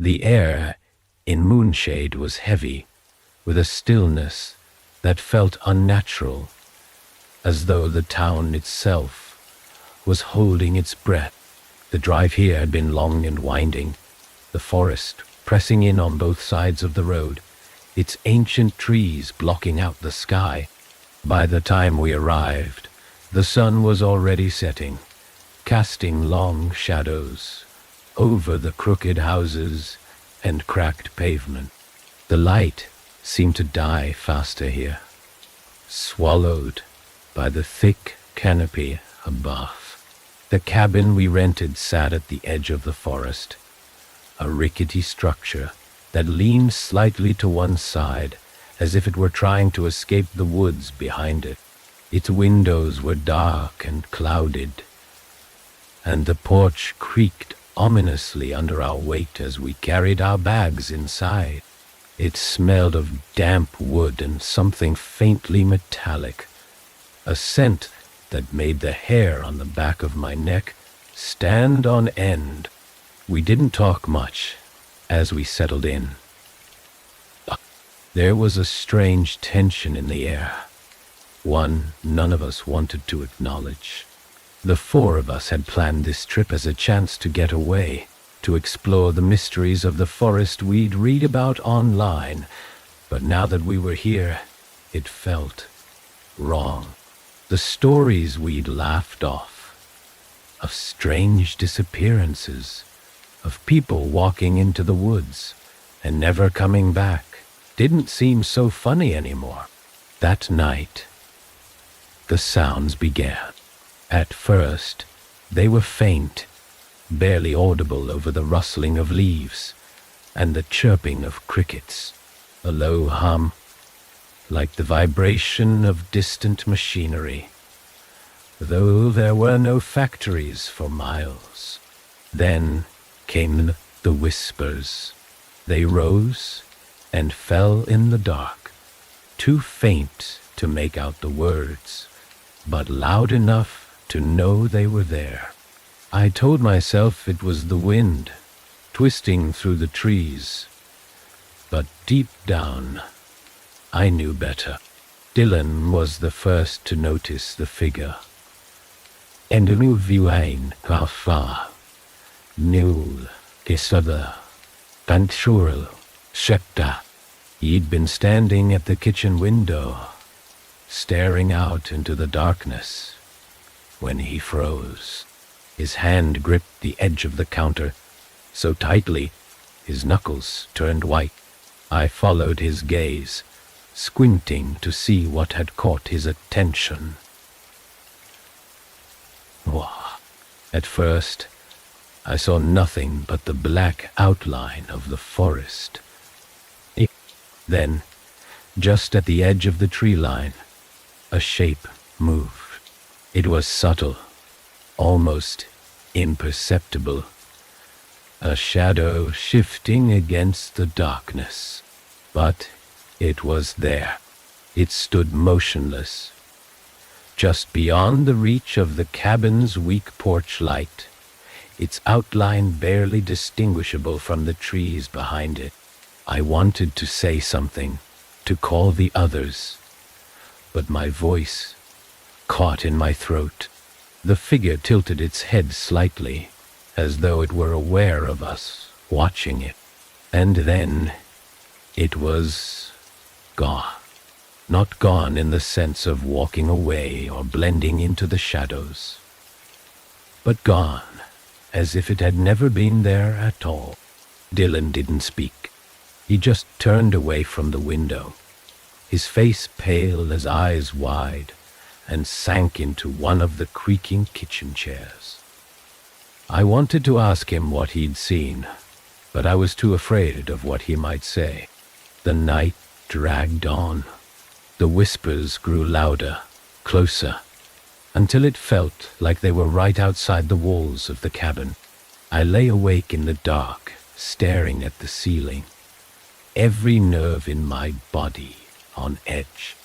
The air in moonshade was heavy, with a stillness that felt unnatural, as though the town itself was holding its breath. The drive here had been long and winding, the forest pressing in on both sides of the road, its ancient trees blocking out the sky. By the time we arrived, the sun was already setting, casting long shadows over the crooked houses and cracked pavement. The light seemed to die faster here, swallowed by the thick canopy above. The cabin we rented sat at the edge of the forest, a rickety structure that leaned slightly to one side, as if it were trying to escape the woods behind it. Its windows were dark and clouded, and the porch creaked ominously under our weight as we carried our bags inside. It smelled of damp wood and something faintly metallic, a scent that made the hair on the back of my neck stand on end. We didn't talk much as we settled in. There was a strange tension in the air, one none of us wanted to acknowledge. The four of us had planned this trip as a chance to get away, to explore the mysteries of the forest we'd read about online, but now that we were here, it felt wrong. The stories we'd laughed off, of strange disappearances, of people walking into the woods and never coming back, didn't seem so funny anymore. That night, the sounds began. At first, they were faint, barely audible over the rustling of leaves and the chirping of crickets, a low hum, like the vibration of distant machinery, though there were no factories for miles. Then came the whispers. They rose and fell in the dark, too faint to make out the words, but loud enough to know they were there. I told myself it was the wind, twisting through the trees, but deep down, I knew better. Dylan was the first to notice the figure. Envelop kafa, nul, kisada, tranquil, shekta. He'd been standing at the kitchen window, staring out into the darkness, when he froze. His hand gripped the edge of the counter so tightly his knuckles turned white. I followed his gaze, squinting to see what had caught his attention. At first, I saw nothing but the black outline of the forest. Then, just at the edge of the tree line, a shape moved. It was subtle, almost imperceptible, a shadow shifting against the darkness. But it was there. It stood motionless, just beyond the reach of the cabin's weak porch light, its outline barely distinguishable from the trees behind it. I wanted to say something, to call the others, but my voice caught in my throat. The figure tilted its head slightly, as though it were aware of us watching it. And then it was gone. Not gone in the sense of walking away or blending into the shadows, but gone as if it had never been there at all. Dylan didn't speak. He just turned away from the window, his face pale, his eyes wide, and sank into one of the creaking kitchen chairs. I wanted to ask him what he'd seen, but I was too afraid of what he might say. The night dragged on. The whispers grew louder, closer, until it felt like they were right outside the walls of the cabin. I lay awake in the dark, staring at the ceiling, every nerve in my body on edge.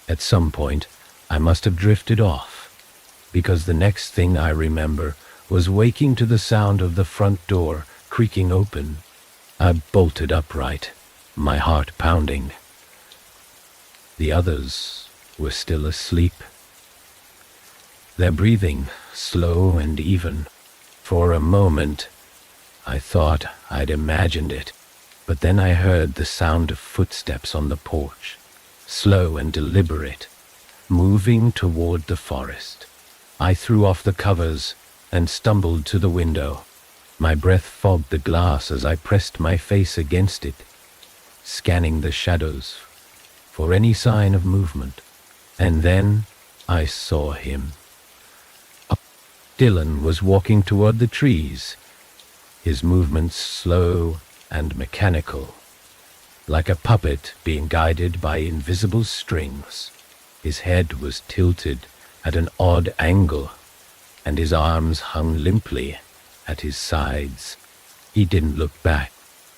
At some point, I must have drifted off, because the next thing I remember was waking to the sound of the front door creaking open I bolted upright, my heart pounding. The others were still asleep, their breathing slow and even. For a moment, I thought I'd imagined it, but then I heard the sound of footsteps on the porch, slow and deliberate, moving toward the forest. I threw off the covers and stumbled to the window. My breath fogged the glass as I pressed my face against it, scanning the shadows for any sign of movement. And then I saw him. Dylan was walking toward the trees, his movements slow and mechanical, like a puppet being guided by invisible strings. His head was tilted at an odd angle, and his arms hung limply at his sides. He didn't look back.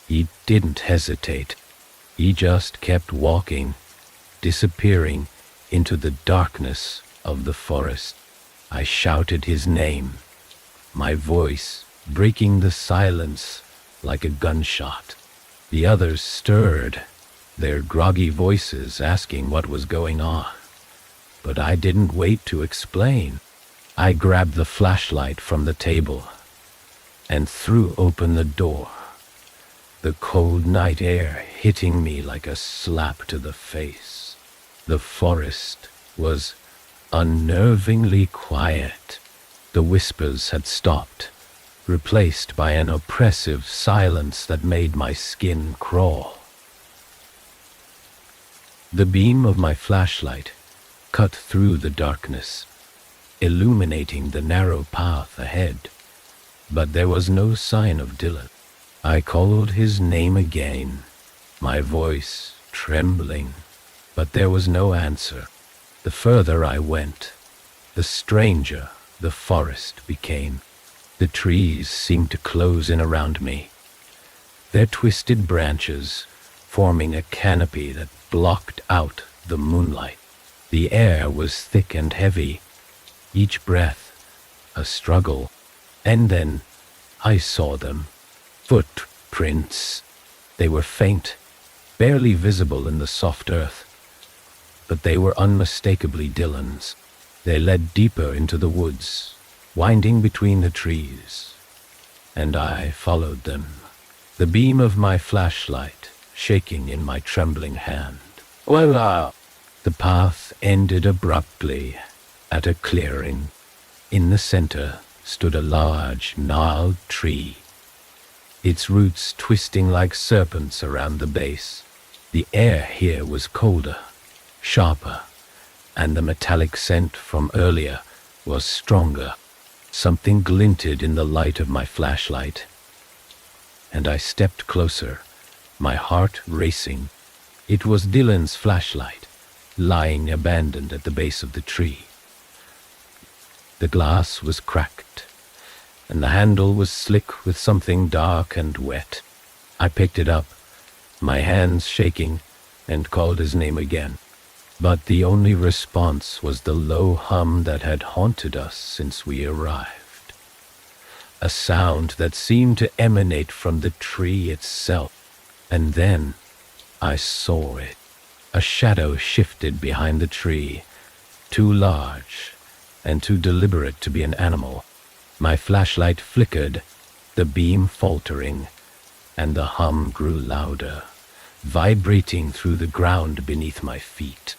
He didn't hesitate. He just kept walking, disappearing into the darkness of the forest. I shouted his name, my voice breaking the silence like a gunshot. The others stirred, their groggy voices asking what was going on. But I didn't wait to explain. I grabbed the flashlight from the table and threw open the door, the cold night air hitting me like a slap to the face. The forest was unnervingly quiet. The whispers had stopped, replaced by an oppressive silence that made my skin crawl. The beam of my flashlight cut through the darkness, illuminating the narrow path ahead. But there was no sign of Dylan. I called his name again, my voice trembling, but there was no answer. The further I went, the stranger the forest became. The trees seemed to close in around me, their twisted branches forming a canopy that blocked out the moonlight. The air was thick and heavy, each breath a struggle. And then I saw them. Footprints. They were faint, barely visible in the soft earth, but they were unmistakably Dylan's. They led deeper into the woods, winding between the trees, and I followed them, the beam of my flashlight shaking in my trembling hand. Voila! The path ended abruptly at a clearing. In the center stood a large, gnarled tree, its roots twisting like serpents around the base. The air here was colder, sharper, and the metallic scent from earlier was stronger. Something glinted in the light of my flashlight, and I stepped closer, my heart racing. It was Dylan's flashlight, lying abandoned at the base of the tree. The glass was cracked, and the handle was slick with something dark and wet. I picked it up, my hands shaking, and called his name again. But the only response was the low hum that had haunted us since we arrived. A sound that seemed to emanate from the tree itself. And then I saw it. A shadow shifted behind the tree, too large and too deliberate to be an animal. My flashlight flickered, the beam faltering, and the hum grew louder, vibrating through the ground beneath my feet.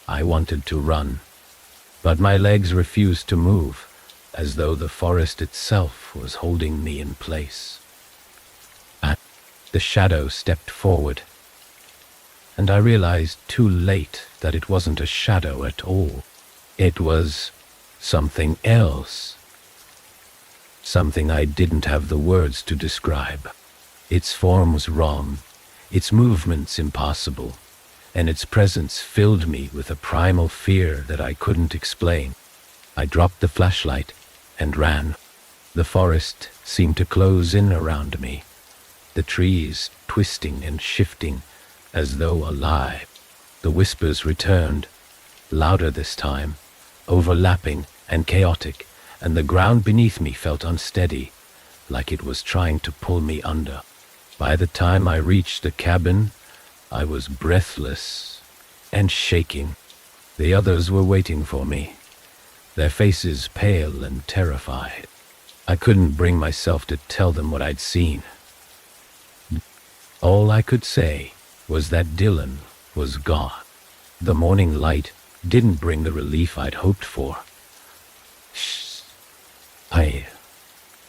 I wanted to run, but my legs refused to move, as though the forest itself was holding me in place. And the shadow stepped forward, and I realized too late that it wasn't a shadow at all. It was something else. Something I didn't have the words to describe. Its form was wrong, its movements impossible, and its presence filled me with a primal fear that I couldn't explain. I dropped the flashlight and ran. The forest seemed to close in around me, the trees twisting and shifting as though alive. The whispers returned, louder this time, overlapping and chaotic, and the ground beneath me felt unsteady, like it was trying to pull me under. By the time I reached the cabin, I was breathless and shaking. The others were waiting for me, their faces pale and terrified. I couldn't bring myself to tell them what I'd seen. All I could say was that Dylan was gone. The morning light didn't bring the relief I'd hoped for.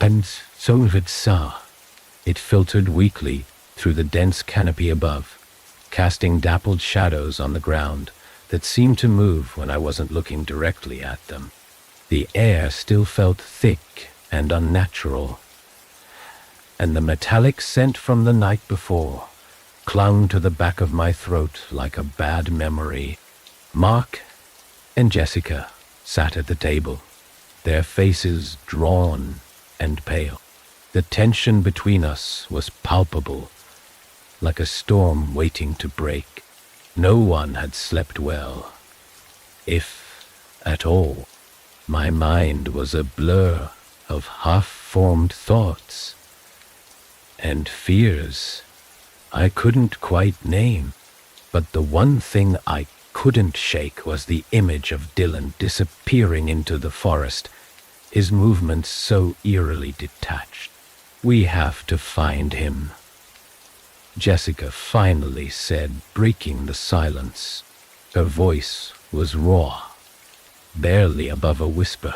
And so it saw. It filtered weakly through the dense canopy above, casting dappled shadows on the ground that seemed to move when I wasn't looking directly at them. The air still felt thick and unnatural, and the metallic scent from the night before clung to the back of my throat like a bad memory. Mark and Jessica sat at the table, their faces drawn and pale. The tension between us was palpable, like a storm waiting to break. No one had slept well, if at all. My mind was a blur of half-formed thoughts and fears I couldn't quite name. But the one thing I couldn't shake was the image of Dylan disappearing into the forest, his movements so eerily detached. "We have to find him," Jessica finally said, breaking the silence. Her voice was raw, barely above a whisper,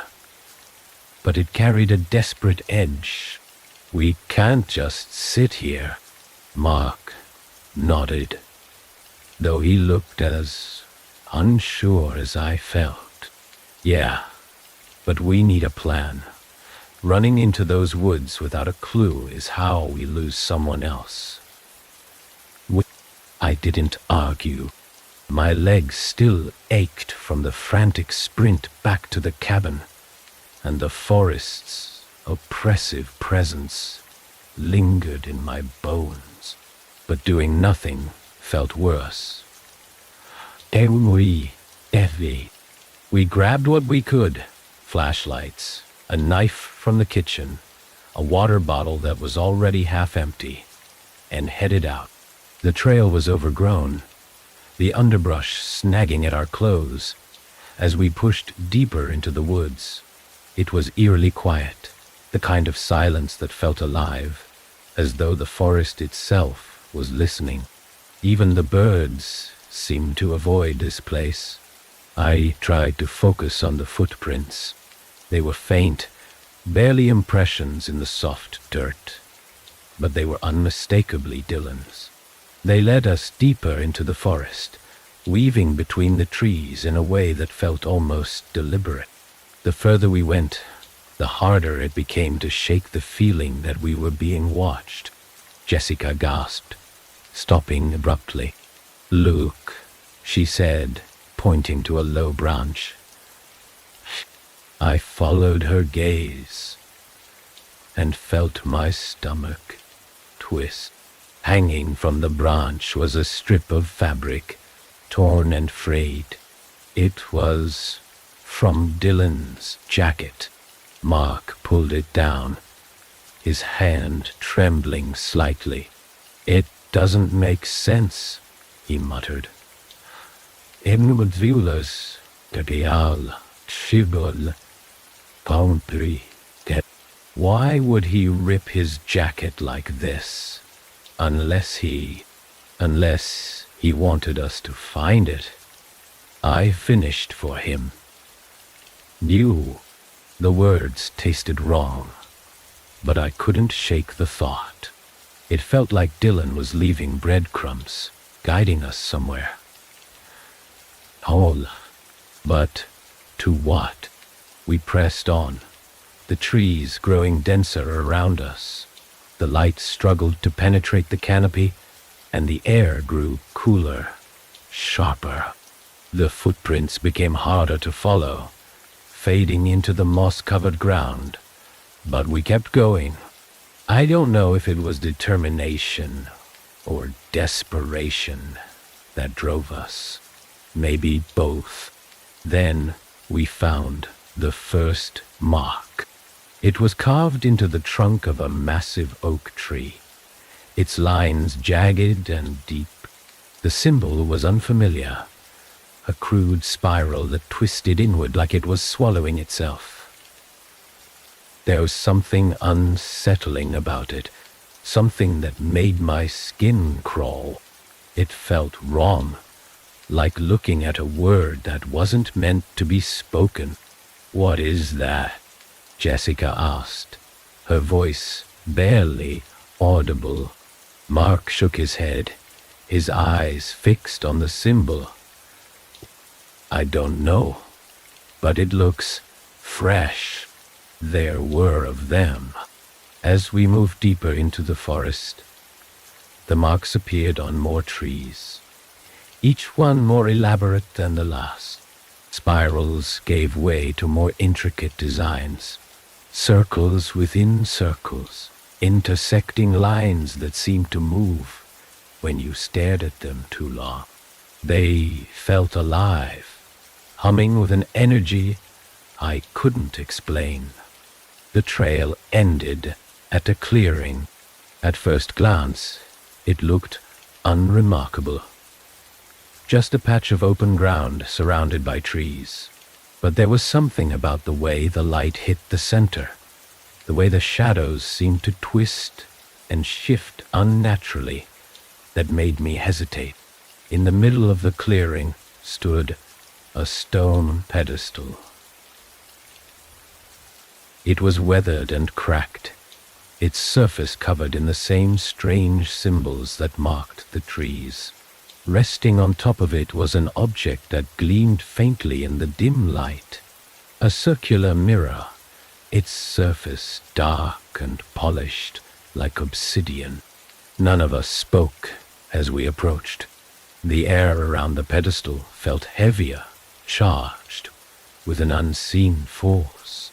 but it carried a desperate edge. "We can't just sit here." Mark nodded, though he looked as unsure as I felt. "Yeah, but we need a plan. Running into those woods without a clue is how we lose someone else." I didn't argue. My legs still ached from the frantic sprint back to the cabin, and the forest's oppressive presence lingered in my bones. But doing nothing felt worse. We grabbed what we could: flashlights, a knife from the kitchen, a water bottle that was already half empty, and headed out. The trail was overgrown, the underbrush snagging at our clothes. As we pushed deeper into the woods, it was eerily quiet, the kind of silence that felt alive, as though the forest itself was listening. Even the birds seemed to avoid this place. I tried to focus on the footprints. They were faint, barely impressions in the soft dirt, but they were unmistakably Dylan's. They led us deeper into the forest, weaving between the trees in a way that felt almost deliberate. The further we went, the harder it became to shake the feeling that we were being watched. Jessica gasped, stopping abruptly. "Look," she said, pointing to a low branch. I followed her gaze and felt my stomach twist. Hanging from the branch was a strip of fabric, torn and frayed. It was from Dylan's jacket. Mark pulled it down, his hand trembling slightly. "It doesn't make sense," he muttered. "Envelopes, shivers, country." Why would he rip his jacket like this? Unless he wanted us to find it. I finished for him. "You." The words tasted wrong, but I couldn't shake the thought. It felt like Dylan was leaving breadcrumbs, guiding us somewhere. All. But to what? We pressed on, the trees growing denser around us. The light struggled to penetrate the canopy, and the air grew cooler, sharper. The footprints became harder to follow, fading into the moss-covered ground. But we kept going. I don't know if it was determination or desperation that drove us. Maybe both. Then we found the first mark. It was carved into the trunk of a massive oak tree. its lines jagged and deep. The symbol was unfamiliar, a crude spiral that twisted inward like it was swallowing itself. There was something unsettling about it, something that made my skin crawl. It felt wrong, like looking at a word that wasn't meant to be spoken. "What is that?" Jessica asked, her voice barely audible. Mark shook his head, his eyes fixed on the symbol. "I don't know, but it looks fresh." There were of them. As we moved deeper into the forest, the marks appeared on more trees, each one more elaborate than the last. Spirals gave way to more intricate designs, circles within circles, intersecting lines that seemed to move when you stared at them too long. They felt alive, humming with an energy I couldn't explain. The trail ended at a clearing. At first glance, it looked unremarkable. Just a patch of open ground surrounded by trees. But there was something about the way the light hit the center, the way the shadows seemed to twist and shift unnaturally, that made me hesitate. In the middle of the clearing stood a stone pedestal. It was weathered and cracked, its surface covered in the same strange symbols that marked the trees. Resting on top of it was an object that gleamed faintly in the dim light, a circular mirror, its surface dark and polished like obsidian. None of us spoke as we approached. The air around the pedestal felt heavier, charged with an unseen force.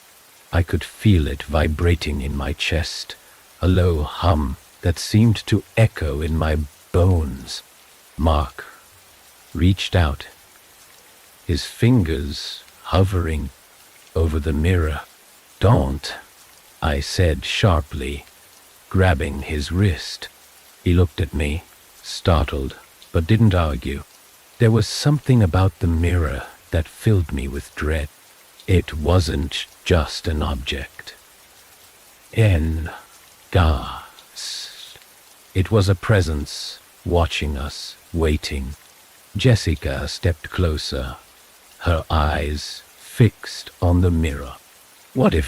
I could feel it vibrating in my chest, a low hum that seemed to echo in my bones. Mark reached out, his fingers hovering over the mirror. "Don't," I said sharply, grabbing his wrist. He looked at me, startled, but didn't argue. There was something about the mirror that filled me with dread. It wasn't just an object. Gas. It was a presence, watching us, waiting. Jessica stepped closer, her eyes fixed on the mirror. What if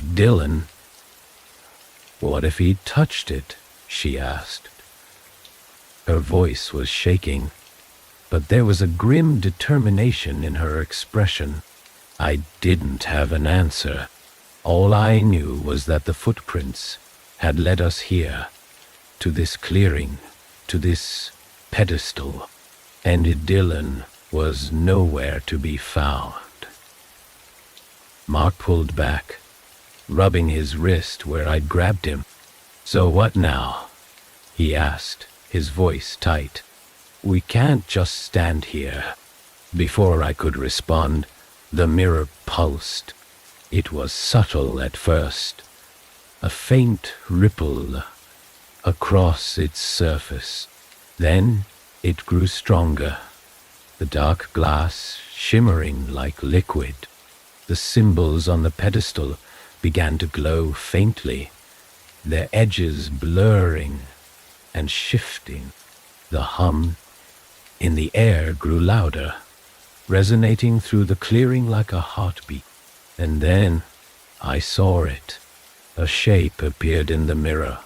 he touched it? She asked. Her voice was shaking, but there was a grim determination in her expression. I didn't have an answer. All I knew was that the footprints had led us here, to this clearing, to this pedestal, and Dylan was nowhere to be found. Mark pulled back, rubbing his wrist where I'd grabbed him. "So what now?" he asked, his voice tight. "We can't just stand here." Before I could respond, the mirror pulsed. It was subtle at first, a faint ripple across its surface. Then it grew stronger, the dark glass shimmering like liquid. The symbols on the pedestal began to glow faintly, their edges blurring and shifting. The hum in the air grew louder, resonating through the clearing like a heartbeat. And then I saw it. A shape appeared in the mirror,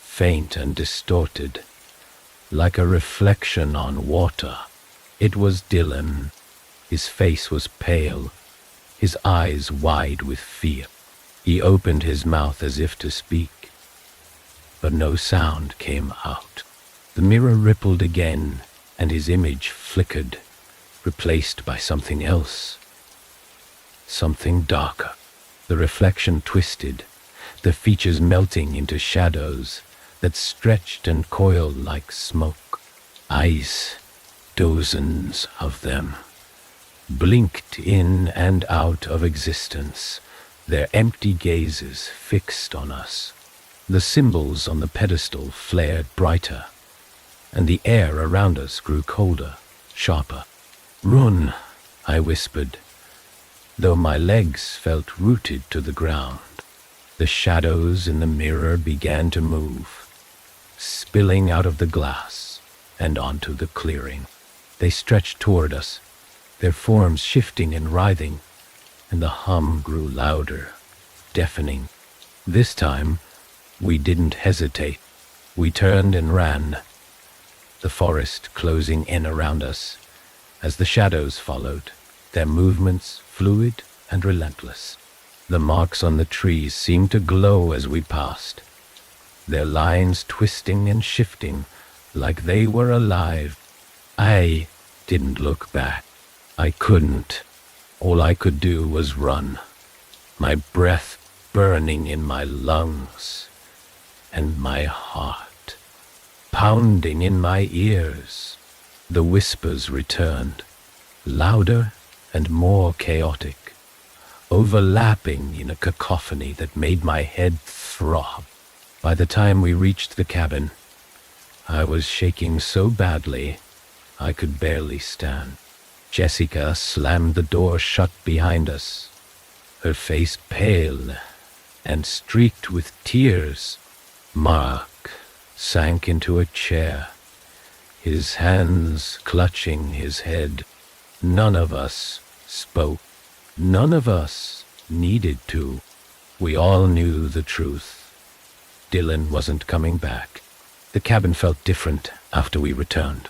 faint and distorted, like a reflection on water. It was Dylan. His face was pale, his eyes wide with fear. He opened his mouth as if to speak, but no sound came out. The mirror rippled again, and his image flickered, replaced by something else. Something darker. The reflection twisted, the features melting into shadows that stretched and coiled like smoke. Eyes, dozens of them, blinked in and out of existence, their empty gazes fixed on us. The symbols on the pedestal flared brighter, and the air around us grew colder, sharper. "Run," I whispered, though my legs felt rooted to the ground. The shadows in the mirror began to move, spilling out of the glass and onto the clearing. They stretched toward us, their forms shifting and writhing, and the hum grew louder, deafening. This time, we didn't hesitate. We turned and ran, the forest closing in around us. As the shadows followed, their movements fluid and relentless. The marks on the trees seemed to glow as we passed, their lines twisting and shifting like they were alive. I didn't look back. I couldn't. All I could do was run, my breath burning in my lungs, and my heart pounding in my ears. The whispers returned, louder and more chaotic, overlapping in a cacophony that made my head throb. By the time we reached the cabin, I was shaking so badly I could barely stand. Jessica slammed the door shut behind us, her face pale and streaked with tears. Mark sank into a chair, his hands clutching his head. None of us spoke. None of us needed to. We all knew the truth. Dylan wasn't coming back. The cabin felt different after we returned.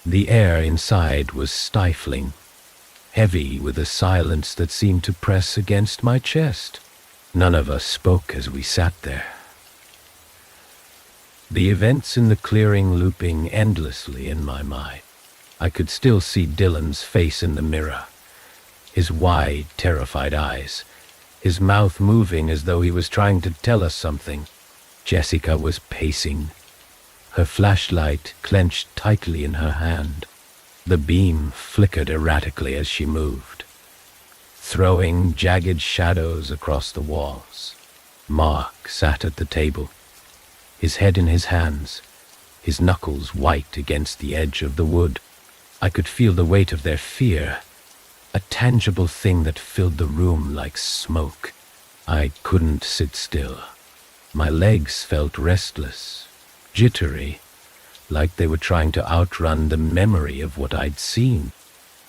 The air inside was stifling, heavy with a silence that seemed to press against my chest. None of us spoke as we sat there. The events in the clearing looping endlessly in my mind. I could still see Dylan's face in the mirror, his wide, terrified eyes, his mouth moving as though he was trying to tell us something. Jessica was pacing, her flashlight clenched tightly in her hand. The beam flickered erratically as she moved, throwing jagged shadows across the walls. Mark sat at the table, his head in his hands, his knuckles white against the edge of the wood. I could feel the weight of their fear, a tangible thing that filled the room like smoke. I couldn't sit still. My legs felt restless, jittery, like they were trying to outrun the memory of what I'd seen.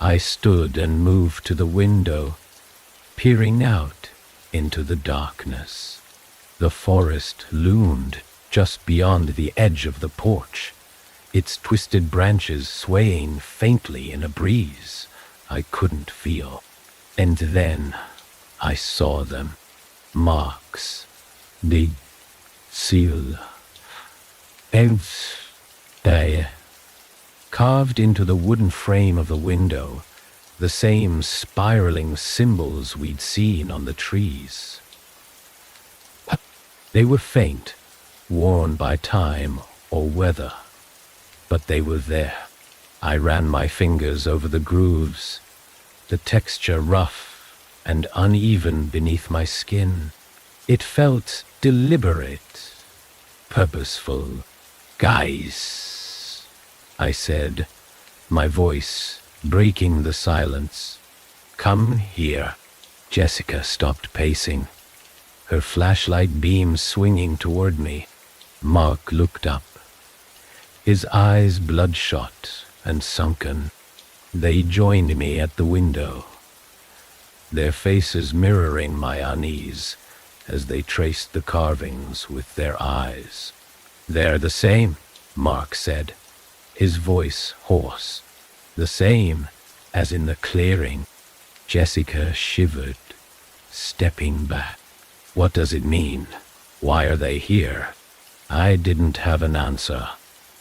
I stood and moved to the window, peering out into the darkness. The forest loomed just beyond the edge of the porch, its twisted branches swaying faintly in a breeze I couldn't feel. And then I saw them. Marks. The seal. There, carved into the wooden frame of the window, the same spiraling symbols we'd seen on the trees. They were faint, worn by time or weather, but they were there. I ran my fingers over the grooves, the texture rough and uneven beneath my skin. It felt deliberate, purposeful. "Guys," I said, my voice breaking the silence. "Come here." Jessica stopped pacing, her flashlight beam swinging toward me. Mark looked up, his eyes bloodshot and sunken. They joined me at the window, their faces mirroring my unease as they traced the carvings with their eyes. "They're the same," Mark said, his voice hoarse. "The same as in the clearing." Jessica shivered, stepping back. "What does it mean? Why are they here?" I didn't have an answer.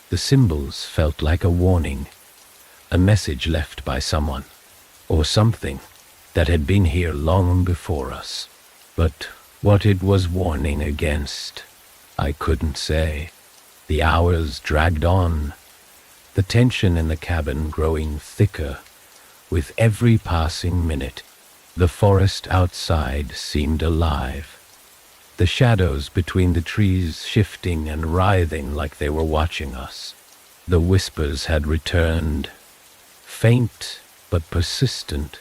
The symbols felt like a warning, a message left by someone, or something that had been here long before us. But what it was warning against, I couldn't say. The hours dragged on, the tension in the cabin growing thicker with every passing minute. The forest outside seemed alive, the shadows between the trees shifting and writhing like they were watching us. The whispers had returned, faint but persistent,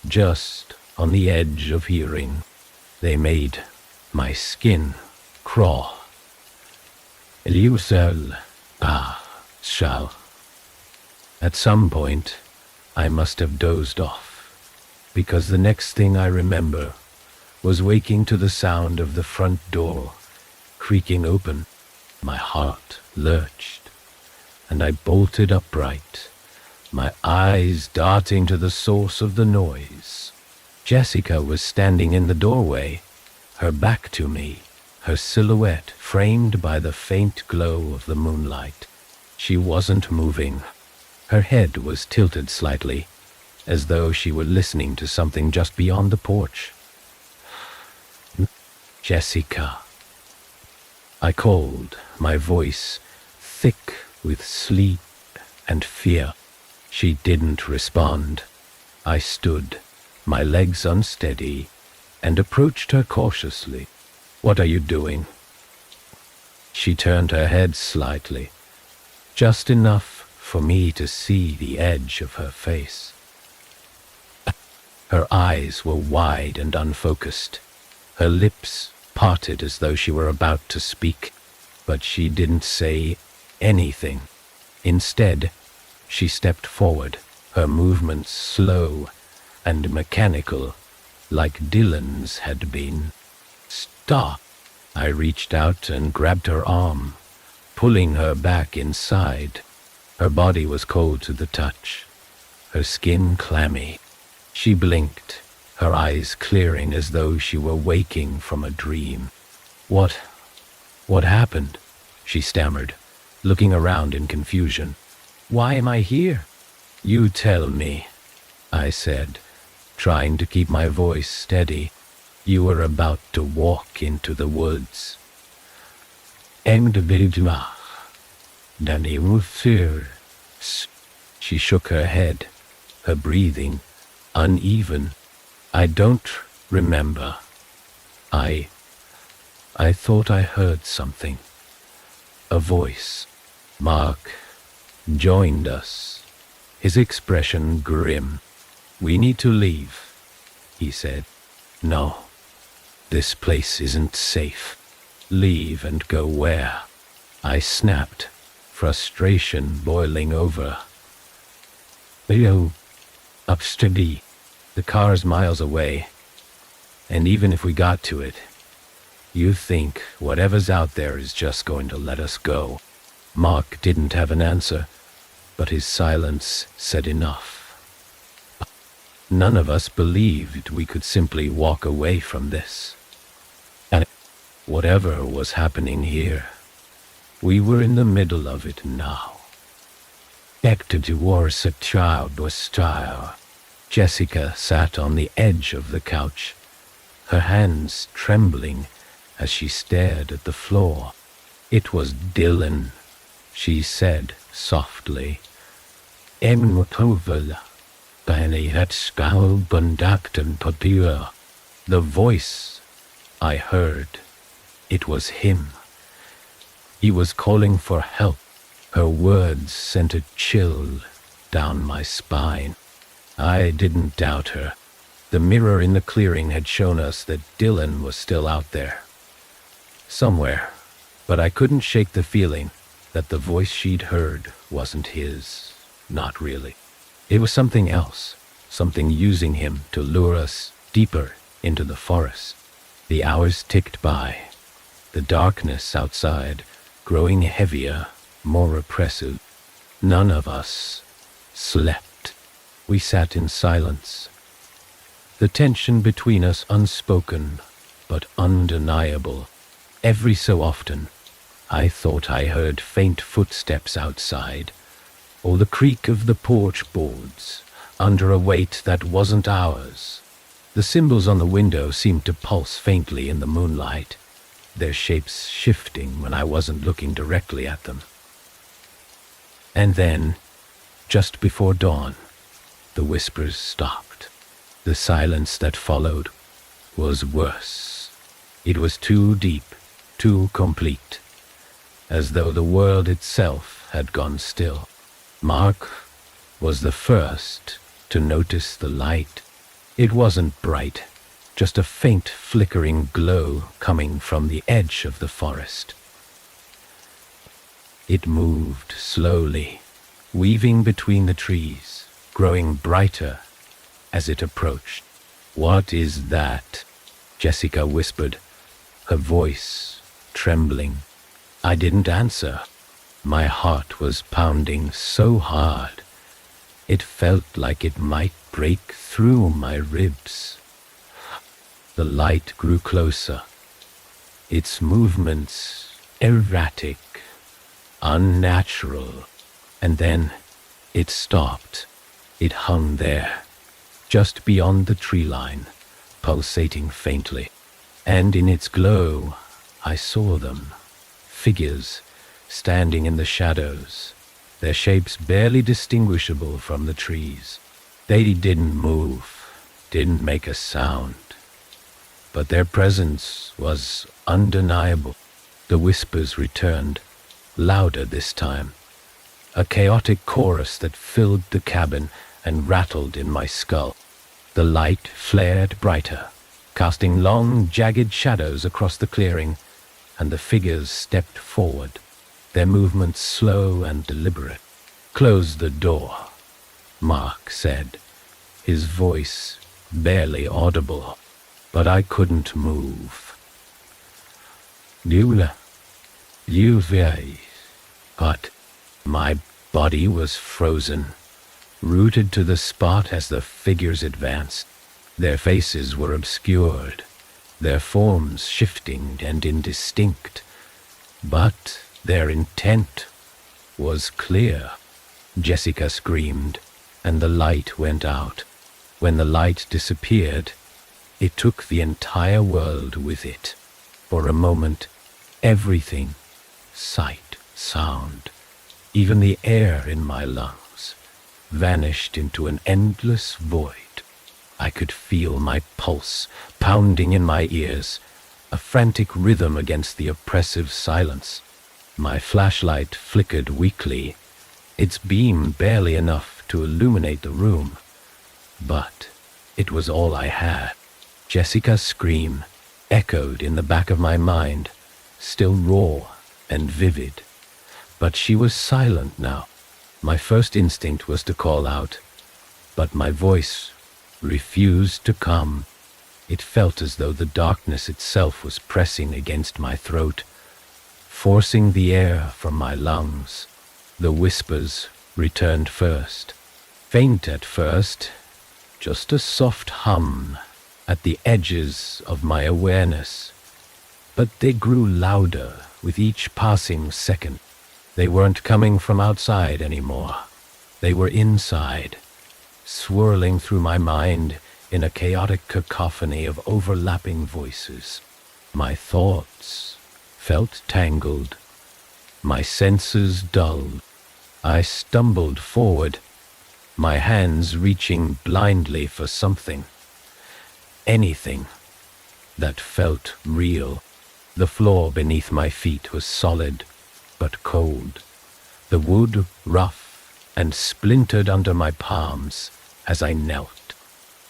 just on the edge of hearing. They made my skin crawl. You shall. At some point, I must have dozed off, because the next thing I remember was waking to the sound of the front door creaking open. My heart lurched, and I bolted upright, my eyes darting to the source of the noise. Jessica was standing in the doorway, her back to me, her silhouette framed by the faint glow of the moonlight. She wasn't moving. Her head was tilted slightly, as though she were listening to something just beyond the porch. Jessica. I called, my voice thick with sleep and fear. She didn't respond. I stood, my legs unsteady, and approached her cautiously. What are you doing? She turned her head slightly, just enough for me to see the edge of her face. Her eyes were wide and unfocused, her lips parted as though she were about to speak, but she didn't say anything. Instead, she stepped forward, her movements slow and mechanical, like Dylan's had been. Stop! I reached out and grabbed her arm, pulling her back inside. Her body was cold to the touch, her skin clammy. She blinked, her eyes clearing as though she were waking from a dream. What happened? She stammered, looking around in confusion. Why am I here? You tell me, I said, trying to keep my voice steady. You were about to walk into the woods. She shook her head, her breathing uneven. I don't remember. I thought I heard something. A voice. Mark joined us, his expression grim. We need to leave, he said. No, this place isn't safe. Leave and go where? I snapped, frustration boiling over. Upsteady. The car's miles away, and even if we got to it, you think whatever's out there is just going to let us go. Mark didn't have an answer, but his silence said enough. None of us believed we could simply walk away from this. And whatever was happening here, we were in the middle of it now. Acted towards a child was style. Jessica sat on the edge of the couch, her hands trembling as she stared at the floor. It was Dylan, she said softly. The voice I heard, it was him. He was calling for help. Her words sent a chill down my spine. I didn't doubt her. The mirror in the clearing had shown us that Dylan was still out there. Somewhere, but I couldn't shake the feeling that the voice she'd heard wasn't his. Not really. It was something else, something using him to lure us deeper into the forest. The hours ticked by, the darkness outside growing heavier, more oppressive. None of us slept. We sat in silence, the tension between us unspoken but undeniable. Every so often, I thought I heard faint footsteps outside, or the creak of the porch boards under a weight that wasn't ours. The symbols on the window seemed to pulse faintly in the moonlight, their shapes shifting when I wasn't looking directly at them. And then, just before dawn, the whispers stopped. The silence that followed was worse. It was too deep, too complete, as though the world itself had gone still. Mark was the first to notice the light. It wasn't bright, just a faint flickering glow coming from the edge of the forest. It moved slowly, weaving between the trees, growing brighter as it approached. "What is that?" Jessica whispered, her voice trembling. I didn't answer. My heart was pounding so hard, it felt like it might break through my ribs. The light grew closer, its movements erratic, unnatural, and then it stopped. It hung there, just beyond the tree line, pulsating faintly, and in its glow I saw them, figures standing in the shadows, their shapes barely distinguishable from the trees. They didn't move, didn't make a sound, but their presence was undeniable. The whispers returned, louder this time, a chaotic chorus that filled the cabin and rattled in my skull. The light flared brighter, casting long, jagged shadows across the clearing, and the figures stepped forward, their movements slow and deliberate. "Close the door," Mark said, his voice barely audible, but I couldn't move. But my body was frozen, rooted to the spot as the figures advanced. Their faces were obscured, their forms shifting and indistinct, but their intent was clear. Jessica screamed, and the light went out. When the light disappeared, it took the entire world with it. For a moment, everything, sight, sound, even the air in my lungs, vanished into an endless void. I could feel my pulse pounding in my ears, a frantic rhythm against the oppressive silence. My flashlight flickered weakly, its beam barely enough to illuminate the room, but it was all I had. Jessica's scream echoed in the back of my mind, still raw and vivid, but she was silent now. My first instinct was to call out, but my voice refused to come. It felt as though the darkness itself was pressing against my throat, forcing the air from my lungs. The whispers returned first, faint at first, just a soft hum at the edges of my awareness, but they grew louder with each passing second. They weren't coming from outside anymore. They were inside, swirling through my mind in a chaotic cacophony of overlapping voices. My thoughts felt tangled, my senses dulled. I stumbled forward, my hands reaching blindly for something, anything that felt real. The floor beneath my feet was solid but cold, the wood rough and splintered under my palms as I knelt.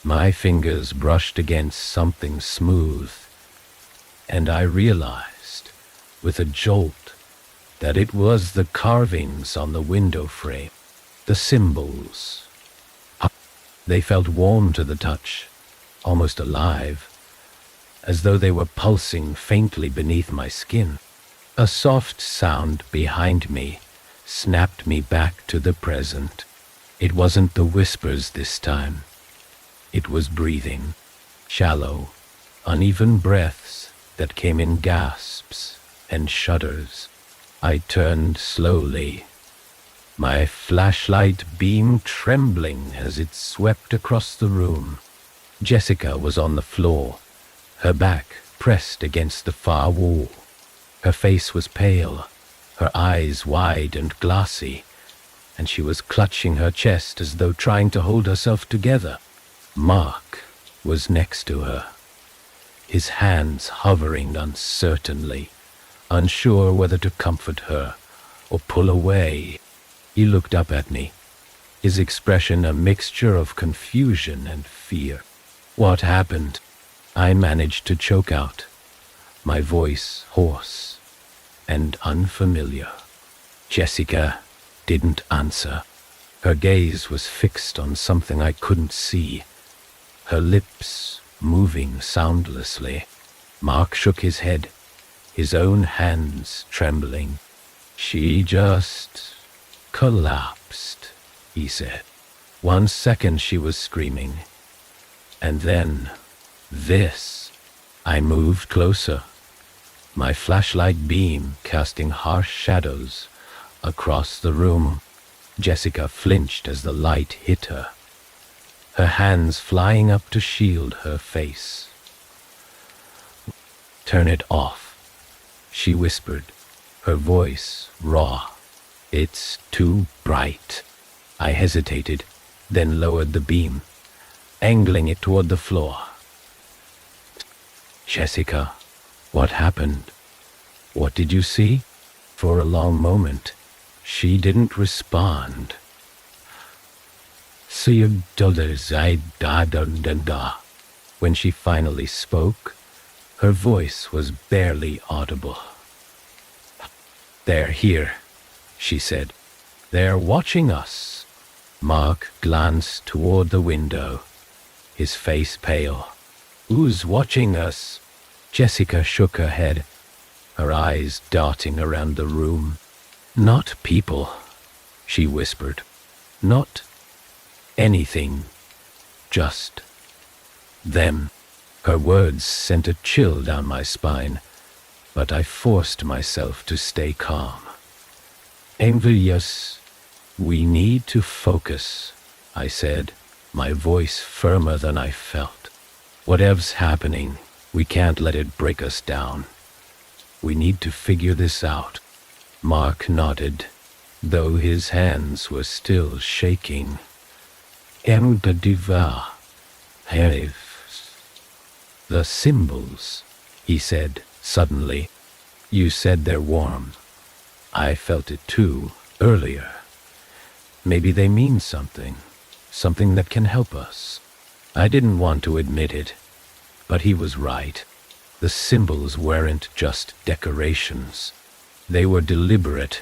My fingers brushed against something smooth, and I realized with a jolt that it was the carvings on the window frame, the symbols. They felt warm to the touch, almost alive, as though they were pulsing faintly beneath my skin. A soft sound behind me snapped me back to the present. It wasn't the whispers this time. It was breathing, shallow, uneven breaths that came in gasps and shudders. I turned slowly, my flashlight beam trembling as it swept across the room. Jessica was on the floor, her back pressed against the far wall. Her face was pale, her eyes wide and glassy, and she was clutching her chest as though trying to hold herself together. Mark was next to her, his hands hovering uncertainly, unsure whether to comfort her or pull away. He looked up at me, his expression a mixture of confusion and fear. What happened? I managed to choke out, my voice hoarse and unfamiliar. Jessica didn't answer. Her gaze was fixed on something I couldn't see, her lips moving soundlessly. Mark shook his head, his own hands trembling. She just collapsed, he said. 1 second she was screaming, and then this. I moved closer, my flashlight beam casting harsh shadows across the room. Jessica flinched as the light hit her, her hands flying up to shield her face. "Turn it off," she whispered, her voice raw. "It's too bright." I hesitated, then lowered the beam, angling it toward the floor. "Jessica, what happened? What did you see?" For a long moment, she didn't respond. When she finally spoke, her voice was barely audible. "They're here," she said. "They're watching us." Mark glanced toward the window, his face pale. "Who's watching us?" Jessica shook her head, her eyes darting around the room. "Not people," she whispered. "Not anything. Just them." Her words sent a chill down my spine, but I forced myself to stay calm. "Envious, we need to focus," I said, my voice firmer than I felt. "Whatever's happening, we can't let it break us down. We need to figure this out." Mark nodded, though his hands were still shaking. "The symbols," he said suddenly. "You said they're warm. I felt it too, earlier. Maybe they mean something that can help us." I didn't want to admit it, but he was right. The symbols weren't just decorations. They were deliberate,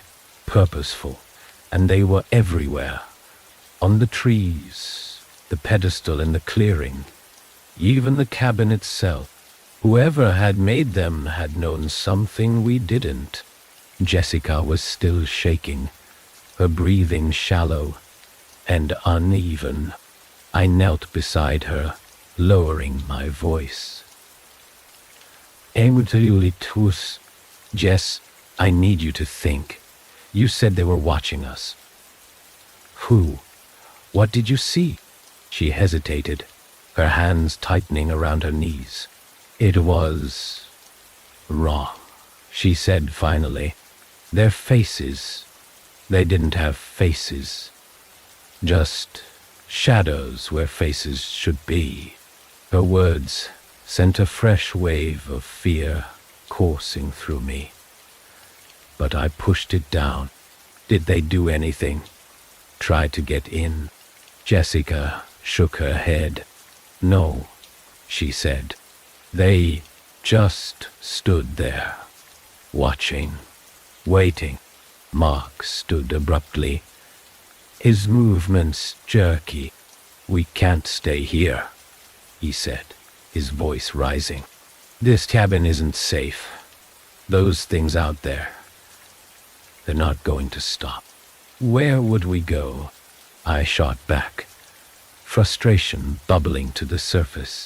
purposeful, and they were everywhere. On the trees, the pedestal in the clearing, even the cabin itself. Whoever had made them had known something we didn't. Jessica was still shaking, her breathing shallow and uneven. I knelt beside her, lowering my voice. "Jess, I need you to think. You said they were watching us." "Who? What did you see?" She hesitated, her hands tightening around her knees. "It was wrong," she said finally. "Their faces, they didn't have faces. Just shadows where faces should be." Her words sent a fresh wave of fear coursing through me. But I pushed it down. "Did they do anything? Try to get in?" Jessica shook her head. "No," she said. "They just stood there, watching, waiting." Mark stood abruptly, his movements jerky. "We can't stay here," he said, his voice rising. "This cabin isn't safe. Those things out there, they're not going to stop." "Where would we go?" I shot back, frustration bubbling to the surface.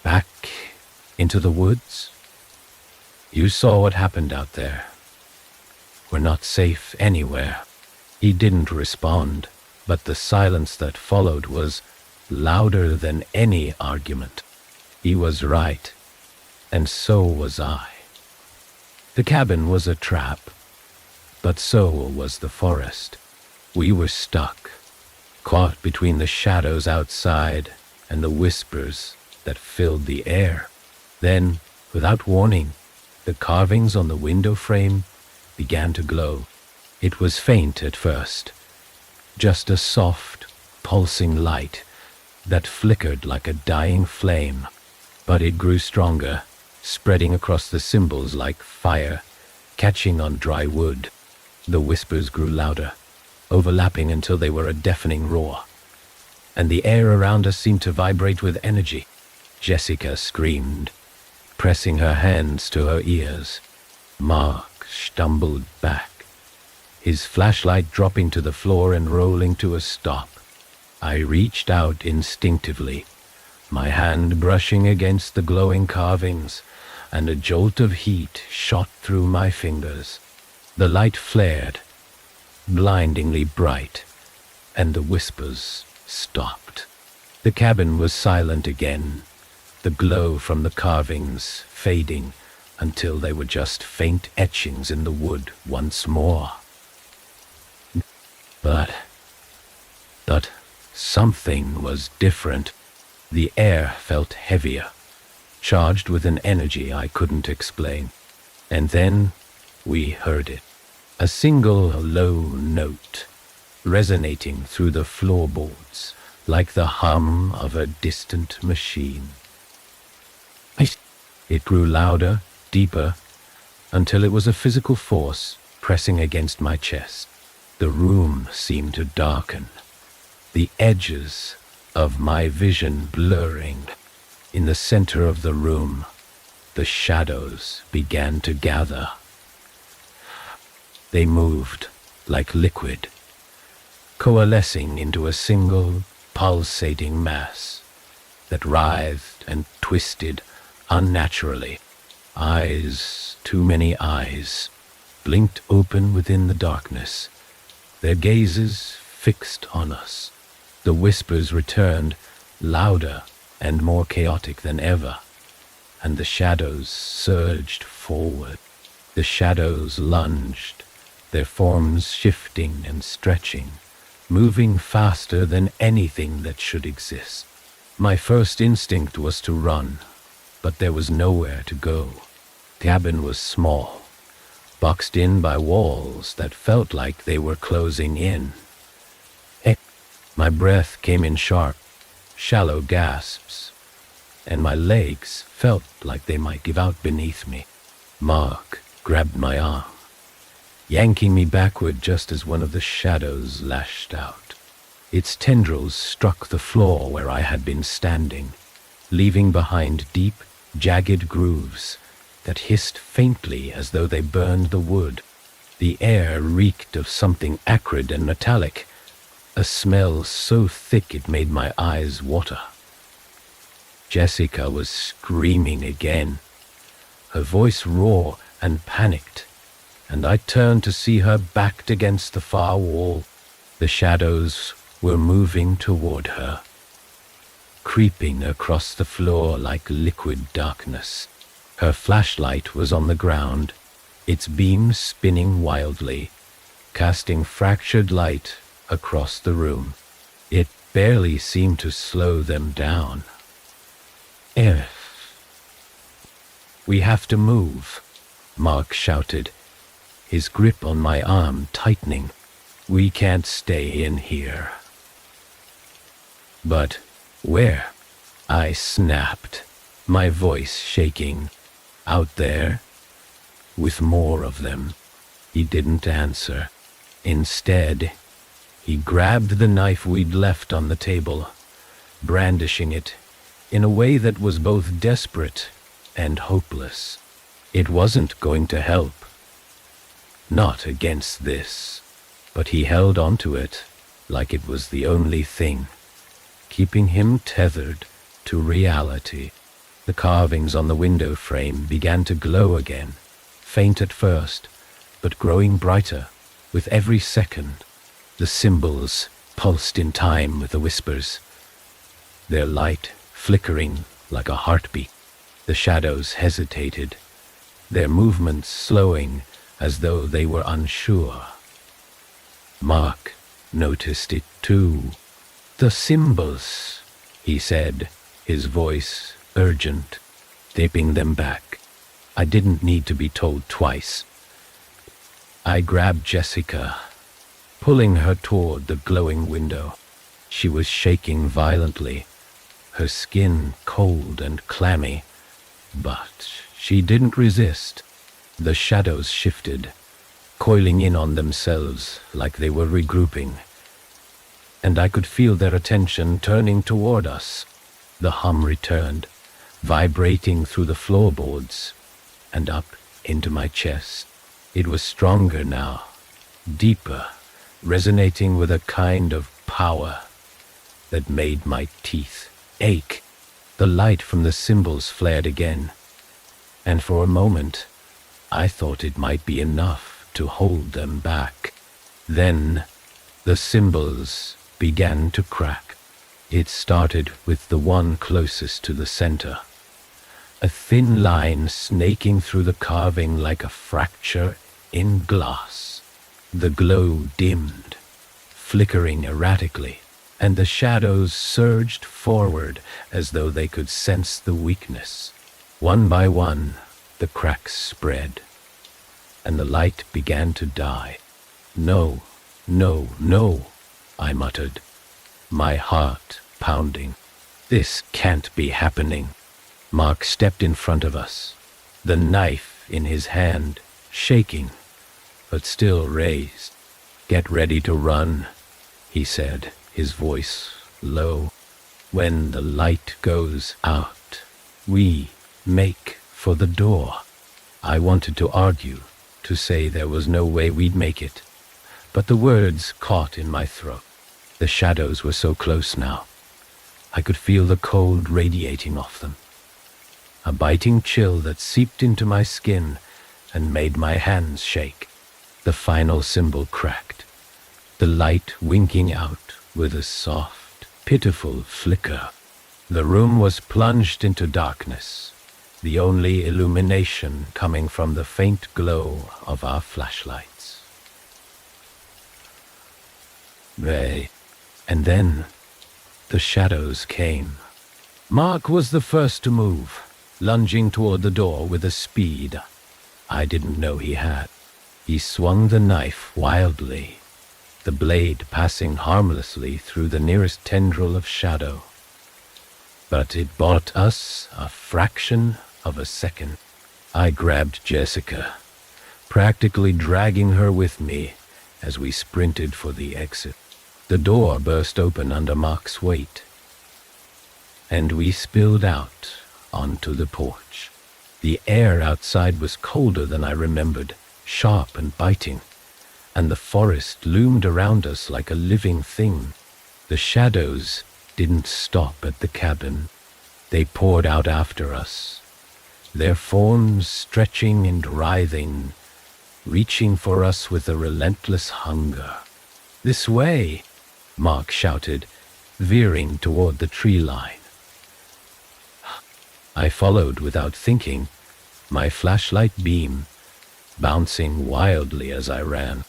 "Back into the woods? You saw what happened out there. We're not safe anywhere." He didn't respond, but the silence that followed was louder than any argument. He was right, and so was I. The cabin was a trap, but so was the forest. We were stuck, caught between the shadows outside and the whispers that filled the air. Then, without warning, the carvings on the window frame began to glow. It was faint at first, just a soft, pulsing light that flickered like a dying flame. But it grew stronger, spreading across the symbols like fire, catching on dry wood. The whispers grew louder, overlapping until they were a deafening roar, and the air around us seemed to vibrate with energy. Jessica screamed, pressing her hands to her ears. Mark stumbled back, his flashlight dropping to the floor and rolling to a stop. I reached out instinctively, my hand brushing against the glowing carvings, and a jolt of heat shot through my fingers. The light flared, blindingly bright, and the whispers stopped. The cabin was silent again, the glow from the carvings fading until they were just faint etchings in the wood once more. But something was different. The air felt heavier, charged with an energy I couldn't explain. And then we heard it, a single low note, resonating through the floorboards like the hum of a distant machine. It grew louder, deeper, until it was a physical force pressing against my chest. The room seemed to darken, the edges of my vision blurring. In the center of the room, the shadows began to gather. They moved like liquid, coalescing into a single, pulsating mass that writhed and twisted unnaturally. Eyes, too many eyes, blinked open within the darkness, their gazes fixed on us. The whispers returned, louder and more chaotic than ever, and the shadows surged forward. The shadows lunged, their forms shifting and stretching, moving faster than anything that should exist. My first instinct was to run, but there was nowhere to go. The cabin was small, boxed in by walls that felt like they were closing in. My breath came in sharp, shallow gasps, and my legs felt like they might give out beneath me. Mark grabbed my arm, yanking me backward just as one of the shadows lashed out. Its tendrils struck the floor where I had been standing, leaving behind deep, jagged grooves that hissed faintly as though they burned the wood. The air reeked of something acrid and metallic, a smell so thick it made my eyes water. Jessica was screaming again, her voice raw and panicked, and I turned to see her backed against the far wall. The shadows were moving toward her, creeping across the floor like liquid darkness. Her flashlight was on the ground, its beam spinning wildly, casting fractured light across the room. It barely seemed to slow them down. We have to move," Mark shouted, his grip on my arm tightening. "We can't stay in here." "But where?" I snapped, my voice shaking. "Out there, with more of them." He didn't answer. Instead, he grabbed the knife we'd left on the table, brandishing it in a way that was both desperate and hopeless. It wasn't going to help. Not against this. But he held onto it like it was the only thing, keeping him tethered to reality. The carvings on the window frame began to glow again, faint at first, but growing brighter with every second. The symbols pulsed in time with the whispers, their light flickering like a heartbeat. The shadows hesitated, their movements slowing as though they were unsure. Mark noticed it too. "The symbols," he said, his voice urgent, dipping them back. I didn't need to be told twice. I grabbed Jessica, pulling her toward the glowing window. She was shaking violently, her skin cold and clammy, but she didn't resist. The shadows shifted, coiling in on themselves like they were regrouping, and I could feel their attention turning toward us. The hum returned, vibrating through the floorboards and up into my chest. It was stronger now, deeper, resonating with a kind of power that made my teeth ache. The light from the symbols flared again, and for a moment I thought it might be enough to hold them back. Then the symbols began to crack. It started with the one closest to the center, a thin line snaking through the carving like a fracture in glass. The glow dimmed, flickering erratically, and the shadows surged forward as though they could sense the weakness. One by one, the cracks spread, and the light began to die. No, no, no, I muttered, my heart pounding. This can't be happening. Mark stepped in front of us, the knife in his hand, shaking, but still raised. Get ready to run, he said, his voice low. When the light goes out, we make for the door. I wanted to argue, to say there was no way we'd make it, but the words caught in my throat. The shadows were so close now. I could feel the cold radiating off them, a biting chill that seeped into my skin and made my hands shake. The final symbol cracked, the light winking out with a soft, pitiful flicker. The room was plunged into darkness, the only illumination coming from the faint glow of our flashlights. And then the shadows came. Mark was the first to move, lunging toward the door with a speed I didn't know he had. He swung the knife wildly, the blade passing harmlessly through the nearest tendril of shadow. But it bought us a fraction of a second. I grabbed Jessica, practically dragging her with me as we sprinted for the exit. The door burst open under Mark's weight, and we spilled out onto the porch. The air outside was colder than I remembered, sharp and biting, and the forest loomed around us like a living thing. The shadows didn't stop at the cabin. They poured out after us, their forms stretching and writhing, reaching for us with a relentless hunger. This way, Mark shouted, veering toward the tree line. I followed without thinking, my flashlight beam bouncing wildly as I ran.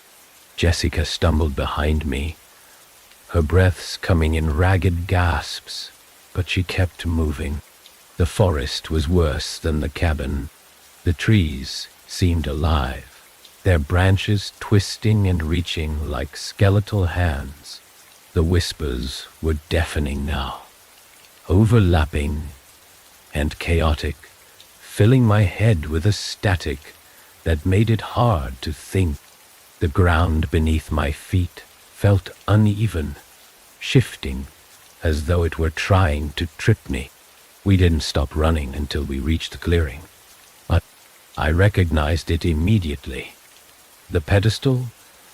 Jessica stumbled behind me, her breaths coming in ragged gasps, but she kept moving. The forest was worse than the cabin. The trees seemed alive, their branches twisting and reaching like skeletal hands. The whispers were deafening now, overlapping and chaotic, filling my head with a static that made it hard to think. The ground beneath my feet felt uneven, shifting as though it were trying to trip me. We didn't stop running until we reached the clearing, but I recognized it immediately. The pedestal,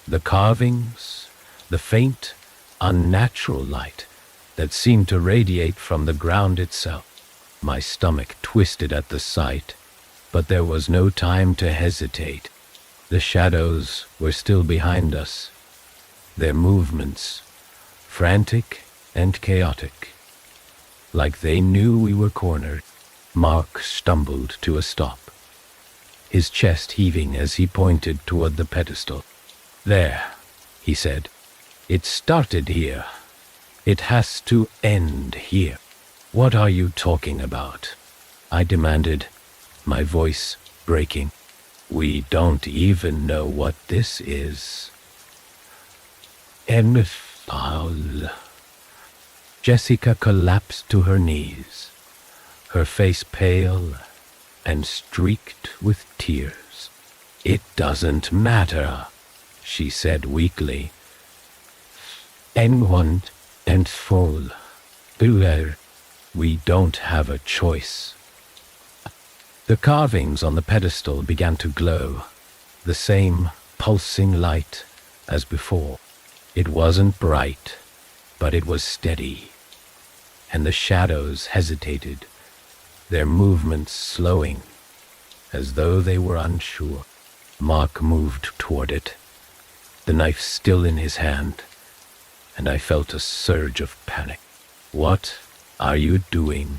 the carvings, the faint, unnatural light that seemed to radiate from the ground itself. My stomach twisted at the sight, but there was no time to hesitate. The shadows were still behind us, their movements frantic and chaotic, like they knew we were cornered. Mark stumbled to a stop, his chest heaving as he pointed toward the pedestal. There, he said. It started here. It has to end here. What are you talking about? I demanded, my voice breaking. We don't even know what this is. Envelop. Jessica collapsed to her knees, her face pale and streaked with tears. It doesn't matter, she said weakly. Unwind and fall. We don't have a choice. The carvings on the pedestal began to glow, the same pulsing light as before. It wasn't bright, but it was steady, and the shadows hesitated, their movements slowing, as though they were unsure. Mark moved toward it, the knife still in his hand, and I felt a surge of panic. What are you doing?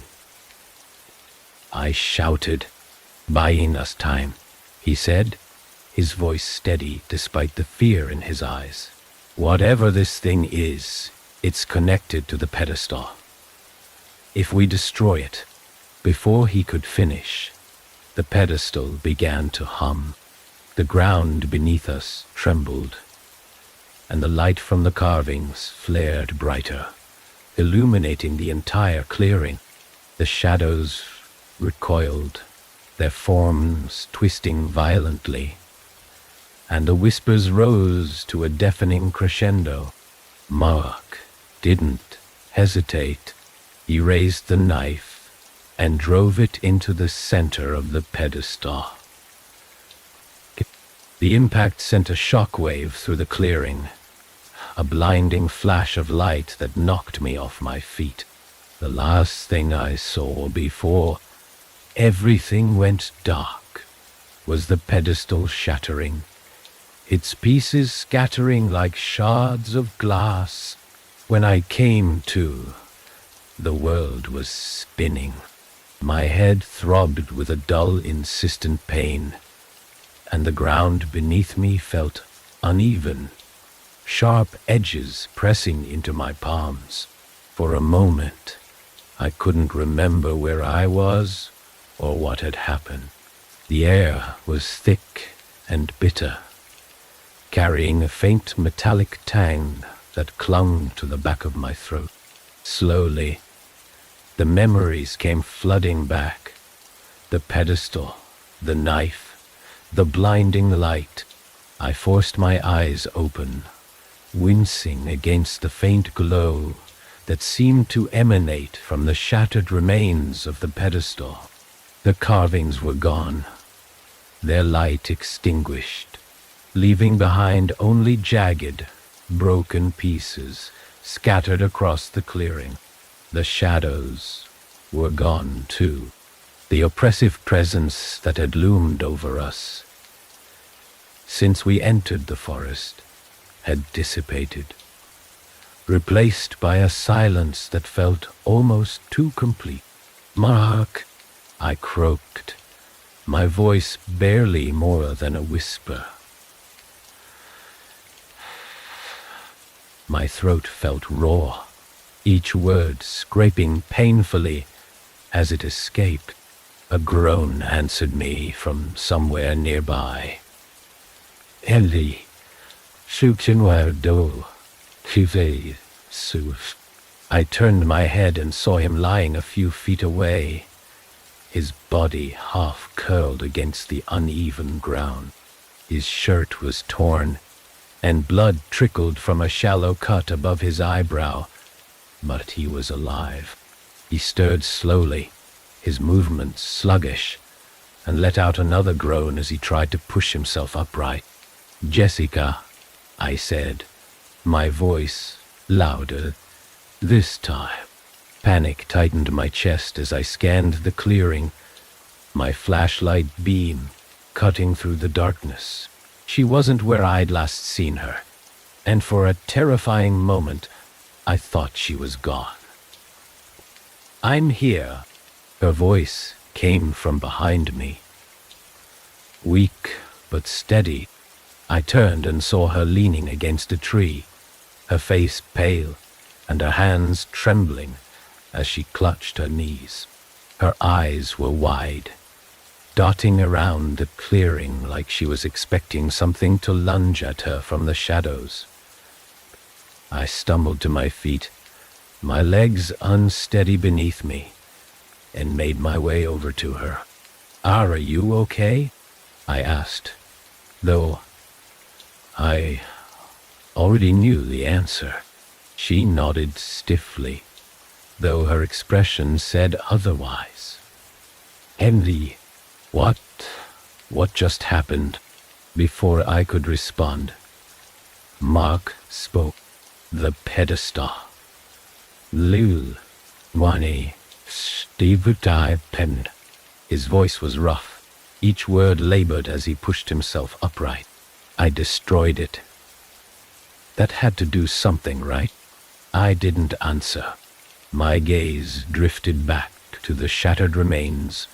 I shouted. Buying us time, he said, his voice steady despite the fear in his eyes. Whatever this thing is, it's connected to the pedestal. If we destroy it, before he could finish, the pedestal began to hum. The ground beneath us trembled, and the light from the carvings flared brighter, illuminating the entire clearing. The shadows recoiled, their forms twisting violently, and the whispers rose to a deafening crescendo. Mark didn't hesitate. He raised the knife and drove it into the center of the pedestal. The impact sent a shockwave through the clearing, a blinding flash of light that knocked me off my feet. The last thing I saw before everything went dark was the pedestal shattering, its pieces scattering like shards of glass. When I came to, the world was spinning. My head throbbed with a dull, insistent pain, and the ground beneath me felt uneven, sharp edges pressing into my palms. For a moment, I couldn't remember where I was or what had happened. The air was thick and bitter, carrying a faint metallic tang that clung to the back of my throat. Slowly, the memories came flooding back. The pedestal, the knife, the blinding light. I forced my eyes open, wincing against the faint glow that seemed to emanate from the shattered remains of the pedestal. The carvings were gone, their light extinguished, leaving behind only jagged, broken pieces scattered across the clearing. The shadows were gone too. The oppressive presence that had loomed over us since we entered the forest had dissipated, replaced by a silence that felt almost too complete. Mark, I croaked, my voice barely more than a whisper. My throat felt raw, each word scraping painfully as it escaped. A groan answered me from somewhere nearby. Ellie, do, I turned my head and saw him lying a few feet away, his body half curled against the uneven ground. His shirt was torn, and blood trickled from a shallow cut above his eyebrow, but he was alive. He stirred slowly, his movements sluggish, and let out another groan as he tried to push himself upright. Jessica, I said, my voice louder this time. Panic tightened my chest as I scanned the clearing, my flashlight beam cutting through the darkness. She wasn't where I'd last seen her, and for a terrifying moment, I thought she was gone. I'm here. Her voice came from behind me. Weak but steady, I turned and saw her leaning against a tree, her face pale and her hands trembling as she clutched her knees. Her eyes were wide, darting around the clearing like she was expecting something to lunge at her from the shadows. I stumbled to my feet, my legs unsteady beneath me, and made my way over to her. "Are you okay?" I asked, though I already knew the answer. She nodded stiffly, though her expression said otherwise. "Henry, what just happened?" Before I could respond, Mark spoke. "The pedestal. Lul, Wani, Steve Pen." His voice was rough, each word labored as he pushed himself upright. "I destroyed it. That had to do something, right?" I didn't answer. My gaze drifted back to the shattered remains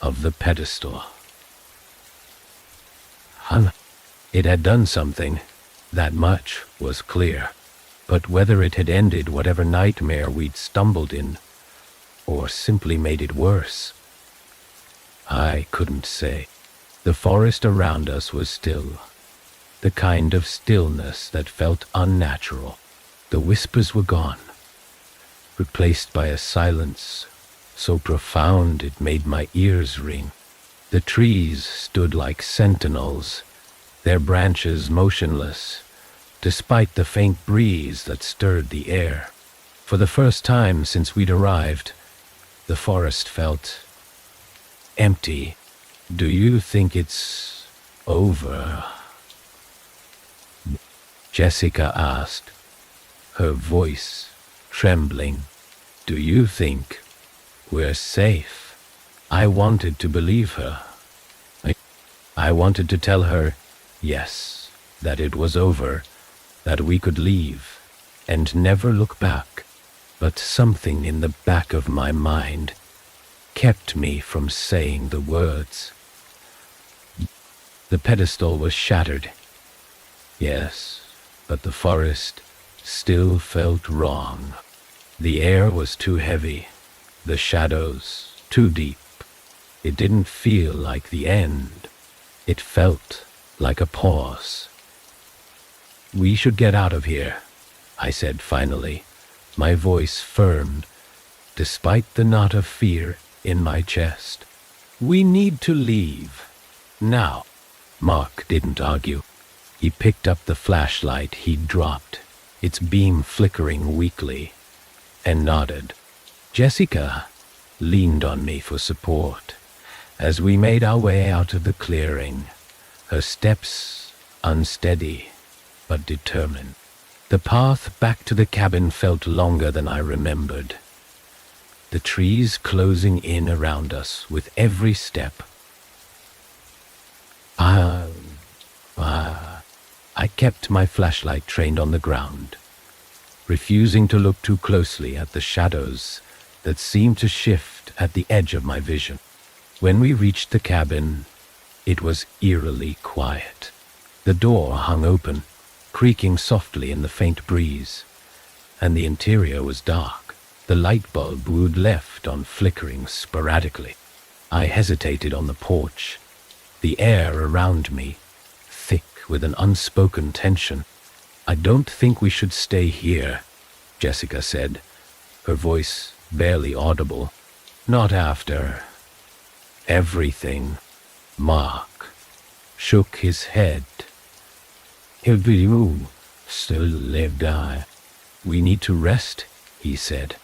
of the pedestal. It had done something, that much was clear. But whether it had ended whatever nightmare we'd stumbled in, or simply made it worse, I couldn't say. The forest around us was still, the kind of stillness that felt unnatural. The whispers were gone, replaced by a silence so profound it made my ears ring. The trees stood like sentinels, their branches motionless, despite the faint breeze that stirred the air. For the first time since we'd arrived, the forest felt empty. "Do you think it's over?" Jessica asked, her voice trembling. "Do you think we're safe?" I wanted to believe her. I wanted to tell her, yes, that it was over, that we could leave and never look back. But something in the back of my mind kept me from saying the words. The pedestal was shattered. Yes, but the forest still felt wrong. The air was too heavy, the shadows too deep. It didn't feel like the end. It felt like a pause. "We should get out of here," I said finally, my voice firm, despite the knot of fear in my chest. "We need to leave. Now." Mark didn't argue. He picked up the flashlight he'd dropped, its beam flickering weakly, and nodded. Jessica leaned on me for support as we made our way out of the clearing, her steps unsteady but determined. The path back to the cabin felt longer than I remembered, the trees closing in around us with every step. I kept my flashlight trained on the ground, refusing to look too closely at the shadows that seemed to shift at the edge of my vision. When we reached the cabin, it was eerily quiet. The door hung open, creaking softly in the faint breeze, and the interior was dark, the light bulb we'd left on flickering sporadically. I hesitated on the porch, the air around me thick with an unspoken tension. "I don't think we should stay here," Jessica said, her voice barely audible. "Not after everything." Mark shook his head. "If you still live, we need to rest," he said.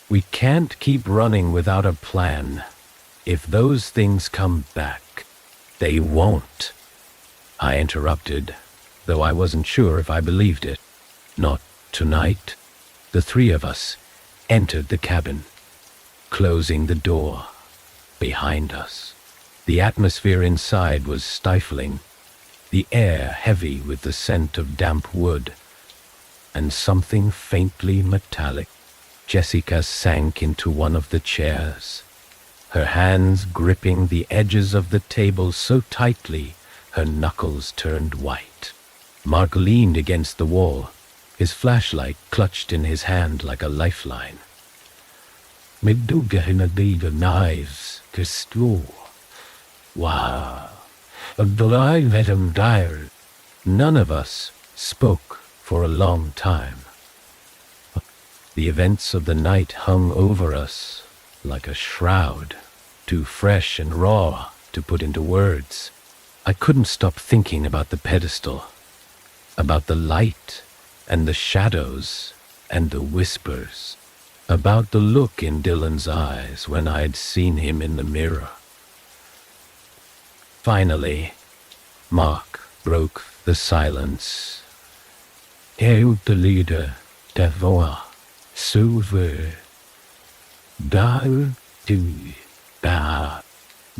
"We can't keep running without a plan. If those things come back, they won't." I interrupted, though I wasn't sure if I believed it. "Not tonight." The three of us entered the cabin, closing the door behind us. The atmosphere inside was stifling, the air heavy with the scent of damp wood, and something faintly metallic. Jessica sank into one of the chairs, her hands gripping the edges of the table so tightly her knuckles turned white. Mark leaned against the wall, his flashlight clutched in his hand like a lifeline. "Midduga hinadida knives, Kistu," Wow. But I let him die. None of us spoke for a long time. The events of the night hung over us like a shroud, too fresh and raw to put into words. I couldn't stop thinking about the pedestal, about the light and the shadows and the whispers, about the look in Dylan's eyes when I'd seen him in the mirror. Finally, Mark broke the silence. Eu te lider te voa, suver, da.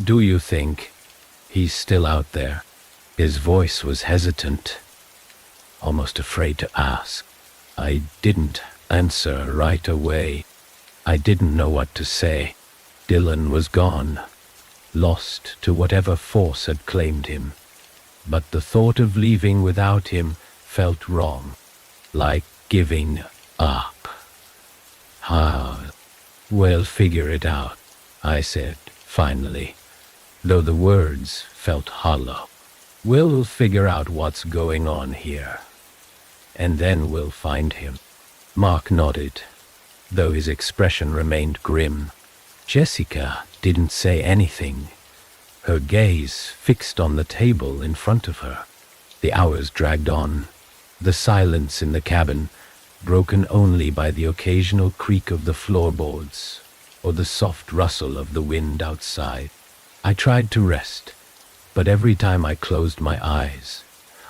Do you think he's still out there? His voice was hesitant, almost afraid to ask. I didn't answer right away. I didn't know what to say. Dylan was gone, lost to whatever force had claimed him. But the thought of leaving without him felt wrong, like giving up. We'll figure it out, I said, finally, though the words felt hollow. We'll figure out what's going on here, and then we'll find him. Mark nodded, though his expression remained grim. Jessica didn't say anything, her gaze fixed on the table in front of her. The hours dragged on, the silence in the cabin broken only by the occasional creak of the floorboards or the soft rustle of the wind outside. I tried to rest, but every time I closed my eyes,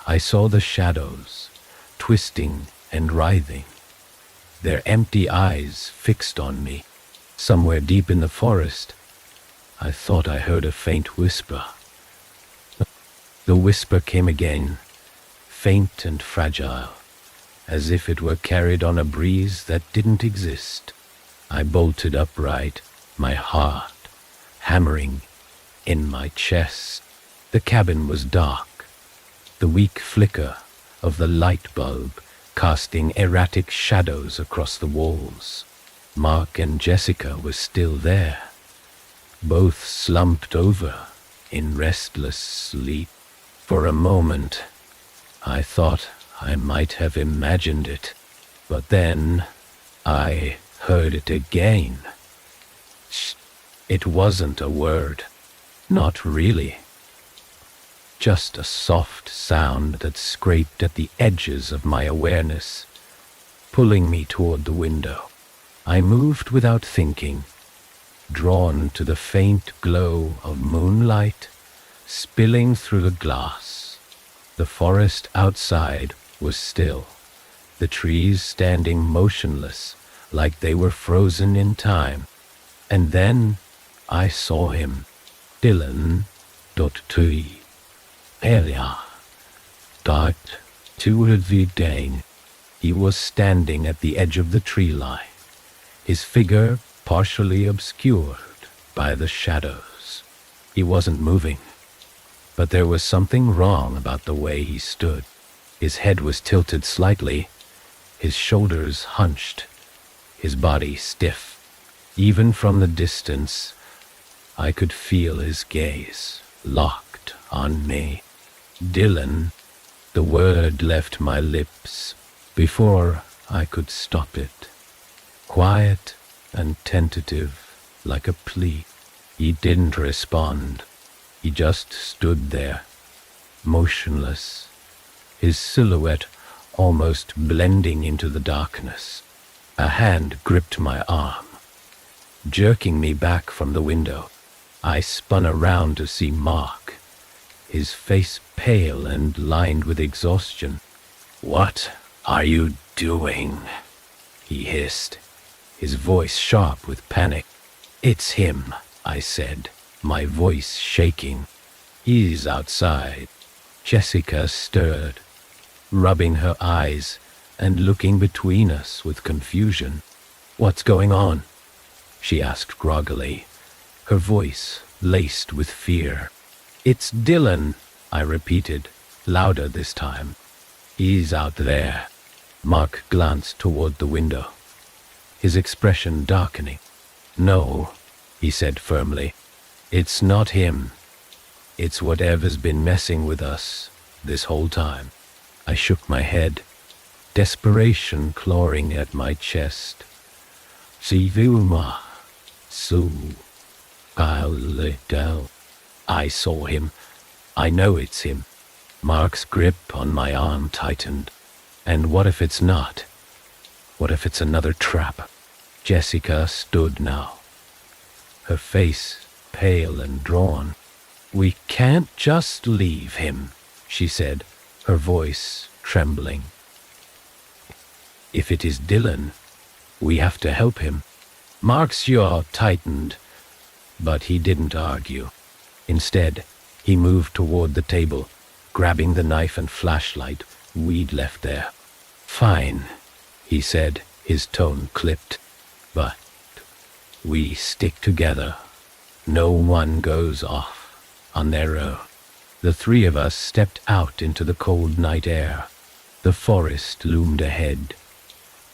I saw the shadows, twisting and writhing, their empty eyes fixed on me. Somewhere deep in the forest, I thought I heard a faint whisper. The whisper came again, faint and fragile, as if it were carried on a breeze that didn't exist. I bolted upright, my heart hammering in my chest. The cabin was dark, the weak flicker of the light bulb casting erratic shadows across the walls. Mark and Jessica were still there, both slumped over in restless sleep. For a moment, I thought I might have imagined it, but then I heard it again. It wasn't a word, not really. Just a soft sound that scraped at the edges of my awareness, pulling me toward the window. I moved without thinking, drawn to the faint glow of moonlight spilling through the glass. The forest outside was still, the trees standing motionless like they were frozen in time. And then I saw him, Dylan .2. Elia. Dart to the Dane. He was standing at the edge of the tree line, his figure partially obscured by the shadows. He wasn't moving, but there was something wrong about the way he stood. His head was tilted slightly, his shoulders hunched, his body stiff. Even from the distance, I could feel his gaze locked on me. Dylan, the word left my lips before I could stop it. Quiet and tentative, like a plea. He didn't respond. He just stood there, motionless, his silhouette almost blending into the darkness. A hand gripped my arm, jerking me back from the window. I spun around to see Mark, his face pale and lined with exhaustion. "What are you doing?" he hissed, his voice sharp with panic. "It's him," I said, my voice shaking. "He's outside." Jessica stirred, rubbing her eyes and looking between us with confusion. "What's going on?" she asked groggily, her voice laced with fear. "It's Dylan," I repeated, louder this time. "He's out there." Mark glanced toward the window, his expression darkening. "No," he said firmly, "it's not him. It's whatever's been messing with us this whole time. I shook my head, desperation clawing at my chest. Si Vilma, Sue, Kyle Liddell. I saw him. I know it's him. Mark's grip on my arm tightened. And what if it's not? What if it's another trap? Jessica stood now, her face pale and drawn. We can't just leave him, she said, her voice trembling. If it is Dylan, we have to help him. Mark's jaw tightened, but he didn't argue. Instead, he moved toward the table, grabbing the knife and flashlight we'd left there. Fine, he said, his tone clipped. But we stick together. No one goes off on their own. The three of us stepped out into the cold night air. The forest loomed ahead,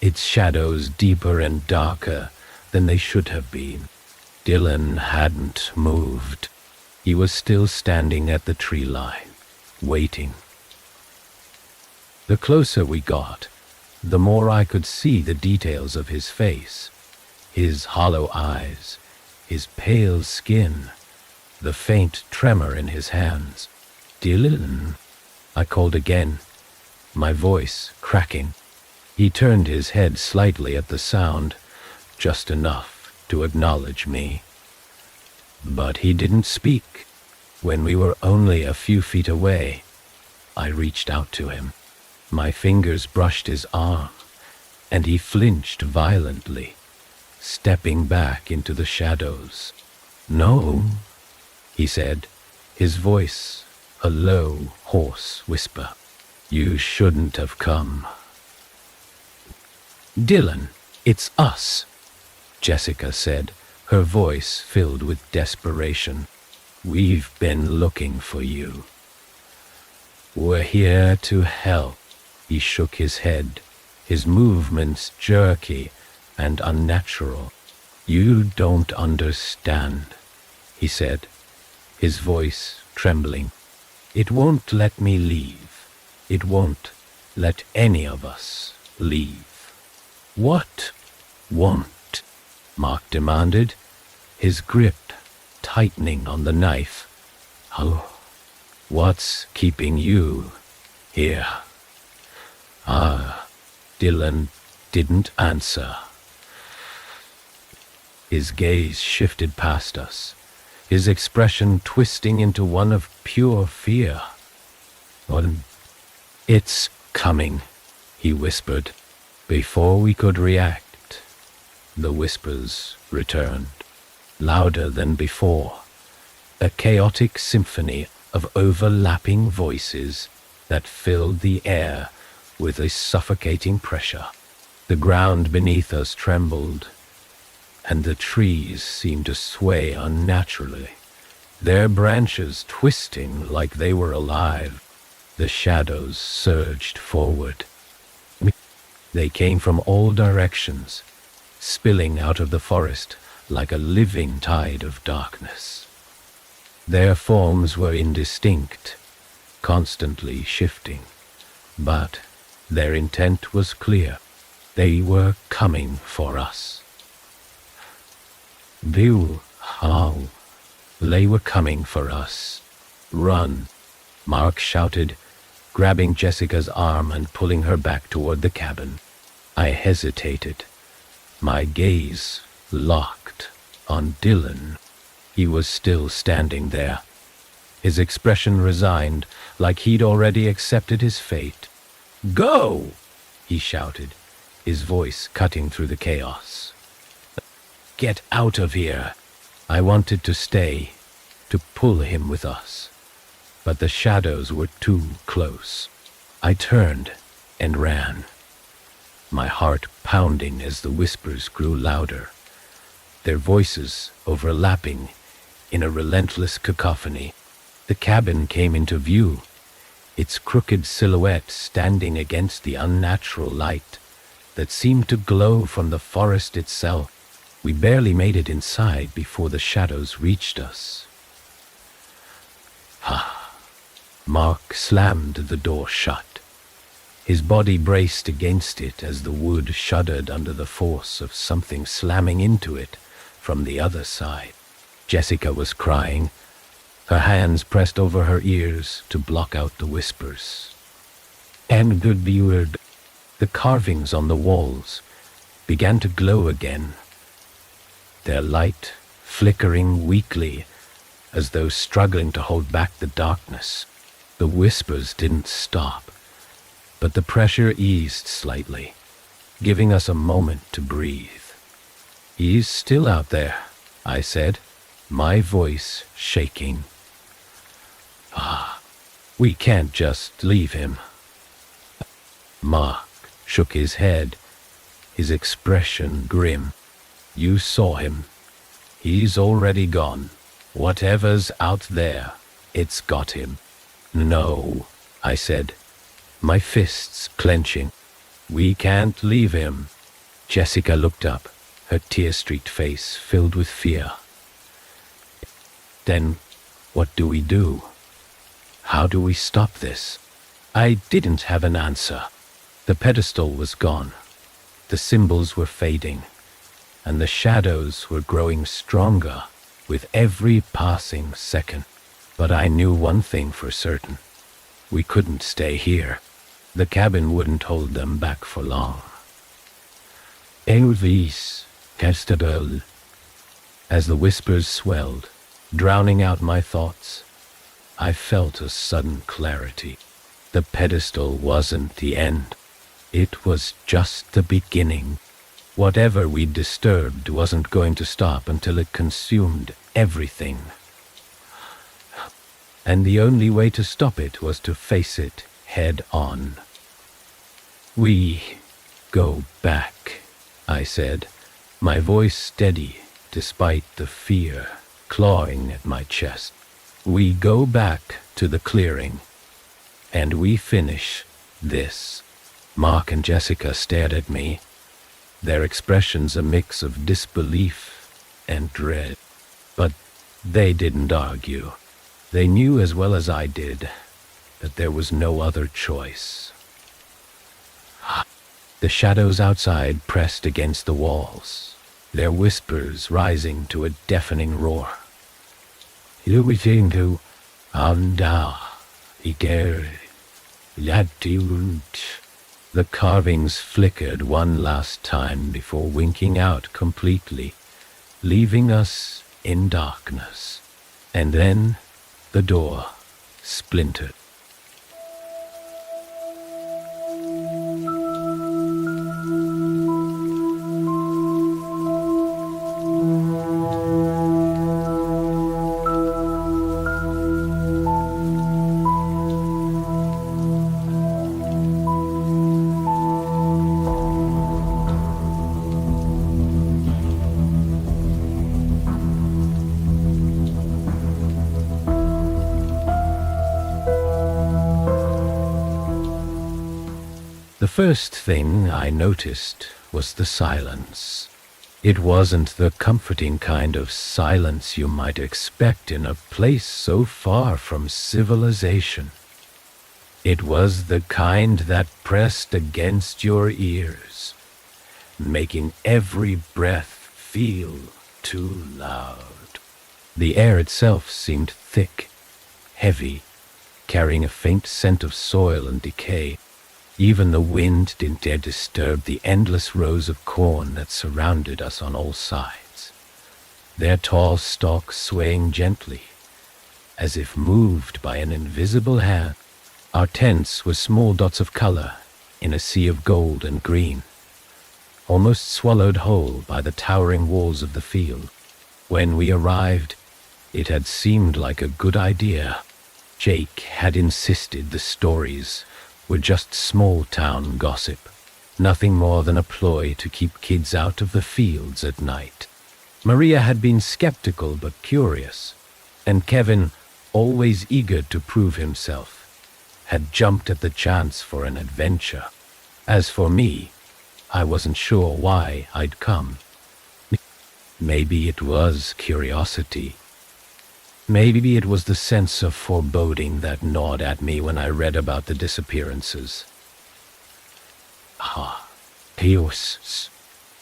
its shadows deeper and darker than they should have been. Dylan hadn't moved. He was still standing at the tree line, waiting. The closer we got, the more I could see the details of his face. His hollow eyes, his pale skin, the faint tremor in his hands. Dylan, I called again, my voice cracking. He turned his head slightly at the sound, just enough to acknowledge me. But he didn't speak. When we were only a few feet away, I reached out to him. My fingers brushed his arm, and he flinched violently, stepping back into the shadows. No, he said, his voice a low, hoarse whisper. You shouldn't have come. Dylan, it's us, Jessica said, her voice filled with desperation. We've been looking for you. We're here to help. He shook his head, his movements jerky and unnatural. You don't understand, he said, his voice trembling. It won't let me leave. It won't let any of us leave. What won't? Mark demanded, his grip tightening on the knife. Oh, what's keeping you here? Dylan didn't answer. His gaze shifted past us, his expression twisting into one of pure fear. It's coming, he whispered. Before we could react, the whispers returned, louder than before, a chaotic symphony of overlapping voices that filled the air with a suffocating pressure. The ground beneath us trembled, and the trees seemed to sway unnaturally, their branches twisting like they were alive. The shadows surged forward. They came from all directions, spilling out of the forest like a living tide of darkness. Their forms were indistinct, constantly shifting, but their intent was clear. They were coming for us. How? They were coming for us. Run, Mark shouted, grabbing Jessica's arm and pulling her back toward the cabin. I hesitated, my gaze locked on Dylan. He was still standing there, his expression resigned, like he'd already accepted his fate. Go! He shouted, his voice cutting through the chaos. Get out of here! I wanted to stay, to pull him with us, but the shadows were too close. I turned and ran, my heart pounding as the whispers grew louder, their voices overlapping in a relentless cacophony. The cabin came into view, its crooked silhouette standing against the unnatural light that seemed to glow from the forest itself. We barely made it inside before the shadows reached us. Mark slammed the door shut. His body braced against it as the wood shuddered under the force of something slamming into it from the other side. Jessica was crying, her hands pressed over her ears to block out the whispers. And good word, the carvings on the walls began to glow again, their light flickering weakly as though struggling to hold back the darkness. The whispers didn't stop, but the pressure eased slightly, giving us a moment to breathe. "He's still out there," I said, my voice shaking. We can't just leave him." Mark shook his head, his expression grim. "You saw him. He's already gone. Whatever's out there, it's got him." "No," I said, my fists clenching. "We can't leave him." Jessica looked up, her tear-streaked face filled with fear. "Then what do we do? How do we stop this?" I didn't have an answer. The pedestal was gone. The symbols were fading, and the shadows were growing stronger with every passing second. But I knew one thing for certain. We couldn't stay here. The cabin wouldn't hold them back for long. Elvis, Castabel. As the whispers swelled, drowning out my thoughts, I felt a sudden clarity. The pedestal wasn't the end. It was just the beginning. Whatever we disturbed wasn't going to stop until it consumed everything. And the only way to stop it was to face it head on. "We go back," I said, my voice steady despite the fear clawing at my chest. "We go back to the clearing, and we finish this." Mark and Jessica stared at me, their expressions a mix of disbelief and dread. But they didn't argue. They knew as well as I did that there was no other choice. The shadows outside pressed against the walls, their whispers rising to a deafening roar. "You think to anda, iger, latiunt." The carvings flickered one last time before winking out completely, leaving us in darkness. And then the door splintered. The first thing I noticed was the silence. It wasn't the comforting kind of silence you might expect in a place so far from civilization. It was the kind that pressed against your ears, making every breath feel too loud. The air itself seemed thick, heavy, carrying a faint scent of soil and decay. Even the wind didn't dare disturb the endless rows of corn that surrounded us on all sides, their tall stalks swaying gently, as if moved by an invisible hand. Our tents were small dots of color in a sea of gold and green, almost swallowed whole by the towering walls of the field. When we arrived, it had seemed like a good idea. Jake had insisted the stories were just small-town gossip, nothing more than a ploy to keep kids out of the fields at night. Maria had been skeptical but curious, and Kevin, always eager to prove himself, had jumped at the chance for an adventure. As for me, I wasn't sure why I'd come. Maybe it was curiosity. Maybe it was the sense of foreboding that gnawed at me when I read about the disappearances. Ah, Theos.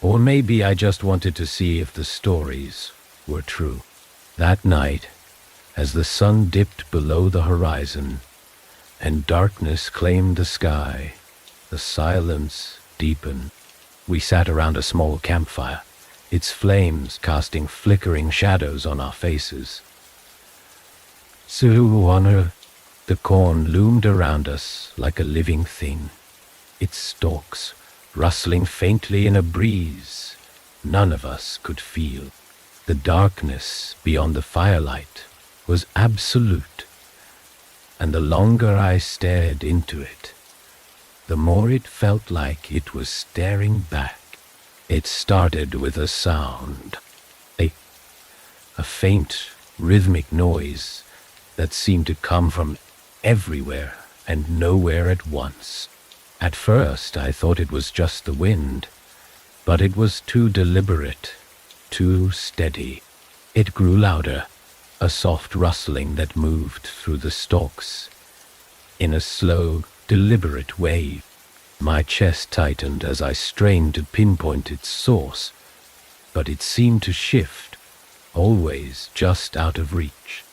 Or maybe I just wanted to see if the stories were true. That night, as the sun dipped below the horizon and darkness claimed the sky, the silence deepened. We sat around a small campfire, its flames casting flickering shadows on our faces. Suwana, the corn loomed around us like a living thing, its stalks rustling faintly in a breeze none of us could feel. The darkness beyond the firelight was absolute, and the longer I stared into it, the more it felt like it was staring back. It started with a sound, a faint, rhythmic noise that seemed to come from everywhere and nowhere at once. At first I thought it was just the wind, but it was too deliberate, too steady. It grew louder, a soft rustling that moved through the stalks in a slow, deliberate wave. My chest tightened as I strained to pinpoint its source, but it seemed to shift, always just out of reach.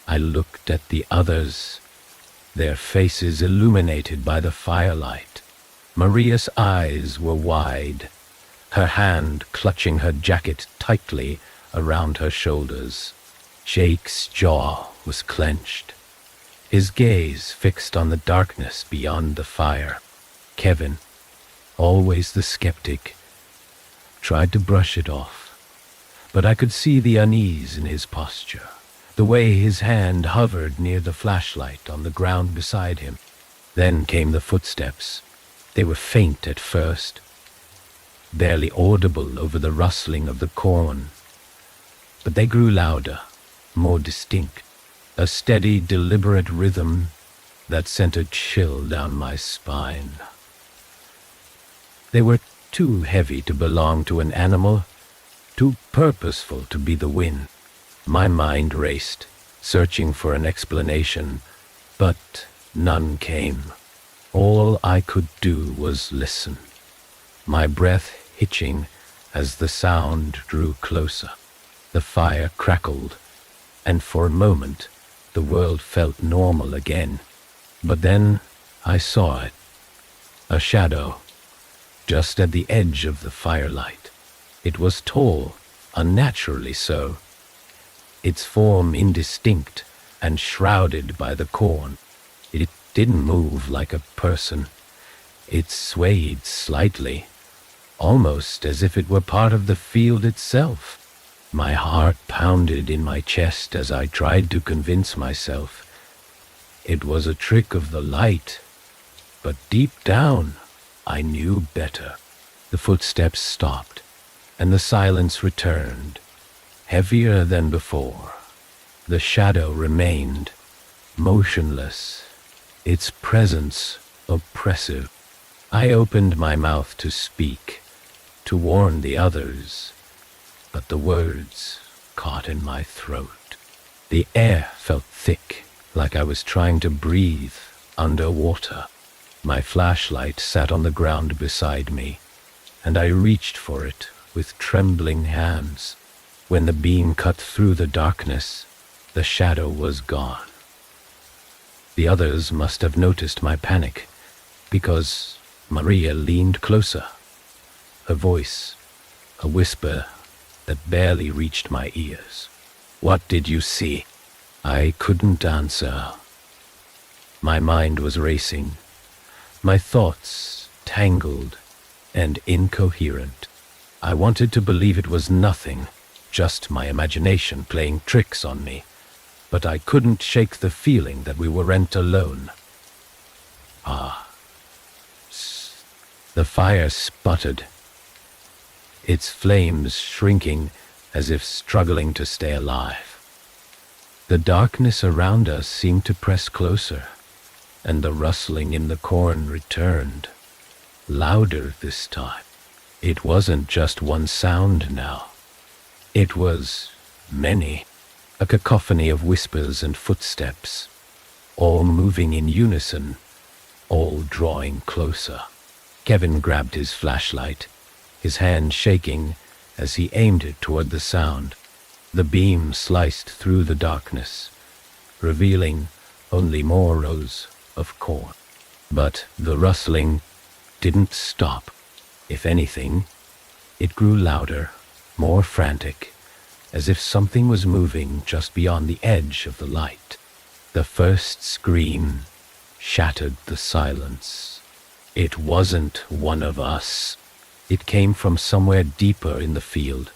I looked at the others, their faces illuminated by the firelight. Maria's eyes were wide, her hand clutching her jacket tightly around her shoulders. Jake's jaw was clenched, his gaze fixed on the darkness beyond the fire. Kevin, always the skeptic, tried to brush it off, but I could see the unease in his posture, the way his hand hovered near the flashlight on the ground beside him. Then came the footsteps. They were faint at first, barely audible over the rustling of the corn, but they grew louder, more distinct, a steady, deliberate rhythm that sent a chill down my spine. They were too heavy to belong to an animal, too purposeful to be the wind. My mind raced, searching for an explanation, but none came. All I could do was listen, my breath hitching as the sound drew closer. The fire crackled, and for a moment the world felt normal again. But then I saw it, a shadow, just at the edge of the firelight. It was tall, unnaturally so, its form indistinct and shrouded by the corn. It didn't move like a person. It swayed slightly, almost as if it were part of the field itself. My heart pounded in my chest as I tried to convince myself it was a trick of the light, but deep down I knew better. The footsteps stopped, and the silence returned, heavier than before. The shadow remained, motionless, its presence oppressive. I opened my mouth to speak, to warn the others, but the words caught in my throat. The air felt thick, like I was trying to breathe underwater. My flashlight sat on the ground beside me, and I reached for it with trembling hands. When the beam cut through the darkness, the shadow was gone. The others must have noticed my panic, because Maria leaned closer, her voice a whisper that barely reached my ears. "What did you see?" I couldn't answer. My mind was racing, my thoughts tangled and incoherent. I wanted to believe it was nothing, just my imagination playing tricks on me, but I couldn't shake the feeling that we weren't alone. The fire sputtered, its flames shrinking as if struggling to stay alive. The darkness around us seemed to press closer, and the rustling in the corn returned, louder this time. It wasn't just one sound now. It was many, a cacophony of whispers and footsteps, all moving in unison, all drawing closer. Kevin grabbed his flashlight, his hand shaking as he aimed it toward the sound. The beam sliced through the darkness, revealing only more rows of corn. But the rustling didn't stop. If anything, it grew louder, more frantic, as if something was moving just beyond the edge of the light. The first scream shattered the silence. It wasn't one of us. It came from somewhere deeper in the field,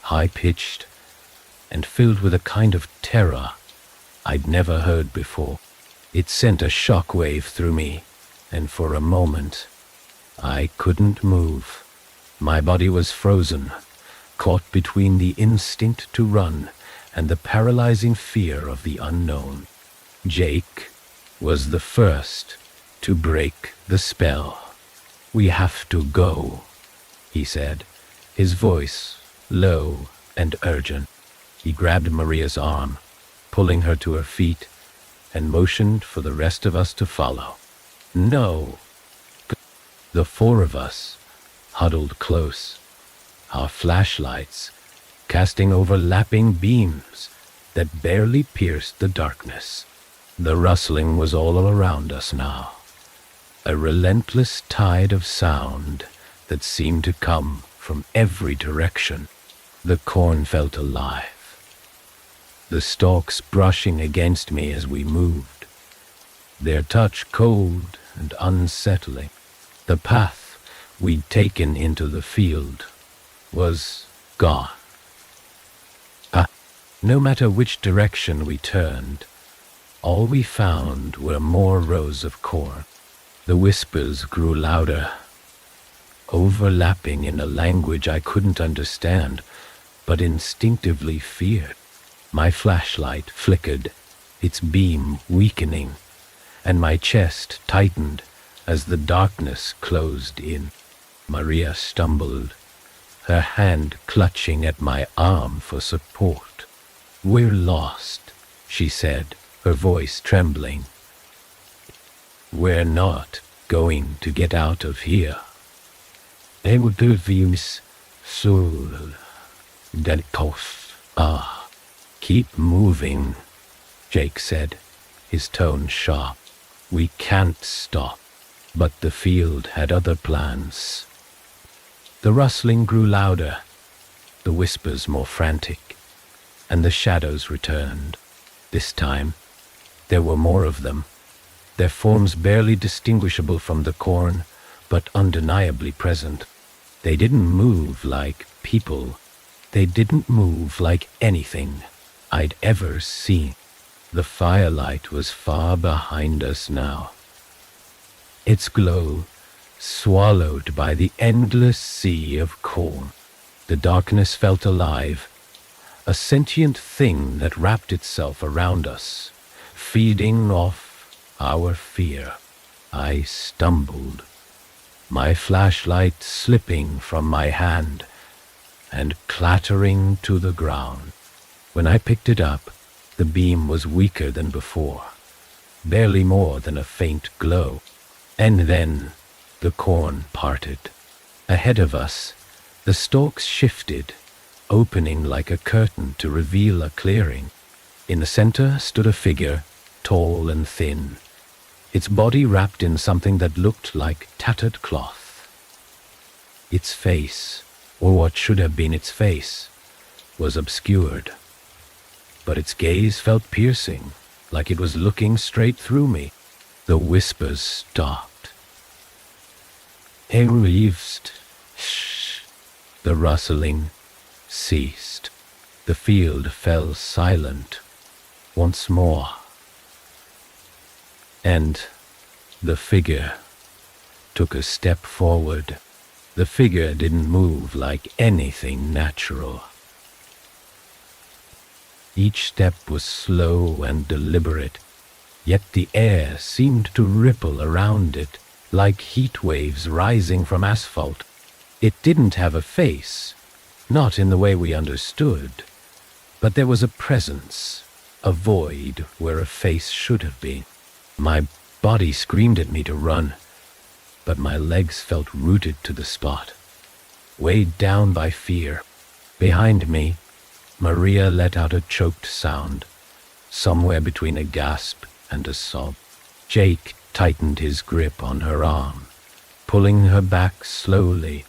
high-pitched and filled with a kind of terror I'd never heard before. It sent a shock wave through me, and for a moment, I couldn't move. My body was frozen, caught between the instinct to run and the paralyzing fear of the unknown. Jake was the first to break the spell. "We have to go," he said, his voice low and urgent. He grabbed Maria's arm, pulling her to her feet, and motioned for the rest of us to follow. "No!" The four of us huddled close, our flashlights casting overlapping beams that barely pierced the darkness. The rustling was all around us now, a relentless tide of sound that seemed to come from every direction. The corn felt alive, the stalks brushing against me as we moved, their touch cold and unsettling. The path we'd taken into the field was gone. No matter which direction we turned, all we found were more rows of corn. The whispers grew louder, overlapping in a language I couldn't understand, but instinctively feared. My flashlight flickered, its beam weakening, and my chest tightened as the darkness closed in. Maria stumbled, her hand clutching at my arm for support. "We're lost," she said, her voice trembling. "We're not going to get out of here. Keep moving," Jake said, his tone sharp. "We can't stop." But the field had other plans. The rustling grew louder, the whispers more frantic, and the shadows returned. This time, there were more of them, their forms barely distinguishable from the corn, but undeniably present. They didn't move like people. They didn't move like anything I'd ever seen. The firelight was far behind us now, its glow swallowed by the endless sea of corn. The darkness felt alive, a sentient thing that wrapped itself around us, feeding off our fear. I stumbled, my flashlight slipping from my hand and clattering to the ground. When I picked it up, the beam was weaker than before, barely more than a faint glow. And then the corn parted. Ahead of us, the stalks shifted, opening like a curtain to reveal a clearing. In the center stood a figure, tall and thin, its body wrapped in something that looked like tattered cloth. Its face, or what should have been its face, was obscured, but its gaze felt piercing, like it was looking straight through me. The whispers stopped. Shh. The rustling ceased. The field fell silent once more. And the figure took a step forward. The figure didn't move like anything natural. Each step was slow and deliberate, yet the air seemed to ripple around it like heat waves rising from asphalt. It didn't have a face, not in the way we understood. But there was a presence, a void where a face should have been. My body screamed at me to run, but my legs felt rooted to the spot, weighed down by fear. Behind me, Maria let out a choked sound, somewhere between a gasp and a sob. Jake tightened his grip on her arm, pulling her back slowly,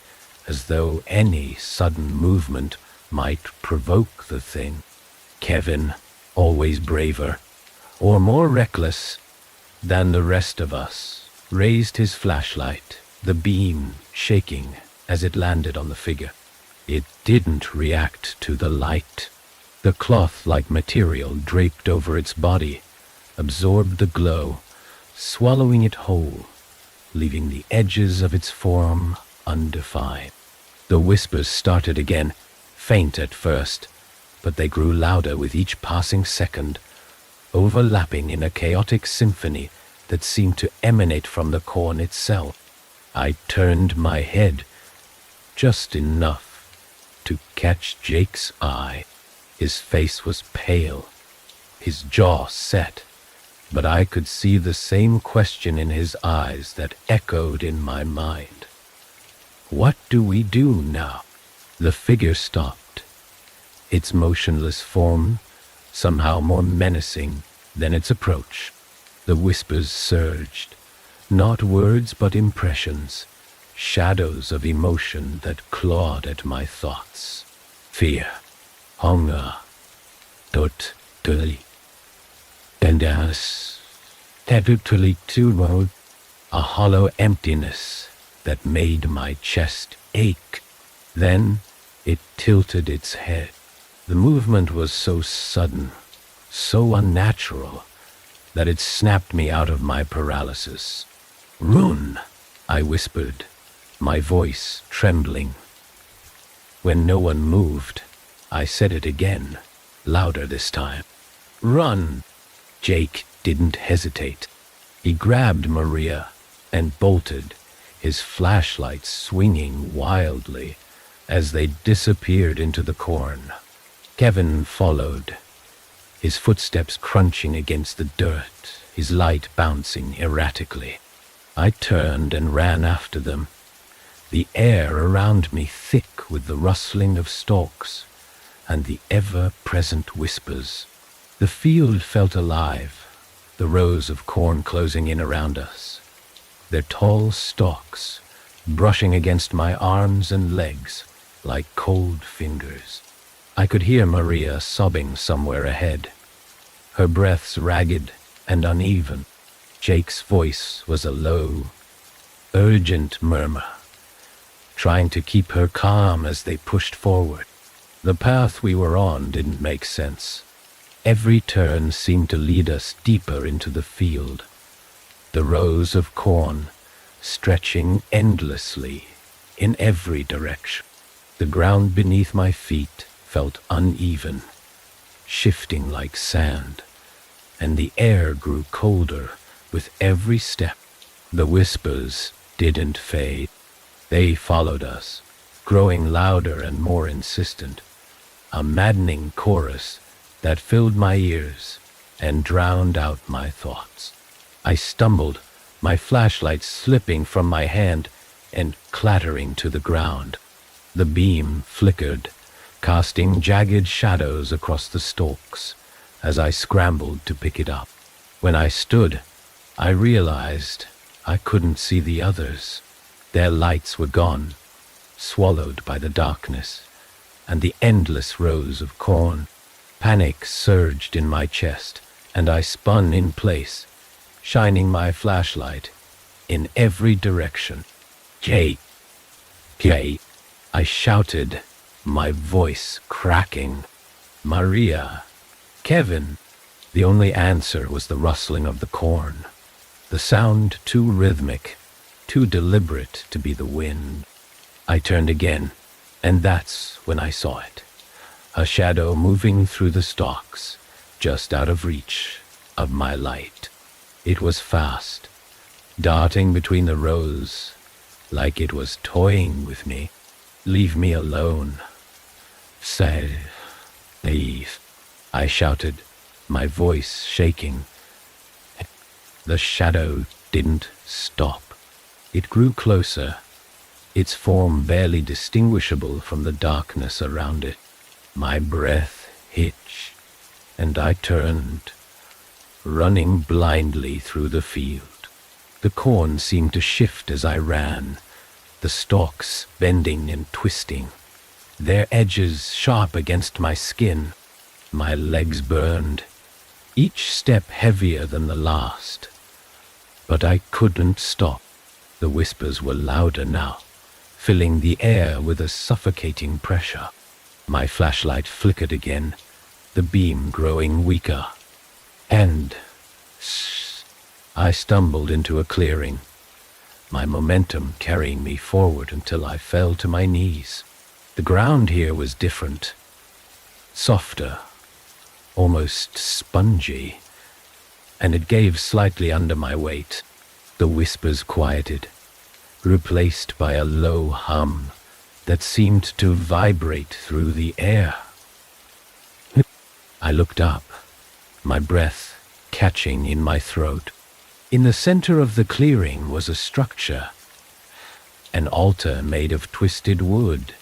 as though any sudden movement might provoke the thing. Kevin, always braver, or more reckless than the rest of us, raised his flashlight, the beam shaking as it landed on the figure. It didn't react to the light. The cloth-like material draped over its body absorbed the glow, swallowing it whole, leaving the edges of its form undefined. The whispers started again, faint at first, but they grew louder with each passing second, overlapping in a chaotic symphony that seemed to emanate from the corn itself. I turned my head, just enough to catch Jake's eye. His face was pale, his jaw set, but I could see the same question in his eyes that echoed in my mind. What do we do now? The figure stopped, its motionless form somehow more menacing than its approach. The whispers surged, not words but impressions, shadows of emotion that clawed at my thoughts. Fear, hunger, totally, tenderness, totally too, a hollow emptiness that made my chest ache. Then it tilted its head. The movement was so sudden, so unnatural, that it snapped me out of my paralysis. "Run," I whispered, my voice trembling. When no one moved, I said it again, louder this time. "Run!" Jake didn't hesitate. He grabbed Maria and bolted, his flashlight swinging wildly as they disappeared into the corn. Kevin followed, his footsteps crunching against the dirt, his light bouncing erratically. I turned and ran after them, the air around me thick with the rustling of stalks and the ever-present whispers. The field felt alive, the rows of corn closing in around us, their tall stalks brushing against my arms and legs like cold fingers. I could hear Maria sobbing somewhere ahead, her breaths ragged and uneven. Jake's voice was a low, urgent murmur, trying to keep her calm as they pushed forward. The path we were on didn't make sense. Every turn seemed to lead us deeper into the field, the rows of corn stretching endlessly in every direction. The ground beneath my feet felt uneven, shifting like sand, and the air grew colder with every step. The whispers didn't fade. They followed us, growing louder and more insistent, a maddening chorus that filled my ears and drowned out my thoughts. I stumbled, my flashlight slipping from my hand and clattering to the ground. The beam flickered, casting jagged shadows across the stalks as I scrambled to pick it up. When I stood, I realized I couldn't see the others. Their lights were gone, swallowed by the darkness and the endless rows of corn. Panic surged in my chest, and I spun in place, shining my flashlight in every direction. "Jake! Jake!" I shouted, my voice cracking. "Maria! Kevin!" The only answer was the rustling of the corn, the sound too rhythmic, too deliberate to be the wind. I turned again, and that's when I saw it. A shadow moving through the stalks, just out of reach of my light. It was fast, darting between the rows, like it was toying with me. "Leave me alone," said Eve. I shouted, my voice shaking. The shadow didn't stop. It grew closer, its form barely distinguishable from the darkness around it. My breath hitched, and I turned, running blindly through the field. The corn seemed to shift as I ran, the stalks bending and twisting, their edges sharp against my skin. My legs burned, each step heavier than the last. But I couldn't stop. The whispers were louder now, filling the air with a suffocating pressure. My flashlight flickered again, the beam growing weaker. And I stumbled into a clearing, my momentum carrying me forward until I fell to my knees. The ground here was different, softer, almost spongy, and it gave slightly under my weight. The whispers quieted, replaced by a low hum that seemed to vibrate through the air. I looked up, my breath catching in my throat. In the center of the clearing was a structure, an altar made of twisted wood,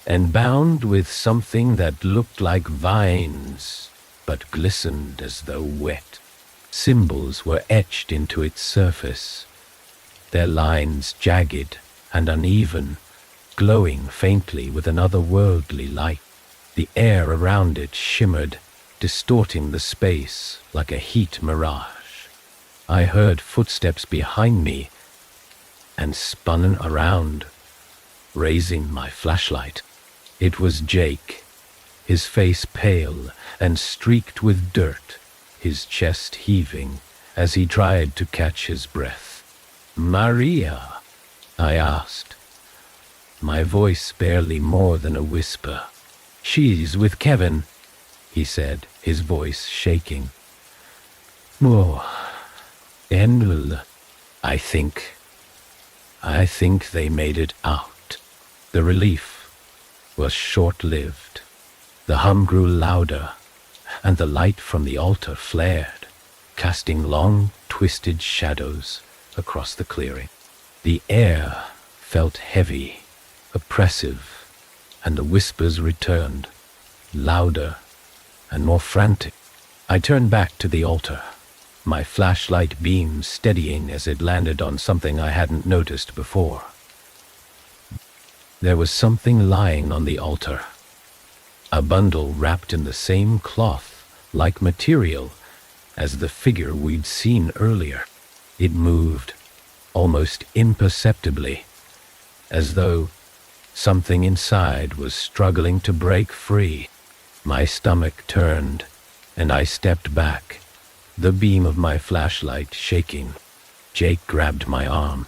and bound with something that looked like vines, but glistened as though wet. Symbols were etched into its surface, their lines jagged and uneven, glowing faintly with an otherworldly light. The air around it shimmered, distorting the space like a heat mirage. I heard footsteps behind me and spun around, raising my flashlight. It was Jake, his face pale and streaked with dirt, his chest heaving as he tried to catch his breath. "Maria?" I asked, my voice barely more than a whisper. "She's with Kevin," he said, his voice shaking. "Oh, Envelop, I think they made it out." The relief was short-lived. The hum grew louder, and the light from the altar flared, casting long, twisted shadows across the clearing. The air felt heavy, oppressive, and the whispers returned, louder and more frantic. I turned back to the altar, my flashlight beam steadying as it landed on something I hadn't noticed before. There was something lying on the altar, a bundle wrapped in the same cloth-like material as the figure we'd seen earlier. It moved, almost imperceptibly, as though something inside was struggling to break free. My stomach turned, and I stepped back, the beam of my flashlight shaking. Jake grabbed my arm,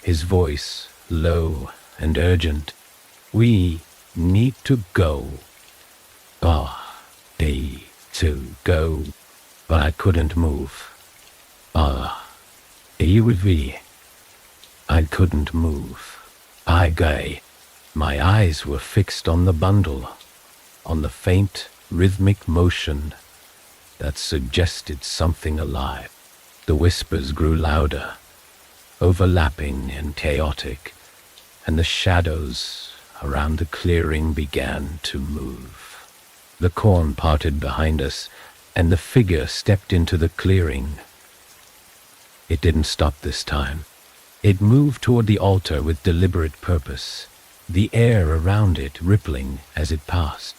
his voice low and urgent. "We need to go. Need to go." But I couldn't move. Eerie. I couldn't move. My eyes were fixed on the bundle, on the faint, rhythmic motion that suggested something alive. The whispers grew louder, overlapping and chaotic, and the shadows around the clearing began to move. The corn parted behind us, and the figure stepped into the clearing. It didn't stop this time. It moved toward the altar with deliberate purpose, the air around it rippling as it passed.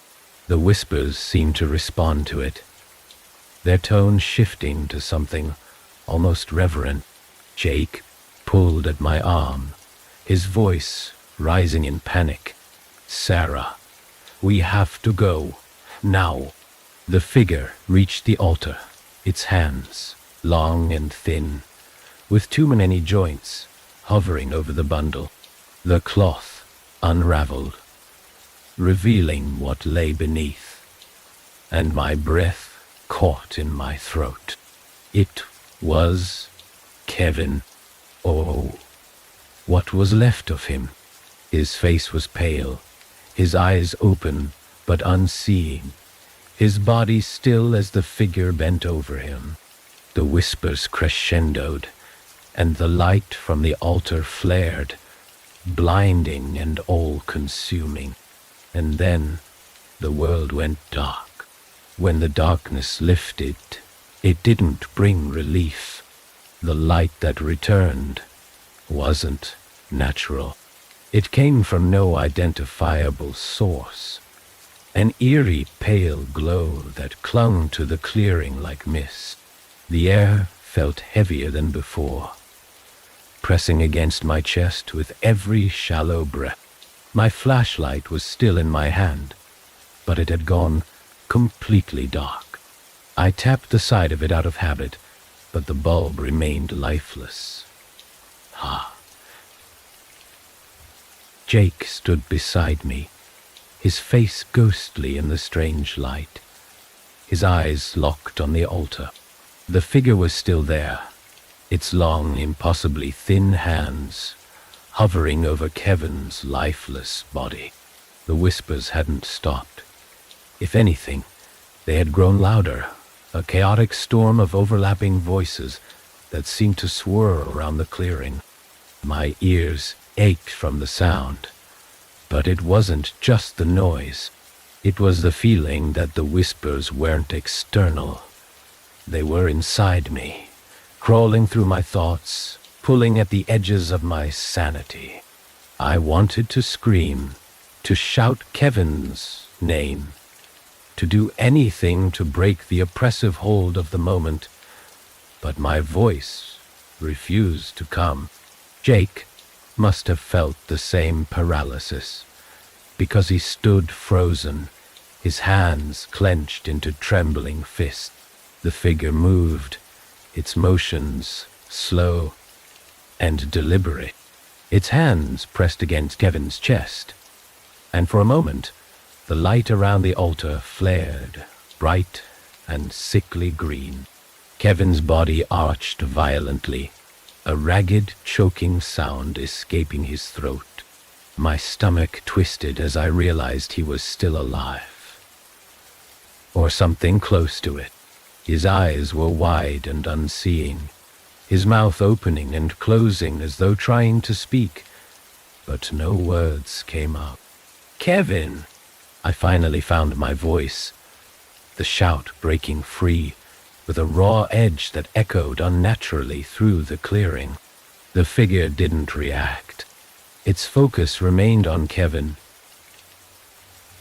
The whispers seemed to respond to it, their tone shifting to something almost reverent. Jake pulled at my arm, his voice rising in panic. "Sarah, we have to go, now." The figure reached the altar, its hands, long and thin, with too many joints, hovering over the bundle. The cloth unraveled, revealing what lay beneath, and my breath caught in my throat. It was Kevin. Oh, what was left of him? His face was pale, his eyes open but unseeing. his body still as the figure bent over him. The whispers crescendoed, and the light from the altar flared, blinding and all-consuming. And then the world went dark. When the darkness lifted, it didn't bring relief. The light that returned wasn't natural. It came from no identifiable source. An eerie pale glow that clung to the clearing like mist. The air felt heavier than before, pressing against my chest with every shallow breath. My flashlight was still in my hand, but it had gone completely dark. I tapped the side of it out of habit, but the bulb remained lifeless. Jake stood beside me, his face ghostly in the strange light, his eyes locked on the altar. The figure was still there, its long, impossibly thin hands hovering over Kevin's lifeless body. The whispers hadn't stopped. If anything, they had grown louder, a chaotic storm of overlapping voices that seemed to swirl around the clearing. My ears ached from the sound, but it wasn't just the noise. It was the feeling that the whispers weren't external. They were inside me, crawling through my thoughts, pulling at the edges of my sanity. I wanted to scream, to shout Kevin's name, to do anything to break the oppressive hold of the moment, but my voice refused to come. Jake must have felt the same paralysis, because he stood frozen, his hands clenched into trembling fists. The figure moved, its motions slow and deliberate. Its hands pressed against Kevin's chest, and for a moment, the light around the altar flared, bright and sickly green. Kevin's body arched violently, a ragged, choking sound escaping his throat. My stomach twisted as I realized he was still alive, or something close to it. His eyes were wide and unseeing, his mouth opening and closing as though trying to speak, but no words came out. "Kevin!" I finally found my voice, the shout breaking free, with a raw edge that echoed unnaturally through the clearing. The figure didn't react. Its focus remained on Kevin,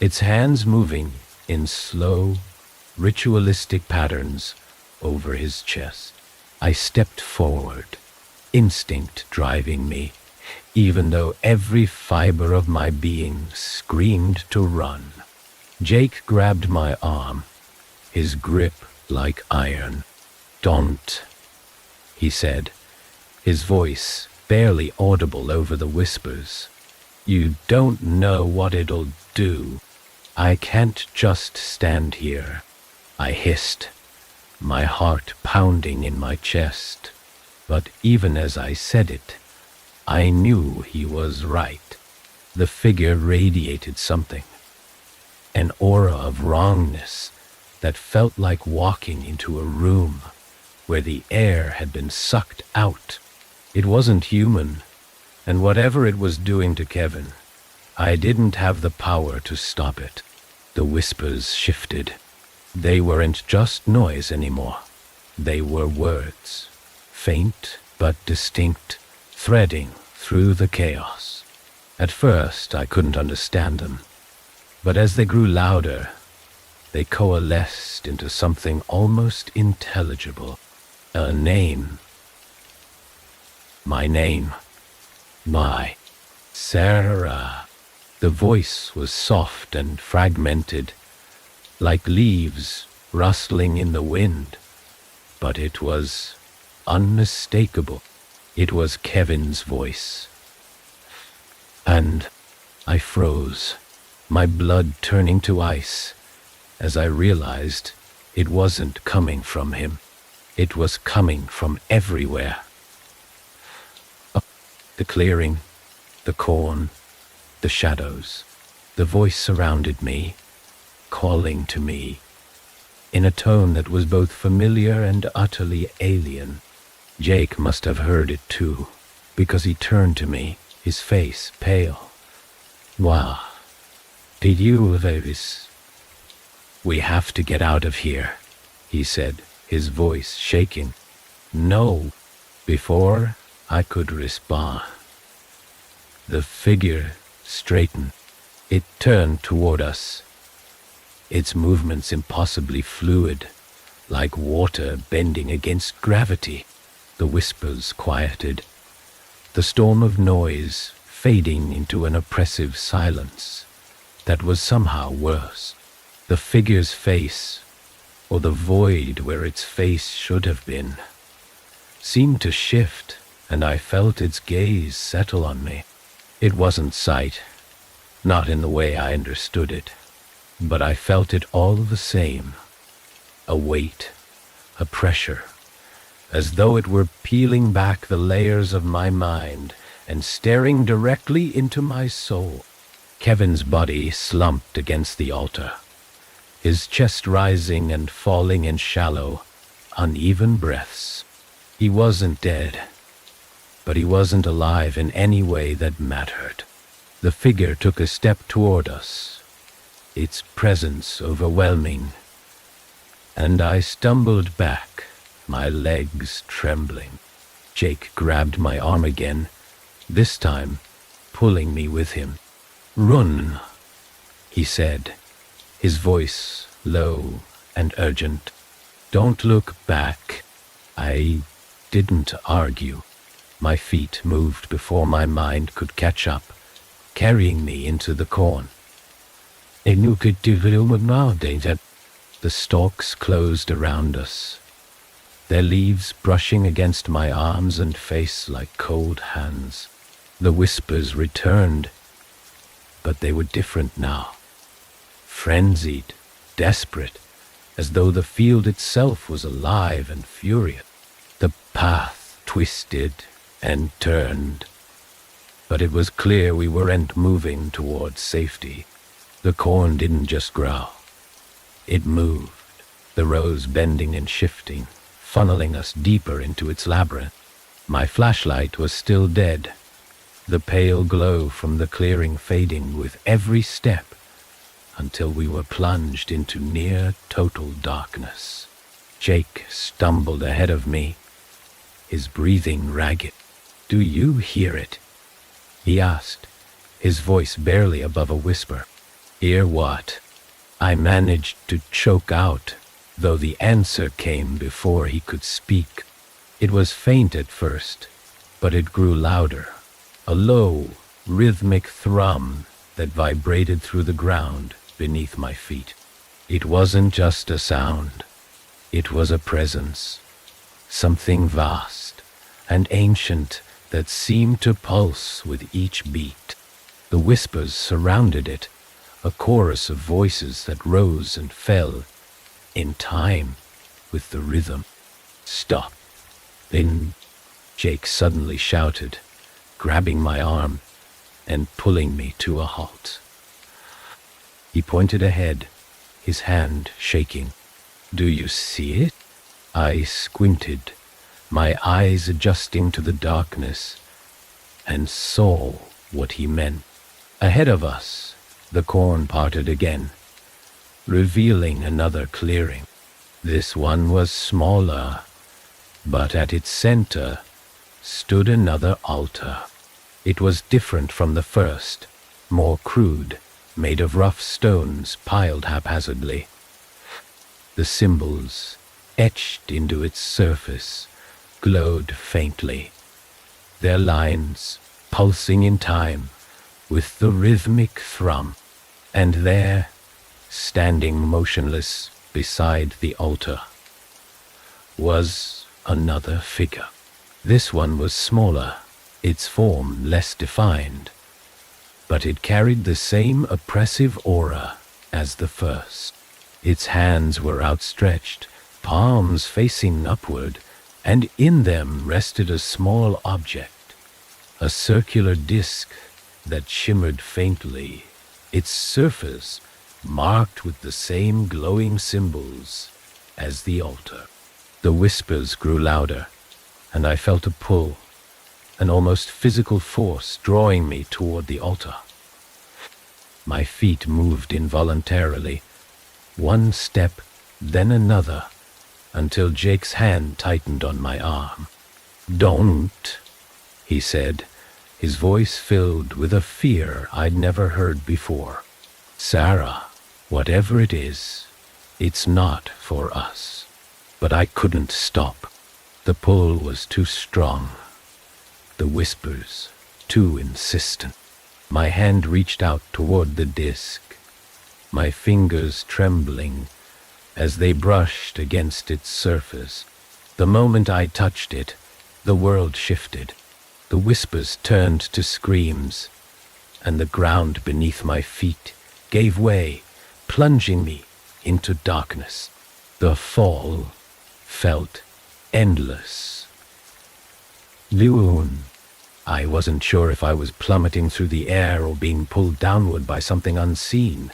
its hands moving in slow, ritualistic patterns over his chest. I stepped forward, instinct driving me, even though every fiber of my being screamed to run. Jake grabbed my arm, his grip like iron. "Don't," he said, his voice barely audible over the whispers. "You don't know what it'll do. I can't just stand here," I hissed, my heart pounding in my chest. But even as I said it, I knew he was right. The figure radiated something, an aura of wrongness that felt like walking into a room where the air had been sucked out. It wasn't human, and whatever it was doing to Kevin, I didn't have the power to stop it. The whispers shifted. They weren't just noise anymore. They were words, faint but distinct, threading through the chaos. At first, I couldn't understand them, but as they grew louder, they coalesced into something almost intelligible. A name. My name. My Sarah. The voice was soft and fragmented, like leaves rustling in the wind, but it was unmistakable. It was Kevin's voice. And I froze, my blood turning to ice, as I realized it wasn't coming from him. It was coming from everywhere. The clearing, the corn, the shadows. The voice surrounded me, calling to me, in a tone that was both familiar and utterly alien. Jake must have heard it too, because he turned to me, his face pale. "Wow, did you hear this? We have to get out of here," he said, his voice shaking. "No." Before I could respond, the figure straightened. It turned toward us, its movements impossibly fluid, like water bending against gravity. The whispers quieted, the storm of noise fading into an oppressive silence that was somehow worse. The figure's face, or the void where its face should have been, seemed to shift, and I felt its gaze settle on me. It wasn't sight, not in the way I understood it, but I felt it all the same. A weight, a pressure, as though it were peeling back the layers of my mind and staring directly into my soul. Kevin's body slumped against the altar, his chest rising and falling in shallow, uneven breaths. He wasn't dead, but he wasn't alive in any way that mattered. The figure took a step toward us, its presence overwhelming, and I stumbled back, my legs trembling. Jake grabbed my arm again, this time pulling me with him. "Run," he said, his voice low and urgent. "Don't look back." I didn't argue. My feet moved before my mind could catch up, carrying me into the corn. The stalks closed around us, their leaves brushing against my arms and face like cold hands. The whispers returned, but they were different now. Frenzied, desperate, as though the field itself was alive and furious. The path twisted and turned, but it was clear we weren't moving towards safety. The corn didn't just growl. It moved, the rows bending and shifting, funneling us deeper into its labyrinth. My flashlight was still dead, the pale glow from the clearing fading with every step, until we were plunged into near total darkness. Jake stumbled ahead of me, his breathing ragged. "Do you hear it?" he asked, his voice barely above a whisper. "Hear what?" I managed to choke out, though the answer came before he could speak. It was faint at first, but it grew louder, a low, rhythmic thrum that vibrated through the ground beneath my feet. It wasn't just a sound, it was a presence, something vast and ancient that seemed to pulse with each beat. The whispers surrounded it, a chorus of voices that rose and fell in time with the rhythm. "Stop!" Then Jake suddenly shouted, grabbing my arm and pulling me to a halt. He pointed ahead, his hand shaking. "Do you see it?" I squinted, my eyes adjusting to the darkness, and saw what he meant. Ahead of us, the corn parted again, revealing another clearing. This one was smaller, but at its center stood another altar. It was different from the first, more crude, made of rough stones piled haphazardly. The symbols, etched into its surface, glowed faintly, their lines pulsing in time with the rhythmic thrum. And there, standing motionless beside the altar, was another figure. This one was smaller, its form less defined, but it carried the same oppressive aura as the first. Its hands were outstretched, palms facing upward, and in them rested a small object, a circular disc that shimmered faintly, its surface marked with the same glowing symbols as the altar. The whispers grew louder, and I felt a pull, an almost physical force drawing me toward the altar. My feet moved involuntarily, one step, then another, until Jake's hand tightened on my arm. "Don't," he said, his voice filled with a fear I'd never heard before. "Sarah, whatever it is, it's not for us." But I couldn't stop. The pull was too strong, the whispers too insistent. My hand reached out toward the disc, my fingers trembling as they brushed against its surface. The moment I touched it, the world shifted. The whispers turned to screams, and the ground beneath my feet gave way, plunging me into darkness. The fall felt endless. Liun. I wasn't sure if I was plummeting through the air or being pulled downward by something unseen.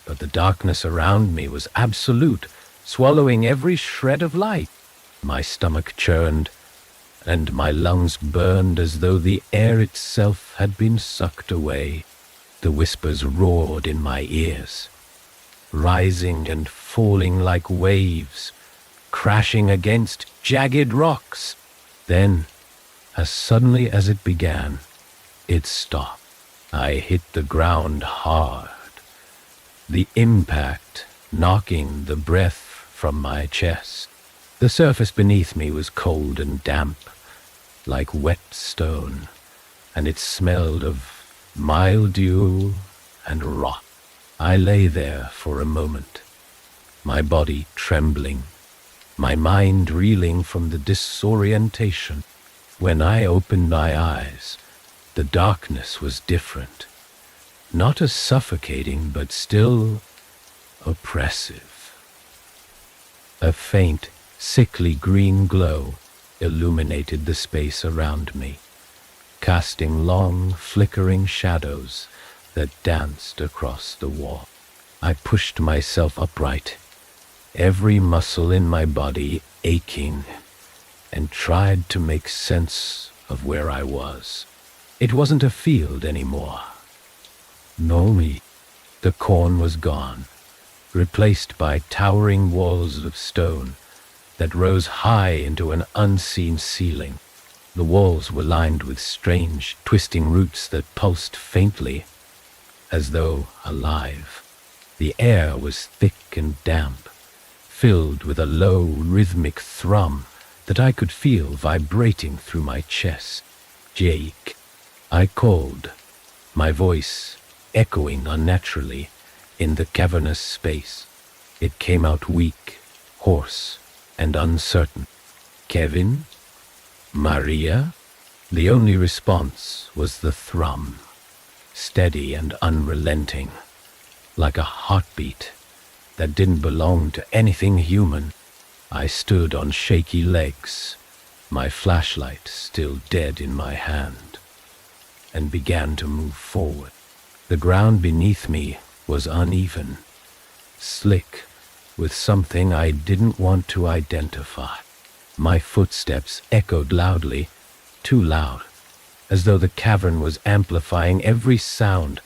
But the darkness around me was absolute, swallowing every shred of light. My stomach churned, and my lungs burned as though the air itself had been sucked away. The whispers roared in my ears, rising and falling like waves, crashing against jagged rocks. Then, as suddenly as it began, it stopped. I hit the ground hard, the impact knocking the breath from my chest. The surface beneath me was cold and damp, like wet stone, and it smelled of mildew and rot. I lay there for a moment, my body trembling, my mind reeling from the disorientation. When I opened my eyes, the darkness was different. Not as suffocating, but still oppressive. A faint, sickly green glow illuminated the space around me, casting long, flickering shadows that danced across the wall. I pushed myself upright, every muscle in my body aching, and tried to make sense of where I was. It wasn't a field anymore. No me. The corn was gone, replaced by towering walls of stone that rose high into an unseen ceiling. The walls were lined with strange, twisting roots that pulsed faintly, as though alive. The air was thick and damp, filled with a low, rhythmic thrum that I could feel vibrating through my chest. "Jake," I called, my voice echoing unnaturally in the cavernous space. It came out weak, hoarse, and uncertain. "Kevin? Maria?" The only response was the thrum, steady and unrelenting, like a heartbeat that didn't belong to anything human. I stood on shaky legs, my flashlight still dead in my hand, and began to move forward. The ground beneath me was uneven, slick with something I didn't want to identify. My footsteps echoed loudly, too loud, as though the cavern was amplifying every sound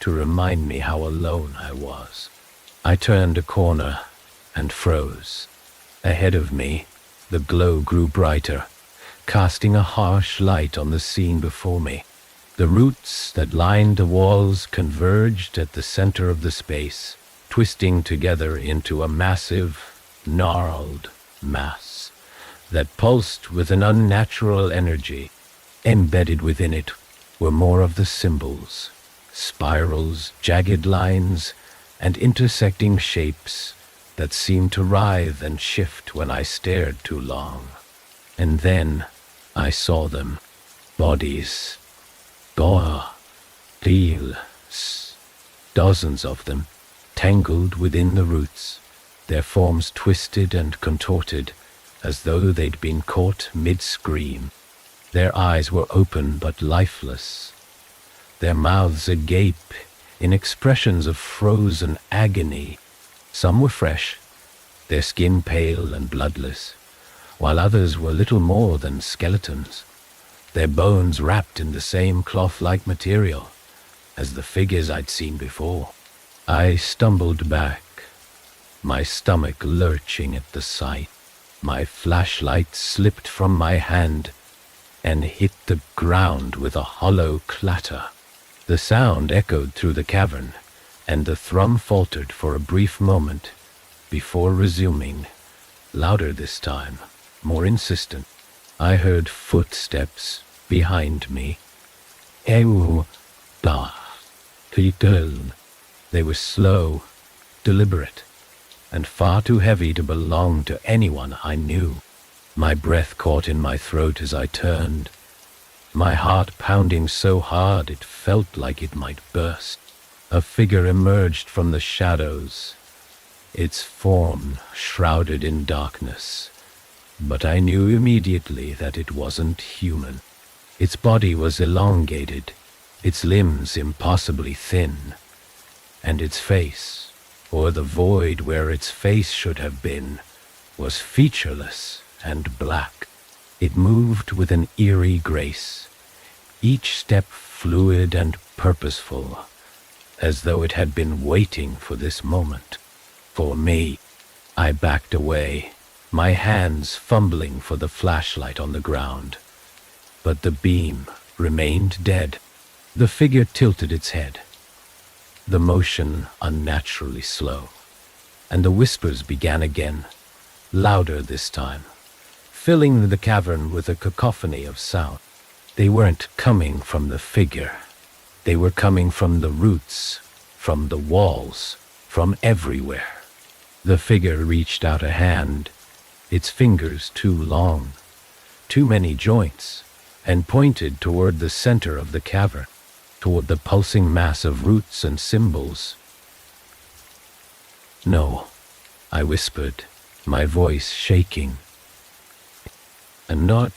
to remind me how alone I was. I turned a corner and froze. Ahead of me, the glow grew brighter, casting a harsh light on the scene before me. The roots that lined the walls converged at the center of the space, twisting together into a massive, gnarled mass that pulsed with an unnatural energy. Embedded within it were more of the symbols, spirals, jagged lines, and intersecting shapes that seemed to writhe and shift when I stared too long. And then I saw them. Bodies. Dozens of them, tangled within the roots, their forms twisted and contorted as though they'd been caught mid-scream. Their eyes were open but lifeless, their mouths agape in expressions of frozen agony. Some were fresh, their skin pale and bloodless, while others were little more than skeletons, their bones wrapped in the same cloth-like material as the figures I'd seen before. I stumbled back, my stomach lurching at the sight. My flashlight slipped from my hand and hit the ground with a hollow clatter. The sound echoed through the cavern, and the thrum faltered for a brief moment before resuming, louder this time, more insistent. I heard footsteps behind me. Ew, da, titel. They were slow, deliberate, and far too heavy to belong to anyone I knew. My breath caught in my throat as I turned, my heart pounding so hard it felt like it might burst. A figure emerged from the shadows, its form shrouded in darkness, but I knew immediately that it wasn't human. Its body was elongated, its limbs impossibly thin, and its face, or the void where its face should have been, was featureless and black. It moved with an eerie grace, each step fluid and purposeful, as though it had been waiting for this moment. For me, I backed away, my hands fumbling for the flashlight on the ground. But the beam remained dead. The figure tilted its head, the motion unnaturally slow, and the whispers began again, louder this time, filling the cavern with a cacophony of sound. They weren't coming from the figure. They were coming from the roots, from the walls, from everywhere. The figure reached out a hand, its fingers too long, too many joints, and pointed toward the center of the cavern, toward the pulsing mass of roots and symbols. "No," I whispered, my voice shaking. "I'm not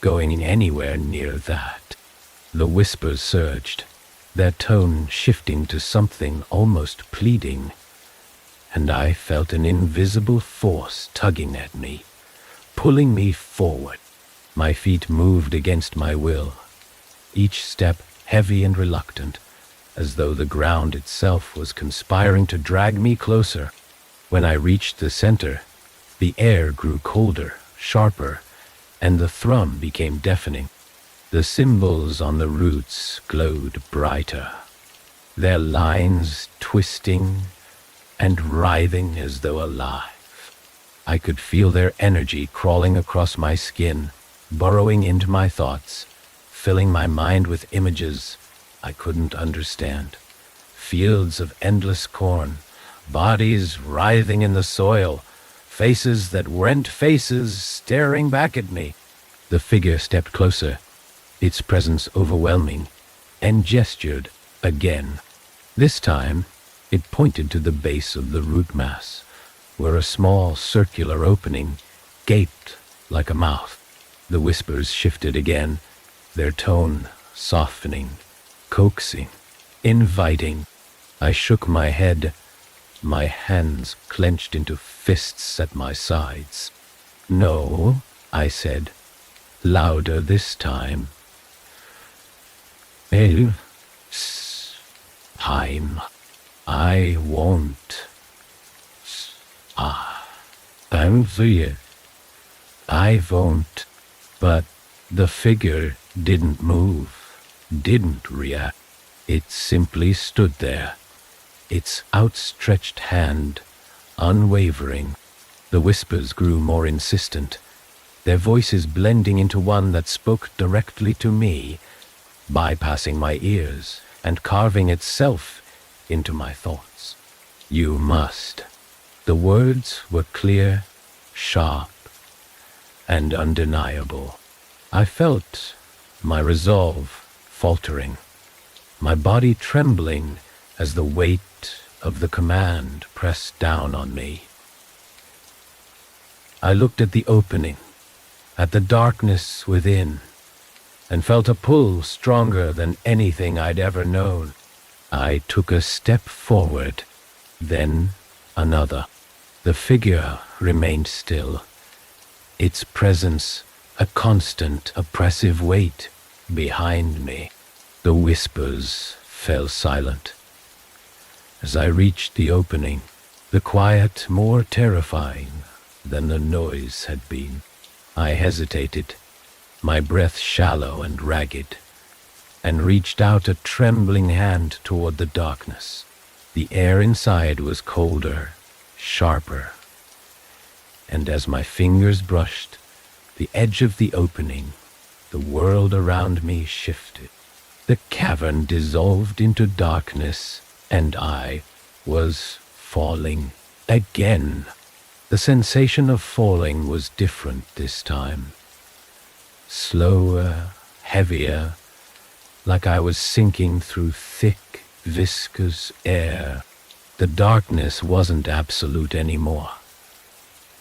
going anywhere near that." The whispers surged, their tone shifting to something almost pleading, and I felt an invisible force tugging at me, pulling me forward. My feet moved against my will, each step heavy and reluctant, as though the ground itself was conspiring to drag me closer. When I reached the center, the air grew colder, sharper, and the thrum became deafening. The symbols on the roots glowed brighter, their lines twisting and writhing as though alive. I could feel their energy crawling across my skin, burrowing into my thoughts, filling my mind with images I couldn't understand. Fields of endless corn, bodies writhing in the soil, faces that weren't faces staring back at me. The figure stepped closer, its presence overwhelming, and gestured again. This time, it pointed to the base of the root mass, where a small circular opening gaped like a mouth. The whispers shifted again, their tone softening, coaxing, inviting. I shook my head, my hands clenched into fists at my sides. "No," I said, louder this time. "Time. I won't. I'm for you. I won't." But the figure didn't move, didn't react. It simply stood there, its outstretched hand unwavering. The whispers grew more insistent, their voices blending into one that spoke directly to me, bypassing my ears and carving itself into my thoughts. "You must." The words were clear, sharp, and undeniable. I felt my resolve faltering, my body trembling as the weight of the command pressed down on me. I looked at the opening, at the darkness within, and felt a pull stronger than anything I'd ever known. I took a step forward, then another. The figure remained still, its presence a constant oppressive weight behind me. The whispers fell silent. As I reached the opening, the quiet more terrifying than the noise had been, I hesitated, my breath shallow and ragged, and reached out a trembling hand toward the darkness. The air inside was colder, sharper, and as my fingers brushed the edge of the opening, the world around me shifted. The cavern dissolved into darkness, and I was falling again. The sensation of falling was different this time. Slower, heavier, like I was sinking through thick, viscous air. The darkness wasn't absolute anymore.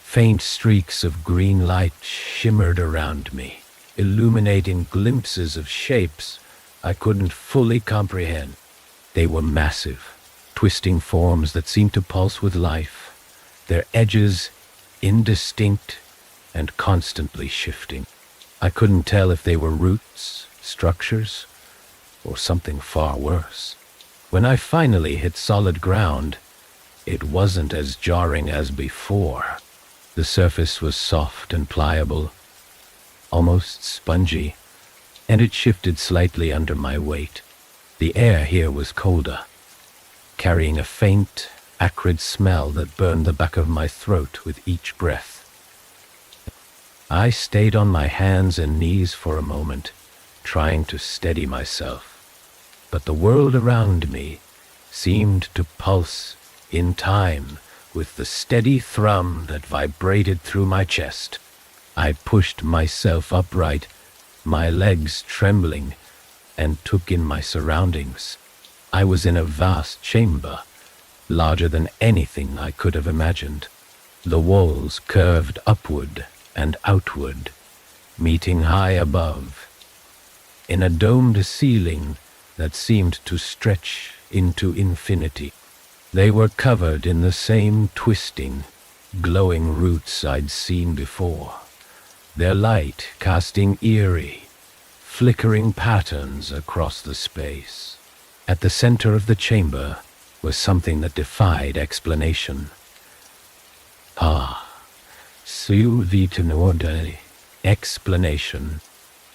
Faint streaks of green light shimmered around me, illuminating glimpses of shapes I couldn't fully comprehend. They were massive, twisting forms that seemed to pulse with life, their edges indistinct and constantly shifting. I couldn't tell if they were roots, structures, or something far worse. When I finally hit solid ground, it wasn't as jarring as before. The surface was soft and pliable, almost spongy, and it shifted slightly under my weight. The air here was colder, carrying a faint, acrid smell that burned the back of my throat with each breath. I stayed on my hands and knees for a moment, trying to steady myself. But the world around me seemed to pulse in time with the steady thrum that vibrated through my chest. I pushed myself upright, my legs trembling, and took in my surroundings. I was in a vast chamber, larger than anything I could have imagined. The walls curved upward and outward, meeting high above, in a domed ceiling that seemed to stretch into infinity. They were covered in the same twisting, glowing roots I'd seen before, their light casting eerie, flickering patterns across the space. At the center of the chamber was something that defied explanation. Explanation.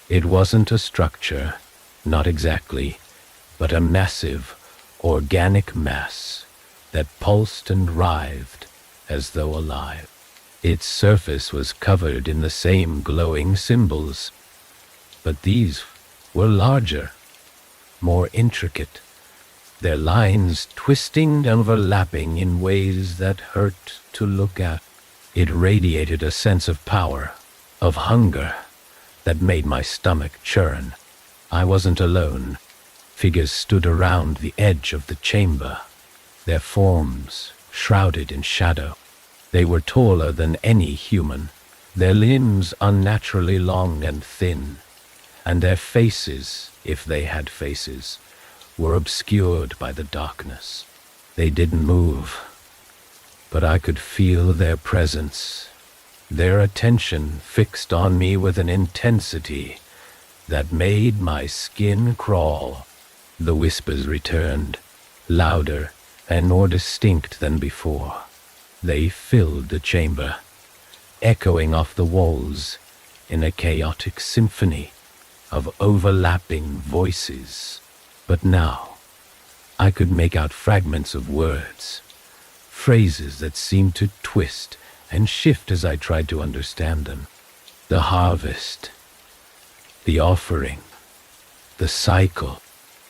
It wasn't a structure, not exactly, but a massive, organic mass that pulsed and writhed as though alive. Its surface was covered in the same glowing symbols, but these were larger, more intricate, their lines twisting and overlapping in ways that hurt to look at. It radiated a sense of power, of hunger, that made my stomach churn. I wasn't alone. Figures stood around the edge of the chamber, their forms shrouded in shadow. They were taller than any human, their limbs unnaturally long and thin, and their faces, if they had faces, were obscured by the darkness. They didn't move, but I could feel their presence, their attention fixed on me with an intensity that made my skin crawl. The whispers returned, louder and more distinct than before. They filled the chamber, echoing off the walls in a chaotic symphony of overlapping voices. But now, I could make out fragments of words, phrases that seemed to twist and shift as I tried to understand them. The harvest, the offering, the cycle.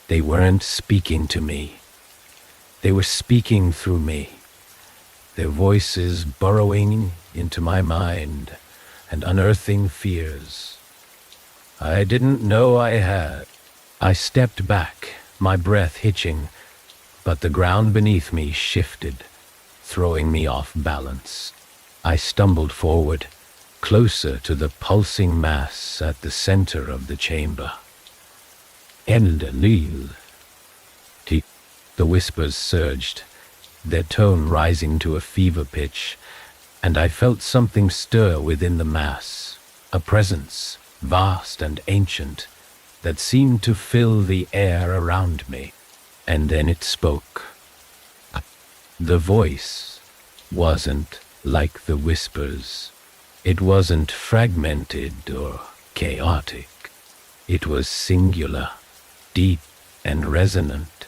They weren't speaking to me. They were speaking through me, their voices burrowing into my mind and unearthing fears I didn't know I had. I stepped back, my breath hitching, but the ground beneath me shifted, throwing me off balance. I stumbled forward, closer to the pulsing mass at the center of the chamber. Envelop. The whispers surged, their tone rising to a fever pitch, and I felt something stir within the mass, a presence, vast and ancient, that seemed to fill the air around me. And then it spoke. The voice wasn't like the whispers. It wasn't fragmented or chaotic. It was singular, deep and resonant,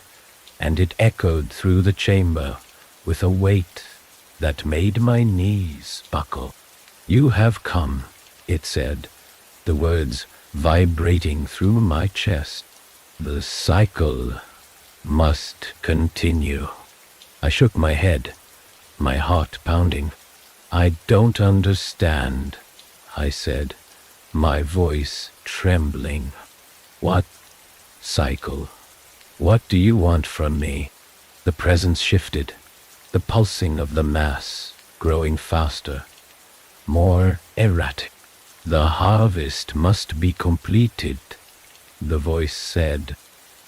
and it echoed through the chamber with a weight that made my knees buckle. "You have come," it said, the words vibrating through my chest. "The cycle must continue." I shook my head, my heart pounding. "I don't understand," I said, my voice trembling. "What cycle? What do you want from me?" The presence shifted, the pulsing of the mass growing faster, more erratic. "The harvest must be completed," the voice said.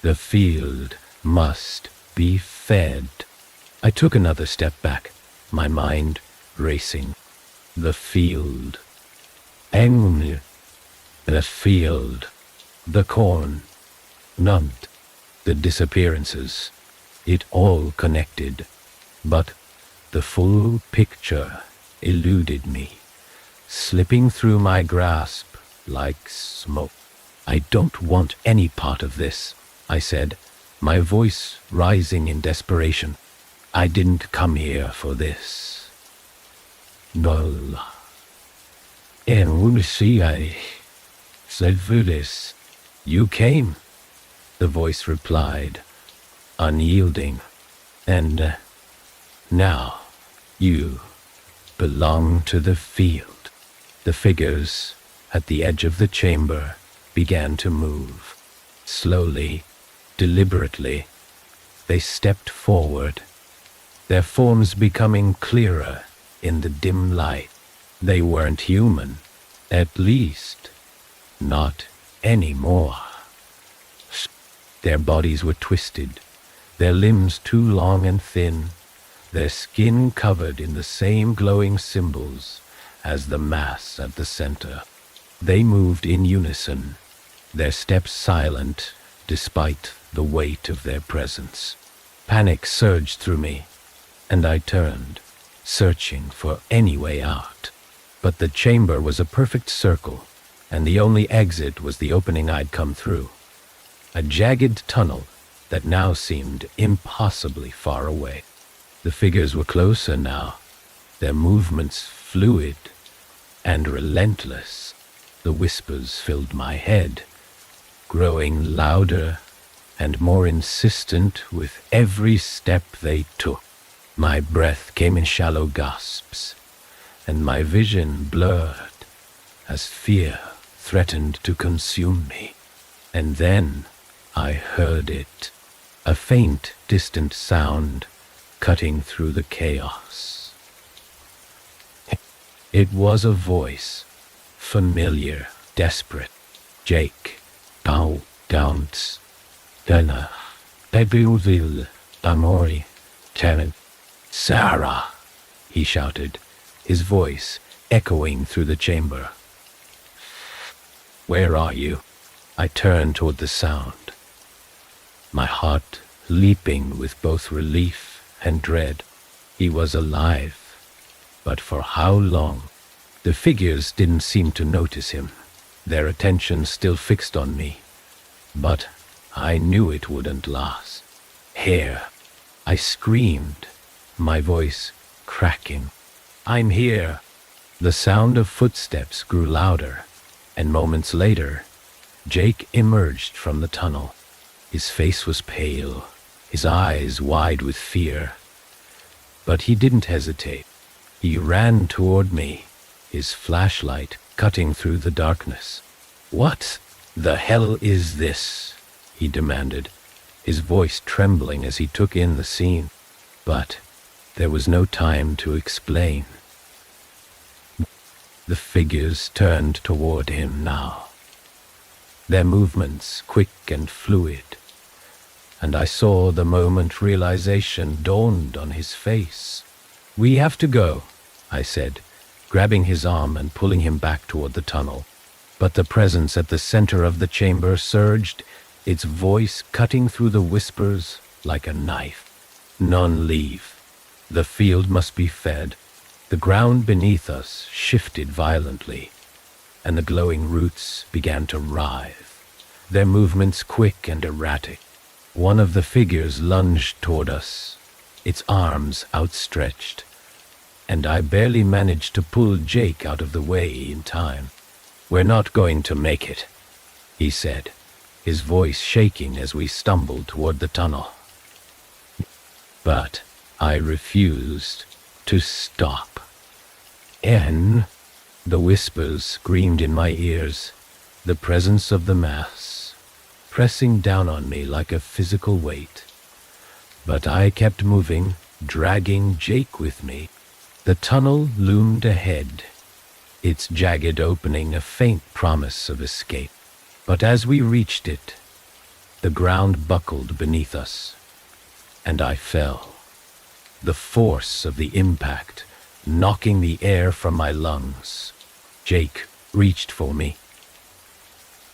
"The field must be fed." I took another step back, my mind racing. The field. Engel. The field. The corn. Nunt. The disappearances. It all connected. But the full picture eluded me, slipping through my grasp like smoke. "I don't want any part of this," I said, my voice rising in desperation. "I didn't come here for this." "No. En will see I said for this." "You came," the voice replied, unyielding. "And now you belong to the field." The figures at the edge of the chamber began to move. Slowly, deliberately, they stepped forward, their forms becoming clearer in the dim light. They weren't human, at least not anymore. Their bodies were twisted, their limbs too long and thin, their skin covered in the same glowing symbols as the mass at the center. They moved in unison, their steps silent despite the weight of their presence. Panic surged through me, and I turned, searching for any way out. But the chamber was a perfect circle, and the only exit was the opening I'd come through. A jagged tunnel that now seemed impossibly far away. The figures were closer now, their movements fluid and relentless. The whispers filled my head, growing louder and more insistent with every step they took. My breath came in shallow gasps, and my vision blurred as fear threatened to consume me. And then I heard it, a faint, distant sound cutting through the chaos. It was a voice, familiar, desperate. "Jake, don't, Dana, Bebueville, Amori, Tenant, Sarah," he shouted, his voice echoing through the chamber. "Where are you?" I turned toward the sound, my heart leaping with both relief and dread. He was alive, but for how long? The figures didn't seem to notice him, their attention still fixed on me. But I knew it wouldn't last. "Here!" I screamed, my voice cracking. "I'm here!" The sound of footsteps grew louder, and moments later, Jake emerged from the tunnel. His face was pale, his eyes wide with fear. But he didn't hesitate. He ran toward me, his flashlight cutting through the darkness. "What the hell is this?" he demanded, his voice trembling as he took in the scene. But there was no time to explain. The figures turned toward him now, their movements quick and fluid, and I saw the moment realization dawned on his face. "We have to go," I said, grabbing his arm and pulling him back toward the tunnel. But the presence at the center of the chamber surged, its voice cutting through the whispers like a knife. None leave. The field must be fed. The ground beneath us shifted violently, and the glowing roots began to writhe, their movements quick and erratic. One of the figures lunged toward us, its arms outstretched, and I barely managed to pull Jake out of the way in time. "We're not going to make it," he said, his voice shaking as we stumbled toward the tunnel. But I refused to stop. "En," the whispers screamed in my ears, the presence of the mass pressing down on me like a physical weight. But I kept moving, dragging Jake with me. The tunnel loomed ahead, its jagged opening a faint promise of escape. But as we reached it, the ground buckled beneath us, and I fell. The force of the impact knocking the air from my lungs. Jake reached for me,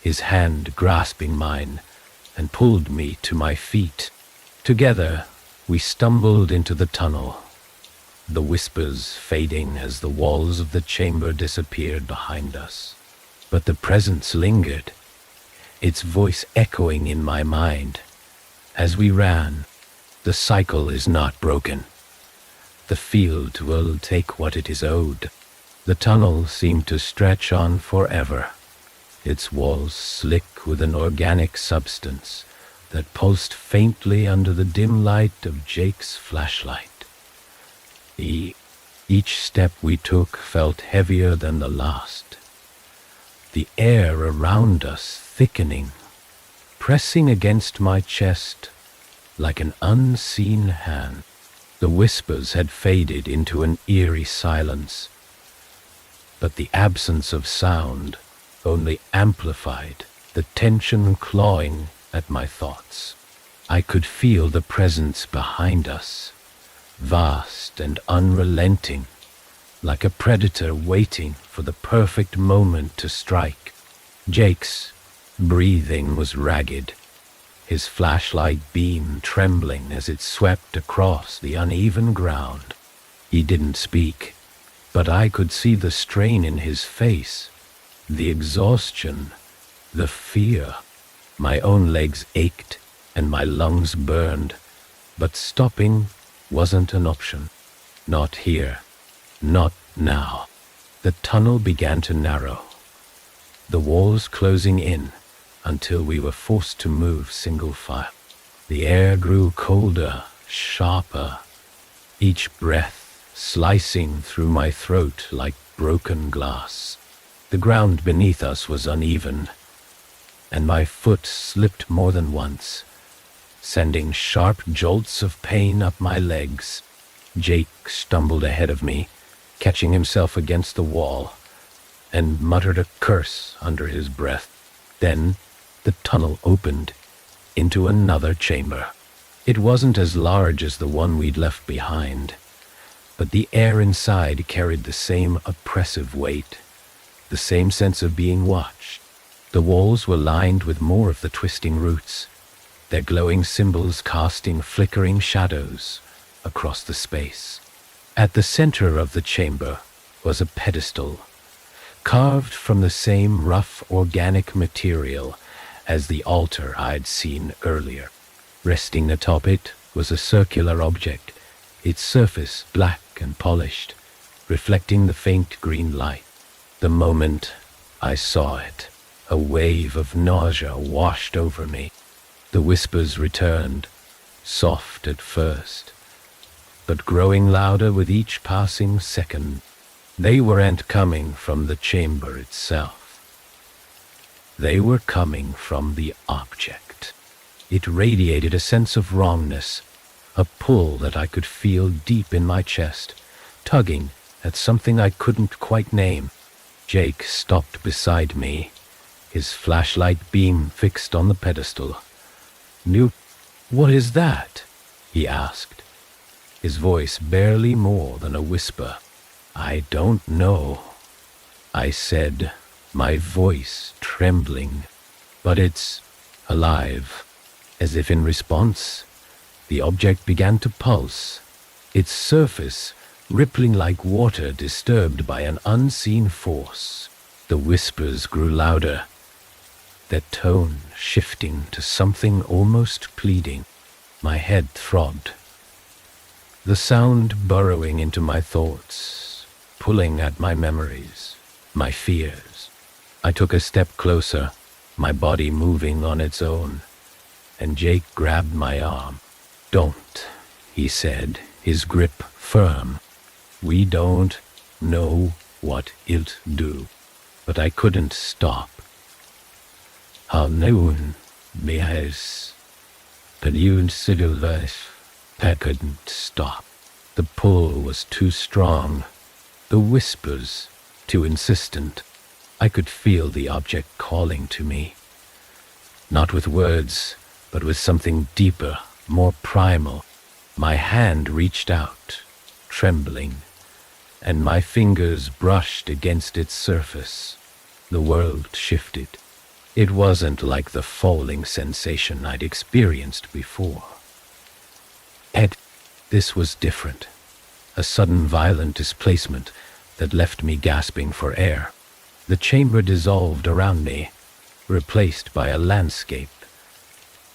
his hand grasping mine, and pulled me to my feet. Together, we stumbled into the tunnel, the whispers fading as the walls of the chamber disappeared behind us. But the presence lingered, its voice echoing in my mind. As we ran, "The cycle is not broken. The field will take what it is owed." The tunnel seemed to stretch on forever, its walls slick with an organic substance that pulsed faintly under the dim light of Jake's flashlight. Each step we took felt heavier than the last, the air around us thickening, pressing against my chest like an unseen hand. The whispers had faded into an eerie silence, but the absence of sound only amplified the tension clawing at my thoughts. I could feel the presence behind us, vast and unrelenting, like a predator waiting for the perfect moment to strike. Jake's breathing was ragged, his flashlight beam trembling as it swept across the uneven ground. He didn't speak, but I could see the strain in his face, the exhaustion, the fear. My own legs ached and my lungs burned, but stopping wasn't an option. Not here, not now. The tunnel began to narrow, the walls closing in until we were forced to move single file. The air grew colder, sharper, each breath slicing through my throat like broken glass. The ground beneath us was uneven, and my foot slipped more than once, sending sharp jolts of pain up my legs. Jake stumbled ahead of me, catching himself against the wall, and muttered a curse under his breath. Then the tunnel opened into another chamber. It wasn't as large as the one we'd left behind, but the air inside carried the same oppressive weight, the same sense of being watched. The walls were lined with more of the twisting roots, their glowing symbols casting flickering shadows across the space. At the center of the chamber was a pedestal, carved from the same rough organic material as the altar I'd seen earlier. Resting atop it was a circular object, its surface black and polished, reflecting the faint green light. The moment I saw it, a wave of nausea washed over me. The whispers returned, soft at first, but growing louder with each passing second. They weren't coming from the chamber itself. They were coming from the object. It radiated a sense of wrongness, a pull that I could feel deep in my chest, tugging at something I couldn't quite name. Jake stopped beside me, his flashlight beam fixed on the pedestal. "What is that?" he asked, his voice barely more than a whisper. I don't know, I said, my voice trembling, but it's alive. As if in response, the object began to pulse, its surface rippling like water disturbed by an unseen force. The whispers grew louder, their tone shifting to something almost pleading. My head throbbed, the sound burrowing into my thoughts, pulling at my memories, my fears. I took a step closer, my body moving on its own, and Jake grabbed my arm. "Don't," he said, his grip firm. "We don't know what it'll do." But I couldn't stop. How noon behaves, but you civil life. I couldn't stop. The pull was too strong, the whispers too insistent. I could feel the object calling to me, not with words, but with something deeper, more primal. My hand reached out, trembling, and my fingers brushed against its surface. The world shifted. It wasn't like the falling sensation I'd experienced before. This was different. A sudden violent displacement that left me gasping for air. The chamber dissolved around me, replaced by a landscape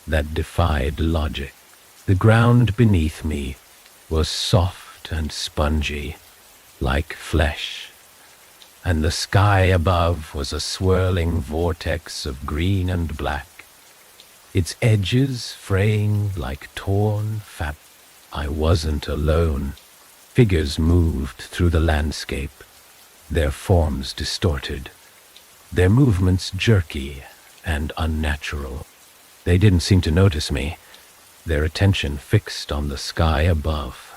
that defied logic. The ground beneath me was soft and spongy, like flesh, and the sky above was a swirling vortex of green and black, its edges fraying like torn fabric. I wasn't alone. Figures moved through the landscape, their forms distorted, their movements jerky and unnatural. They didn't seem to notice me, their attention fixed on the sky above.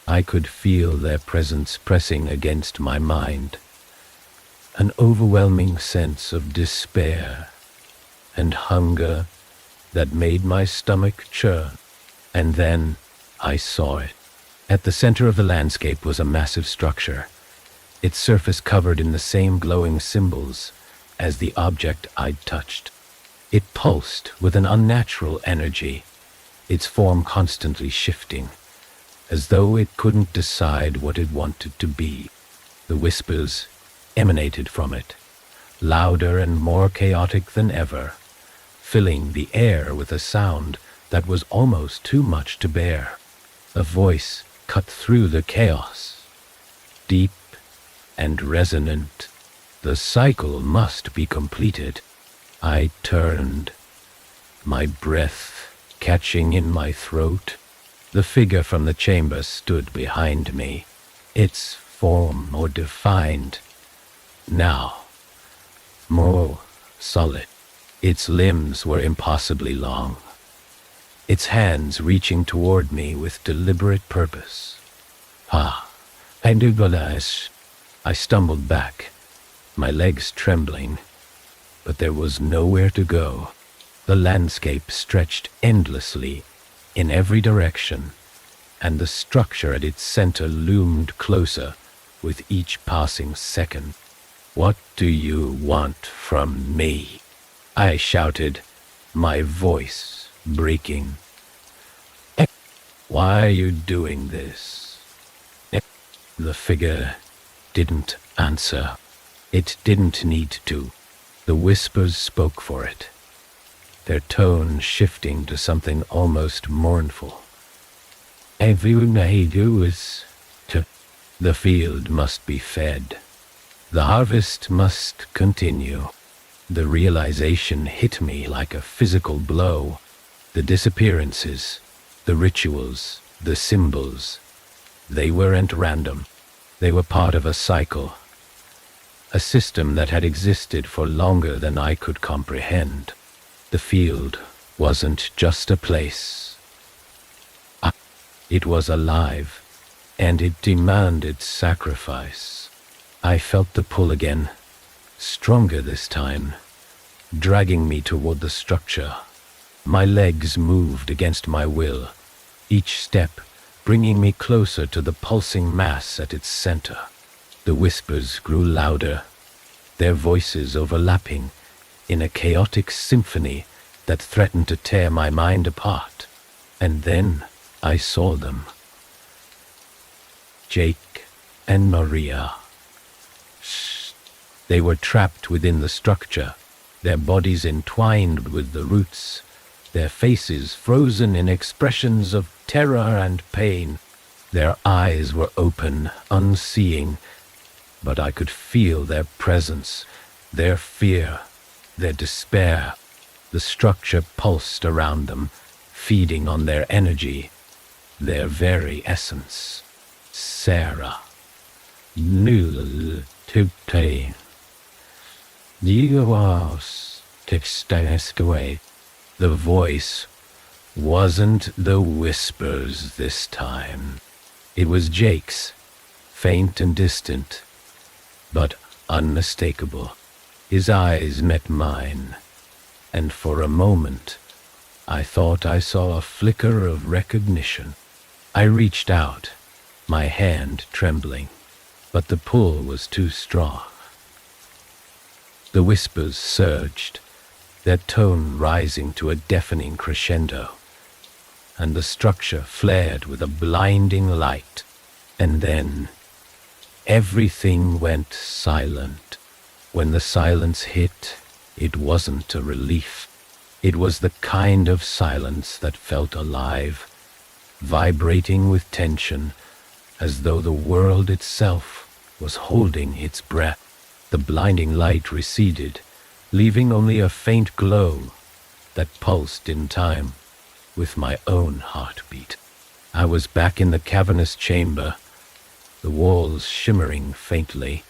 I could feel their presence pressing against my mind, an overwhelming sense of despair and hunger that made my stomach churn. And then I saw it. At the center of the landscape was a massive structure, its surface covered in the same glowing symbols as the object I'd touched. It pulsed with an unnatural energy, its form constantly shifting, as though it couldn't decide what it wanted to be. The whispers emanated from it, louder and more chaotic than ever, filling the air with a sound that was almost too much to bear. A voice cut through the chaos, deep and resonant. The cycle must be completed. I turned, my breath catching in my throat. The figure from the chamber stood behind me, its form more defined, now more solid. Its limbs were impossibly long, its hands reaching toward me with deliberate purpose. I did realize. I stumbled back, my legs trembling, but there was nowhere to go. The landscape stretched endlessly in every direction, and the structure at its center loomed closer with each passing second. "What do you want from me?" I shouted, my voice breaking. "Why are you doing this?" The figure didn't answer. It didn't need to. The whispers spoke for it, their tone shifting to something almost mournful. "Everything I do is to. The field must be fed. The harvest must continue." The realization hit me like a physical blow. The disappearances, the rituals, the symbols, they weren't random. They were part of a cycle, a system that had existed for longer than I could comprehend. The field wasn't just a place. It was alive, and it demanded sacrifice. I felt the pull again, stronger this time, dragging me toward the structure. My legs moved against my will, each step bringing me closer to the pulsing mass at its center. The whispers grew louder, their voices overlapping in a chaotic symphony that threatened to tear my mind apart. And then I saw them. Jake and Maria. They were trapped within the structure, their bodies entwined with the roots, their faces frozen in expressions of terror and pain. Their eyes were open, unseeing, but I could feel their presence, their fear, their despair. The structure pulsed around them, feeding on their energy, their very essence. Sarah. Nul tupte. Dios textaskaway. The voice wasn't the whispers this time. It was Jake's, faint and distant, but unmistakable. His eyes met mine, and for a moment I thought I saw a flicker of recognition. I reached out, my hand trembling, but the pull was too strong. The whispers surged, their tone rising to a deafening crescendo, and the structure flared with a blinding light. And then everything went silent. When the silence hit, it wasn't a relief. It was the kind of silence that felt alive, vibrating with tension, as though the world itself was holding its breath. The blinding light receded, leaving only a faint glow that pulsed in time with my own heartbeat. I was back in the cavernous chamber, the walls shimmering faintly,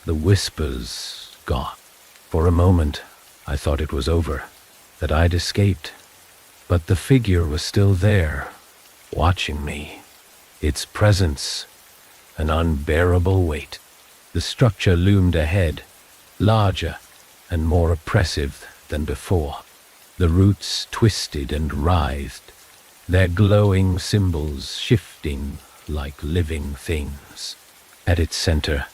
the whispers gone. For a moment, I thought it was over, that I'd escaped, but the figure was still there, watching me, its presence an unbearable weight. The structure loomed ahead, larger and more oppressive than before. The roots twisted and writhed, their glowing symbols shifting like living things. At its center,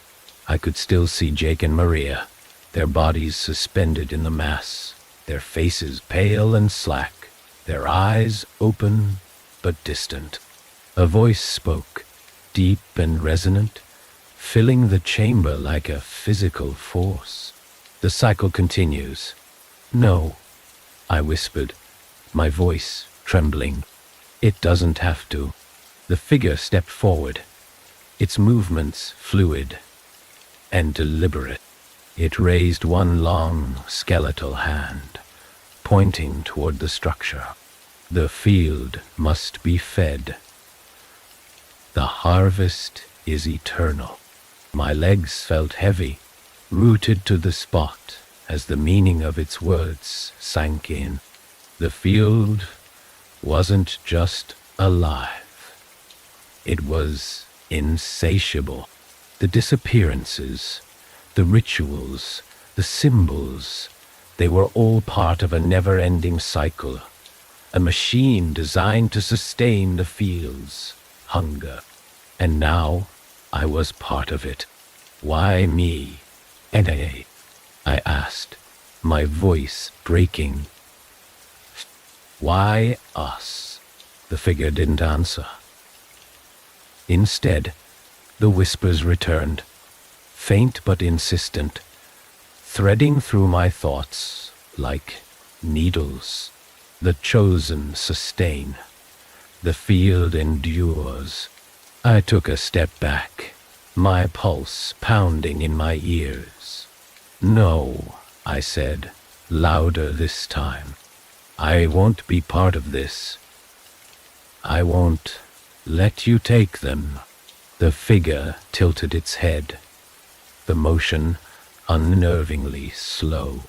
I could still see Jake and Maria, their bodies suspended in the mass, their faces pale and slack, their eyes open but distant. A voice spoke, deep and resonant, filling the chamber like a physical force. The cycle continues. No, I whispered, my voice trembling. It doesn't have to. The figure stepped forward, its movements fluid and deliberate. It raised one long skeletal hand, pointing toward the structure. The field must be fed. The harvest is eternal. My legs felt heavy, rooted to the spot as the meaning of its words sank in. The field wasn't just alive. It was insatiable. The disappearances, the rituals, the symbols, they were all part of a never-ending cycle, a machine designed to sustain the field's hunger. And now I was part of it. Why me? I asked, my voice breaking. Why us? The figure didn't answer. Instead, the whispers returned, faint but insistent, threading through my thoughts like needles. The chosen sustain. The field endures. I took a step back, my pulse pounding in my ears. No, I said, louder this time. I won't be part of this. I won't let you take them. The figure tilted its head, the motion unnervingly slow.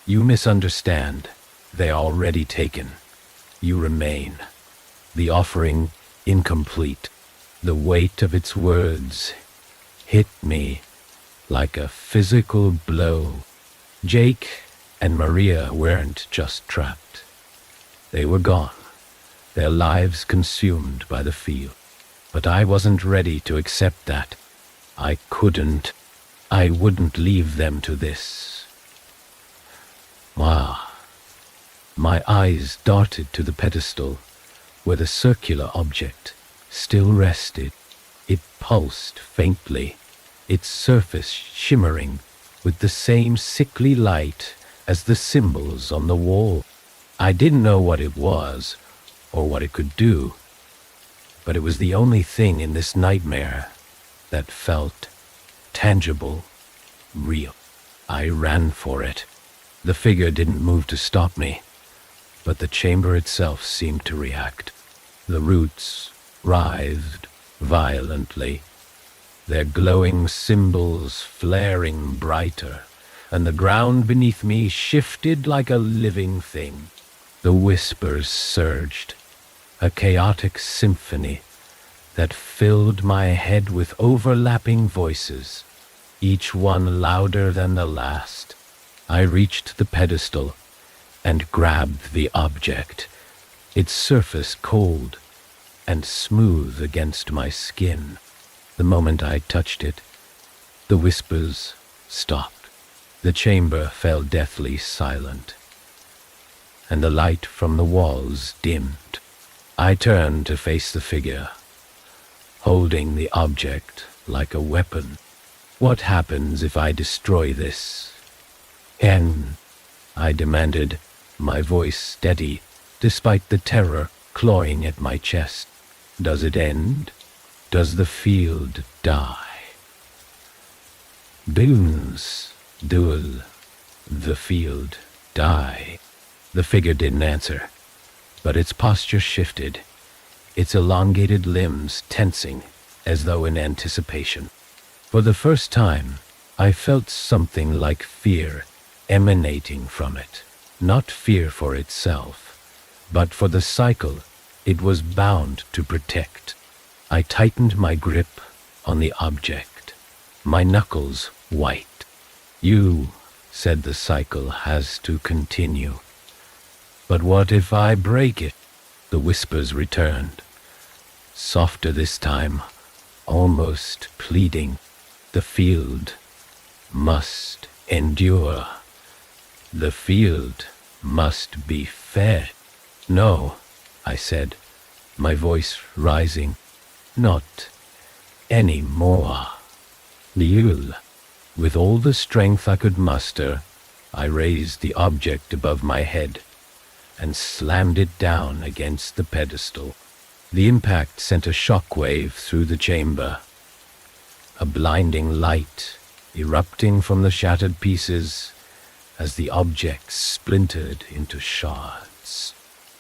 You misunderstand. They are already taken. You remain. The offering incomplete. The weight of its words hit me like a physical blow. Jake and Maria weren't just trapped. They were gone. their lives consumed by the field. But I wasn't ready to accept that. I wouldn't leave them to this. Ah. My eyes darted to the pedestal where the circular object still rested. It pulsed faintly, its surface shimmering with the same sickly light as the symbols on the wall. I didn't know what it was or what it could do, but it was the only thing in this nightmare that felt tangible, real. I ran for it. The figure didn't move to stop me, but the chamber itself seemed to react. The roots writhed violently, their glowing symbols flaring brighter, and the ground beneath me shifted like a living thing. The whispers surged, a chaotic symphony that filled my head with overlapping voices, each one louder than the last. I reached the pedestal and grabbed the object, its surface cold and smooth against my skin. The moment I touched it, the whispers stopped. The chamber fell deathly silent, and the light from the walls dimmed. I turned to face the figure, holding the object like a weapon. What happens if I destroy this? I demanded, my voice steady, despite the terror clawing at my chest. Does it end? Does the field die? Duel, the field die. The figure didn't answer, but its posture shifted, its elongated limbs tensing as though in anticipation. For the first time, I felt something like fear emanating from it. Not fear for itself, but for the cycle it was bound to protect. I tightened my grip on the object, my knuckles white. You, said the cycle, has to continue. But what if I break it? The whispers returned, softer this time, almost pleading. The field must endure. The field must be fed. No, I said, my voice rising. Not any more. With all the strength I could muster, I raised the object above my head and slammed it down against the pedestal. The impact sent a shockwave through the chamber, a blinding light erupting from the shattered pieces as the object splintered into shards.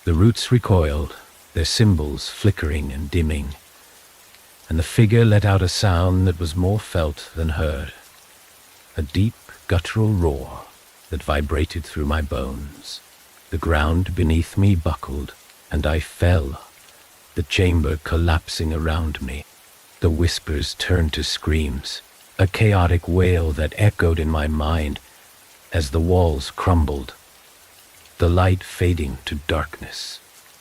The roots recoiled, their symbols flickering and dimming, and the figure let out a sound that was more felt than heard, a deep guttural roar that vibrated through my bones. The ground beneath me buckled, and I fell, the chamber collapsing around me. The whispers turned to screams, a chaotic wail that echoed in my mind as the walls crumbled, the light fading to darkness.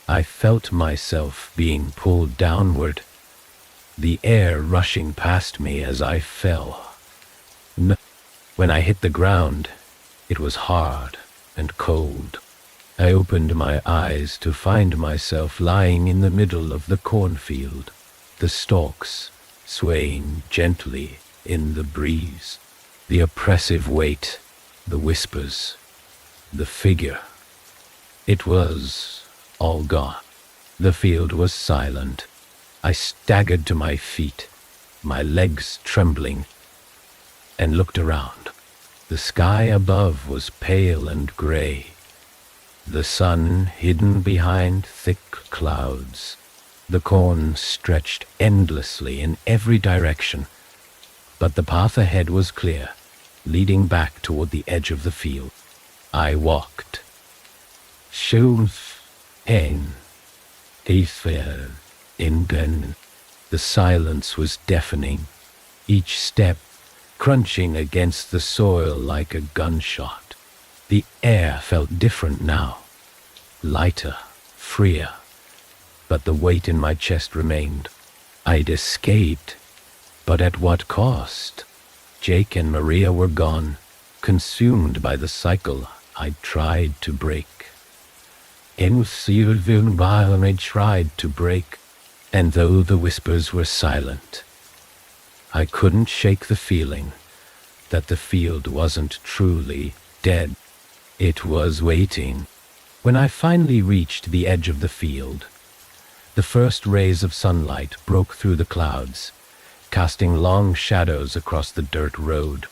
I felt myself being pulled downward, the air rushing past me as I fell. When I hit the ground, it was hard and cold. I opened my eyes to find myself lying in the middle of the cornfield, the stalks swaying gently in the breeze. The oppressive weight, the whispers, the figure. It was all gone. The field was silent. I staggered to my feet, my legs trembling, and looked around. The sky above was pale and gray, the sun hidden behind thick clouds. The corn stretched endlessly in every direction, but the path ahead was clear, leading back toward the edge of the field. I walked. The silence was deafening, each step crunching against the soil like a gunshot. The air felt different now, lighter, freer, but the weight in my chest remained. I'd escaped, but at what cost? Jake and Maria were gone, consumed by the cycle I'd tried to break. I tried to break, and though the whispers were silent, I couldn't shake the feeling that the field wasn't truly dead. It was waiting. When I finally reached the edge of the field, the first rays of sunlight broke through the clouds, casting long shadows across the dirt road.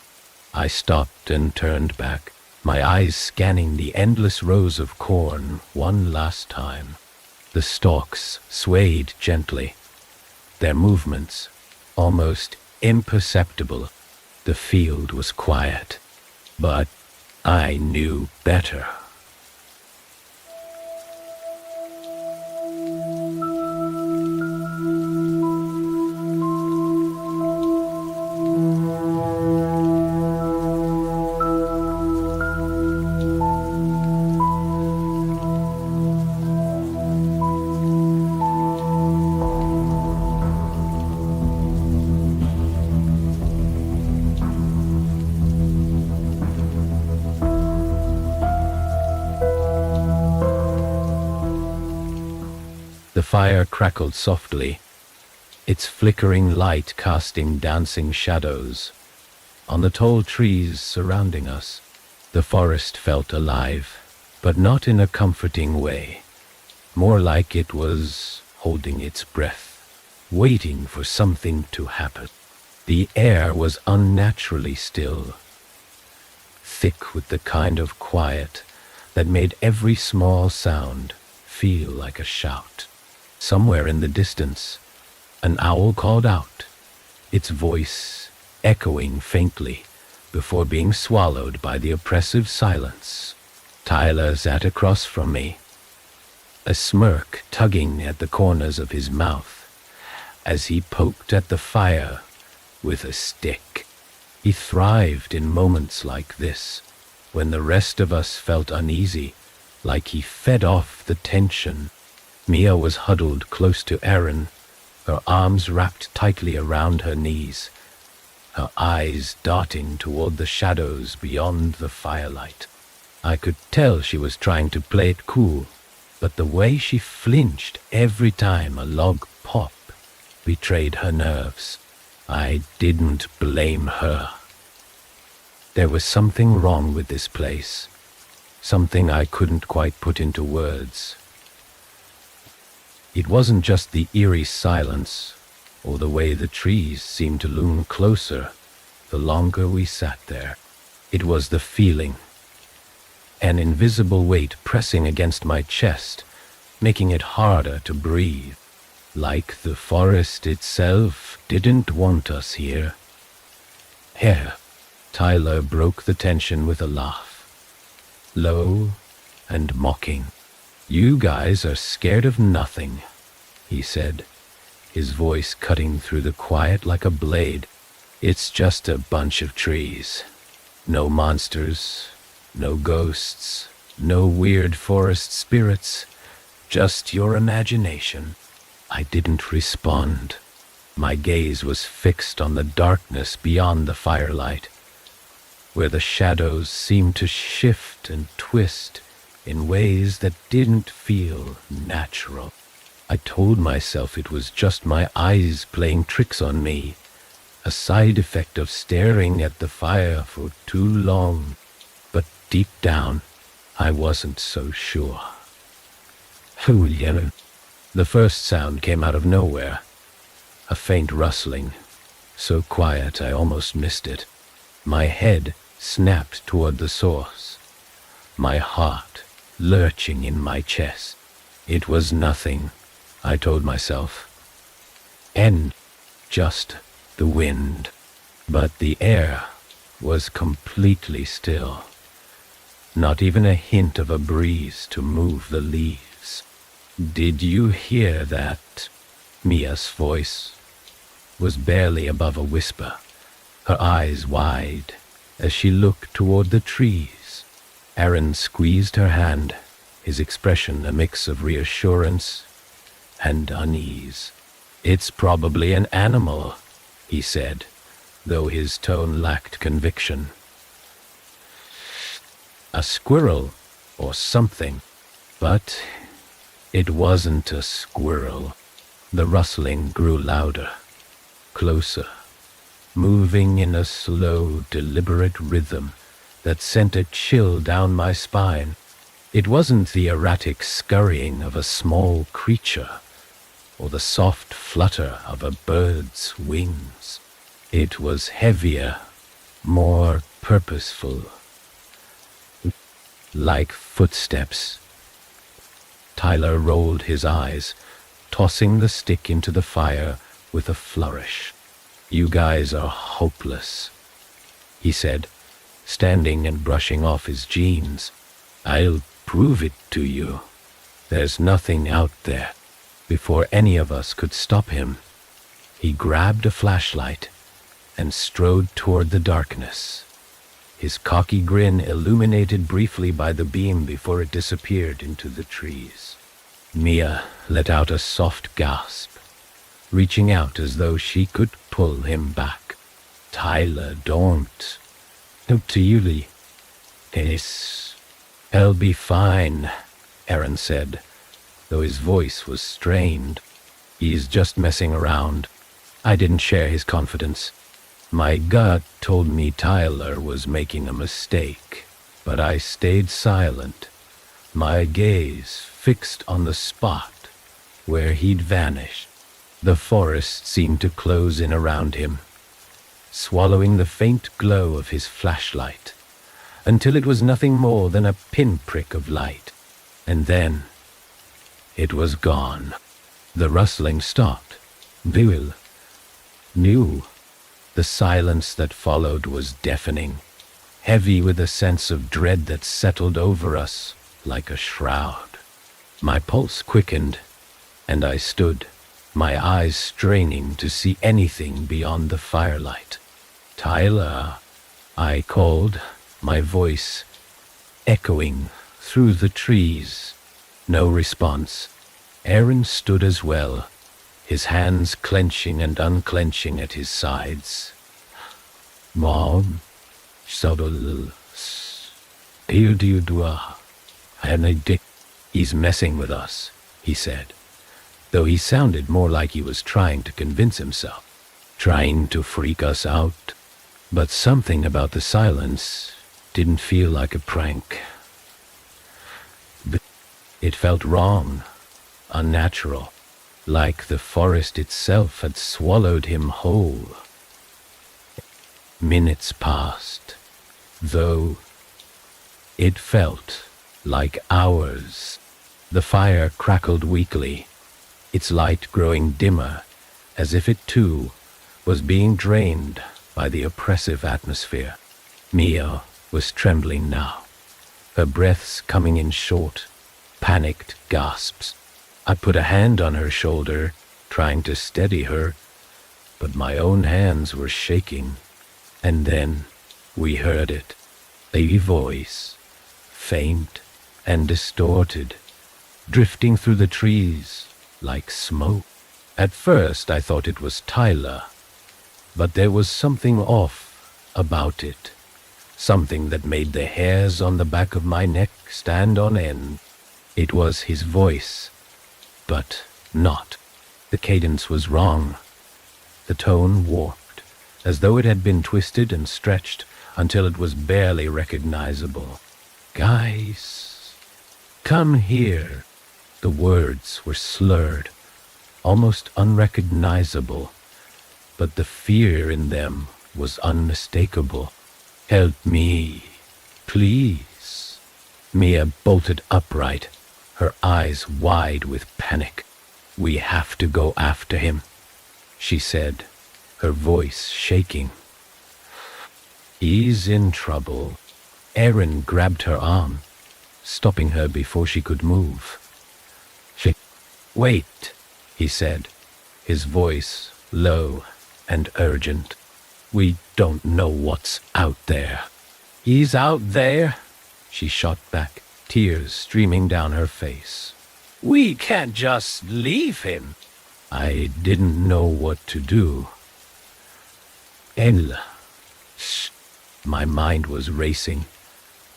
I stopped and turned back, my eyes scanning the endless rows of corn one last time. The stalks swayed gently, their movements almost imperceptible. The field was quiet, but I knew better. The fire crackled softly, its flickering light casting dancing shadows on the tall trees surrounding us. The forest felt alive, but not in a comforting way, more like it was holding its breath, waiting for something to happen. The air was unnaturally still, thick with the kind of quiet that made every small sound feel like a shout. Somewhere in the distance, an owl called out, its voice echoing faintly before being swallowed by the oppressive silence. Tyler sat across from me, a smirk tugging at the corners of his mouth as he poked at the fire with a stick. He thrived in moments like this, when the rest of us felt uneasy, like he fed off the tension. Mia was huddled close to Erin, her arms wrapped tightly around her knees, her eyes darting toward the shadows beyond the firelight. I could tell she was trying to play it cool, but the way she flinched every time a log popped betrayed her nerves. I didn't blame her. There was something wrong with this place, something I couldn't quite put into words. It wasn't just the eerie silence, or the way the trees seemed to loom closer the longer we sat there. It was the feeling, an invisible weight pressing against my chest, making it harder to breathe, like the forest itself didn't want us here. Here, Tyler broke the tension with a laugh, low and mocking. "You guys are scared of nothing," he said, his voice cutting through the quiet like a blade. "It's just a bunch of trees. No monsters, no ghosts, no weird forest spirits, just your imagination." I didn't respond. My gaze was fixed on the darkness beyond the firelight, where the shadows seemed to shift and twist in ways that didn't feel natural. I told myself it was just my eyes playing tricks on me, a side effect of staring at the fire for too long. But deep down, I wasn't so sure. The first sound came out of nowhere, a faint rustling, so quiet I almost missed it. My head snapped toward the source, my heart lurching in my chest. It was nothing, I told myself, and just the wind. But the air was completely still, not even a hint of a breeze to move the leaves. "Did you hear that?" Mia's voice was barely above a whisper, her eyes wide as she looked toward the trees. Aaron squeezed her hand, his expression a mix of reassurance and unease. "It's probably an animal," he said, though his tone lacked conviction. "A squirrel or something." But it wasn't a squirrel. The rustling grew louder, closer, moving in a slow, deliberate rhythm that sent a chill down my spine. It wasn't the erratic scurrying of a small creature or the soft flutter of a bird's wings. It was heavier, more purposeful, like footsteps. Tyler rolled his eyes, tossing the stick into the fire with a flourish. "You guys are hopeless," he said, standing and brushing off his jeans. "I'll prove it to you. There's nothing out there." Before any of us could stop him, he grabbed a flashlight and strode toward the darkness, his cocky grin illuminated briefly by the beam before it disappeared into the trees. Mia let out a soft gasp, reaching out as though she could pull him back. "Tyler, don't. Up to you, I'll be fine," Aaron said, though his voice was strained. "He's just messing around." I didn't share his confidence. My gut told me Tyler was making a mistake, but I stayed silent, my gaze fixed on the spot where he'd vanished. The forest seemed to close in around him, swallowing the faint glow of his flashlight, until it was nothing more than a pinprick of light. And then it was gone. The rustling stopped. Bill knew. The silence that followed was deafening, heavy with a sense of dread that settled over us like a shroud. My pulse quickened, and I stood, my eyes straining to see anything beyond the firelight. "Tyler," I called, my voice echoing through the trees. No response. Aaron stood as well, his hands clenching and unclenching at his sides. "Mom, he's messing with us," he said, though he sounded more like he was trying to convince himself, trying to freak us out. But something about the silence didn't feel like a prank. It felt wrong, unnatural, like the forest itself had swallowed him whole. Minutes passed, though it felt like hours. The fire crackled weakly, its light growing dimmer, as if it too was being drained by the oppressive atmosphere. Mia was trembling now, her breaths coming in short, panicked gasps. I put a hand on her shoulder, trying to steady her, but my own hands were shaking. And then we heard it, a voice, faint and distorted, drifting through the trees like smoke. At first I thought it was Tyler, but there was something off about it, something that made the hairs on the back of my neck stand on end. It was his voice, but not. The cadence was wrong, the tone warped, as though it had been twisted and stretched until it was barely recognizable. "Guys, come here." The words were slurred, almost unrecognizable, but the fear in them was unmistakable. "Help me, please." Mia bolted upright, her eyes wide with panic. "We have to go after him," she said, her voice shaking. "He's in trouble." Aaron grabbed her arm, stopping her before she could move. "Wait," he said, his voice low and urgent. "We don't know what's out there." "He's out there," she shot back, tears streaming down her face. We can't just leave him. I didn't know what to do. El. Shh. My mind was racing,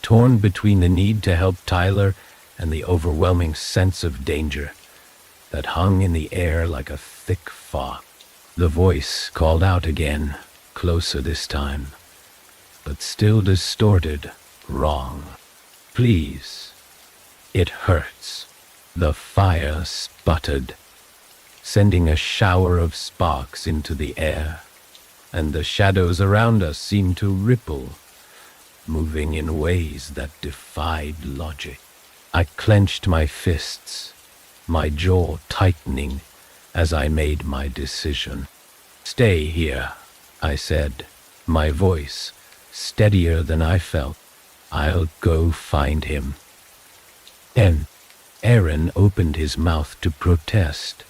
torn between the need to help Tyler and the overwhelming sense of danger that hung in the air like a thick fog. The voice called out again, closer this time, but still distorted, wrong. Please. It hurts. The fire sputtered, sending a shower of sparks into the air, and the shadows around us seemed to ripple, moving in ways that defied logic. I clenched my fists, my jaw tightening as I made my decision. Stay here, I said, my voice steadier than I felt. I'll go find him. And Aaron opened his mouth to protest,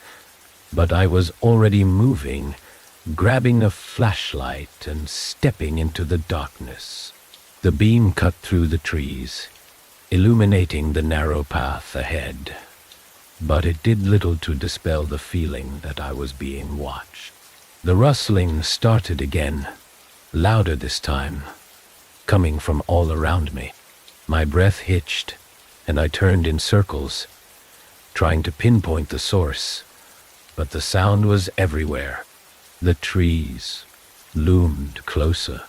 but I was already moving, grabbing a flashlight and stepping into the darkness. The beam cut through the trees, illuminating the narrow path ahead, but it did little to dispel the feeling that I was being watched. The rustling started again, louder this time, coming from all around me. My breath hitched, and I turned in circles, trying to pinpoint the source, but the sound was everywhere. The trees loomed closer,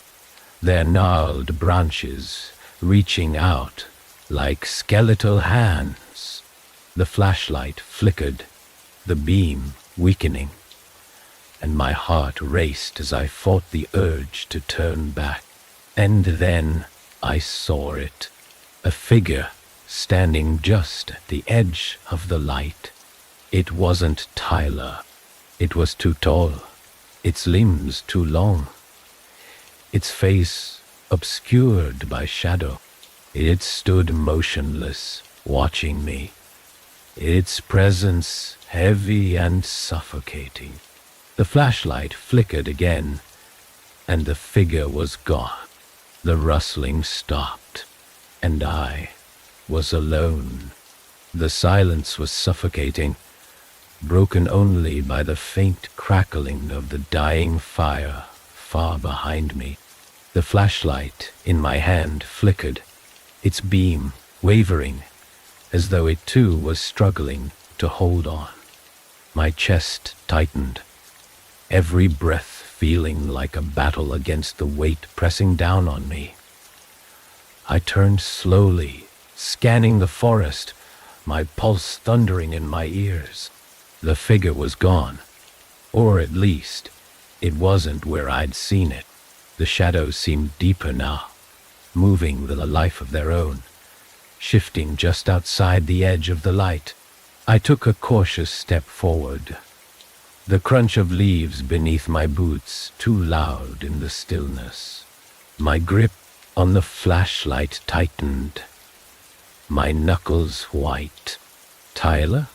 their gnarled branches reaching out like skeletal hands. The flashlight flickered, the beam weakening, and my heart raced as I fought the urge to turn back. And then I saw it, a figure standing just at the edge of the light. It wasn't Tyler. It was too tall, its limbs too long, its face obscured by shadow. It stood motionless, watching me, its presence heavy and suffocating. The flashlight flickered again, and the figure was gone. The rustling stopped, and I was alone. The silence was suffocating, broken only by the faint crackling of the dying fire far behind me. The flashlight in my hand flickered, its beam wavering, as though it too was struggling to hold on. My chest tightened, every breath feeling like a battle against the weight pressing down on me. I turned slowly, scanning the forest, my pulse thundering in my ears. The figure was gone, or at least, it wasn't where I'd seen it. The shadows seemed deeper now, moving with a life of their own, shifting just outside the edge of the light. I took a cautious step forward, the crunch of leaves beneath my boots too loud in the stillness. My grip on the flashlight tightened, my knuckles white. Tyler?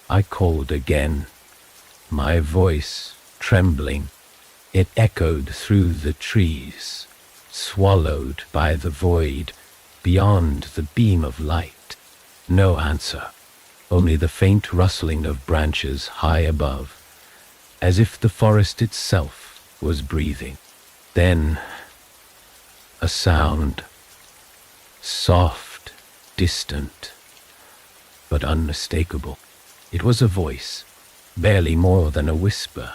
I called again, my voice trembling. It echoed through the trees, swallowed by the void beyond the beam of light. No answer, only the faint rustling of branches high above, as if the forest itself was breathing. Then, a sound, soft, distant, but unmistakable. It was a voice, barely more than a whisper,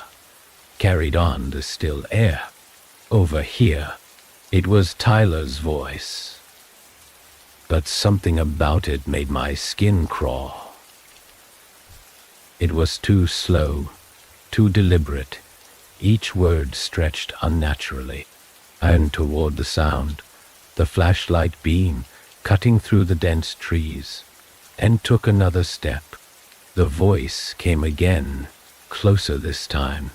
carried on the still air. Over here, it was Tyler's voice, but something about it made my skin crawl. It was too slow, too deliberate, each word stretched unnaturally. I turned toward the sound, the flashlight beam cutting through the dense trees, and took another step. The voice came again, closer this time,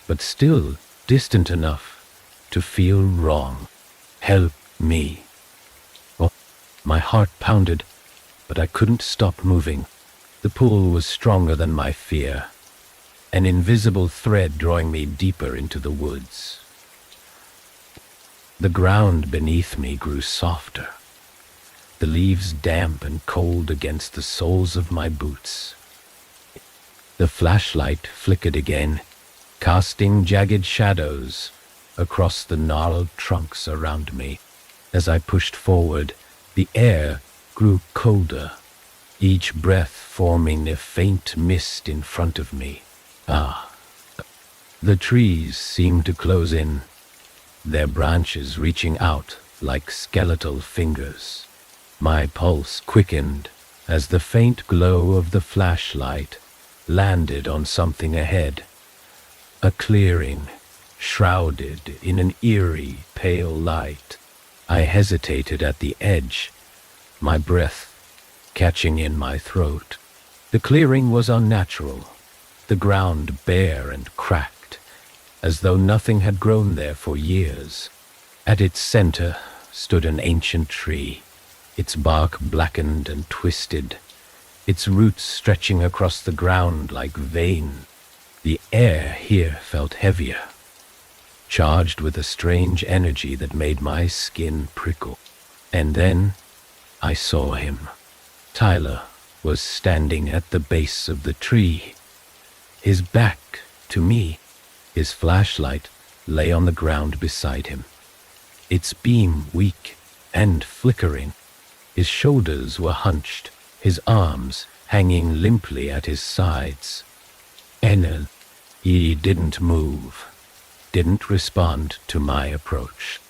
but still distant enough to feel wrong. Help me. Oh, my heart pounded, but I couldn't stop moving. The pull was stronger than my fear, an invisible thread drawing me deeper into the woods. The ground beneath me grew softer. the leaves damp and cold against the soles of my boots. The flashlight flickered again, casting jagged shadows across the gnarled trunks around me. As I pushed forward, the air grew colder, each breath forming a faint mist in front of me. The trees seemed to close in, their branches reaching out like skeletal fingers. My pulse quickened as the faint glow of the flashlight landed on something ahead. A clearing, shrouded in an eerie, pale light. I hesitated at the edge, my breath catching in my throat. The clearing was unnatural, the ground bare and cracked, as though nothing had grown there for years. At its center stood an ancient tree, its bark blackened and twisted, its roots stretching across the ground like veins. The air here felt heavier, charged with a strange energy that made my skin prickle. And then I saw him. Tyler was standing at the base of the tree, his back to me. His flashlight lay on the ground beside him, its beam weak and flickering. His shoulders were hunched, his arms hanging limply at his sides. Enel, he didn't move, didn't respond to my approach.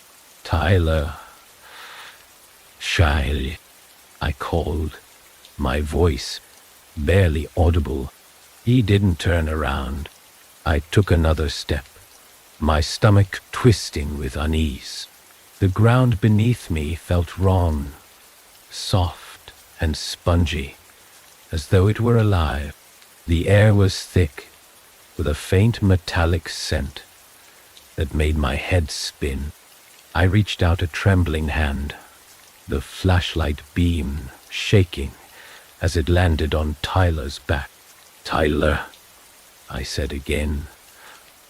Tyler, shyly, I called, my voice barely audible. He didn't turn around. I took another step, my stomach twisting with unease. The ground beneath me felt wrong, soft and spongy, as though it were alive. The air was thick, with a faint metallic scent that made my head spin. I reached out a trembling hand, the flashlight beam shaking as it landed on Tyler's back. Tyler, I said again,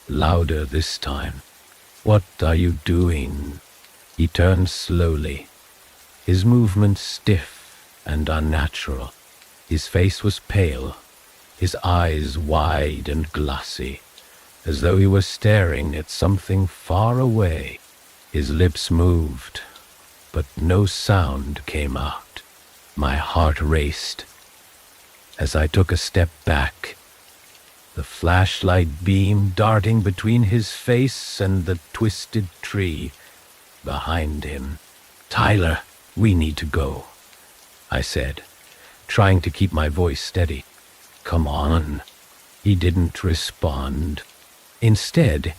louder this time. What are you doing? He turned slowly, his movements stiff and unnatural. His face was pale, his eyes wide and glassy, as though he was staring at something far away. His lips moved, but no sound came out. My heart raced. As I took a step back, the flashlight beam darting between his face and the twisted tree behind him. Tyler, we need to go, I said, trying to keep my voice steady. Come on. He didn't respond. Instead,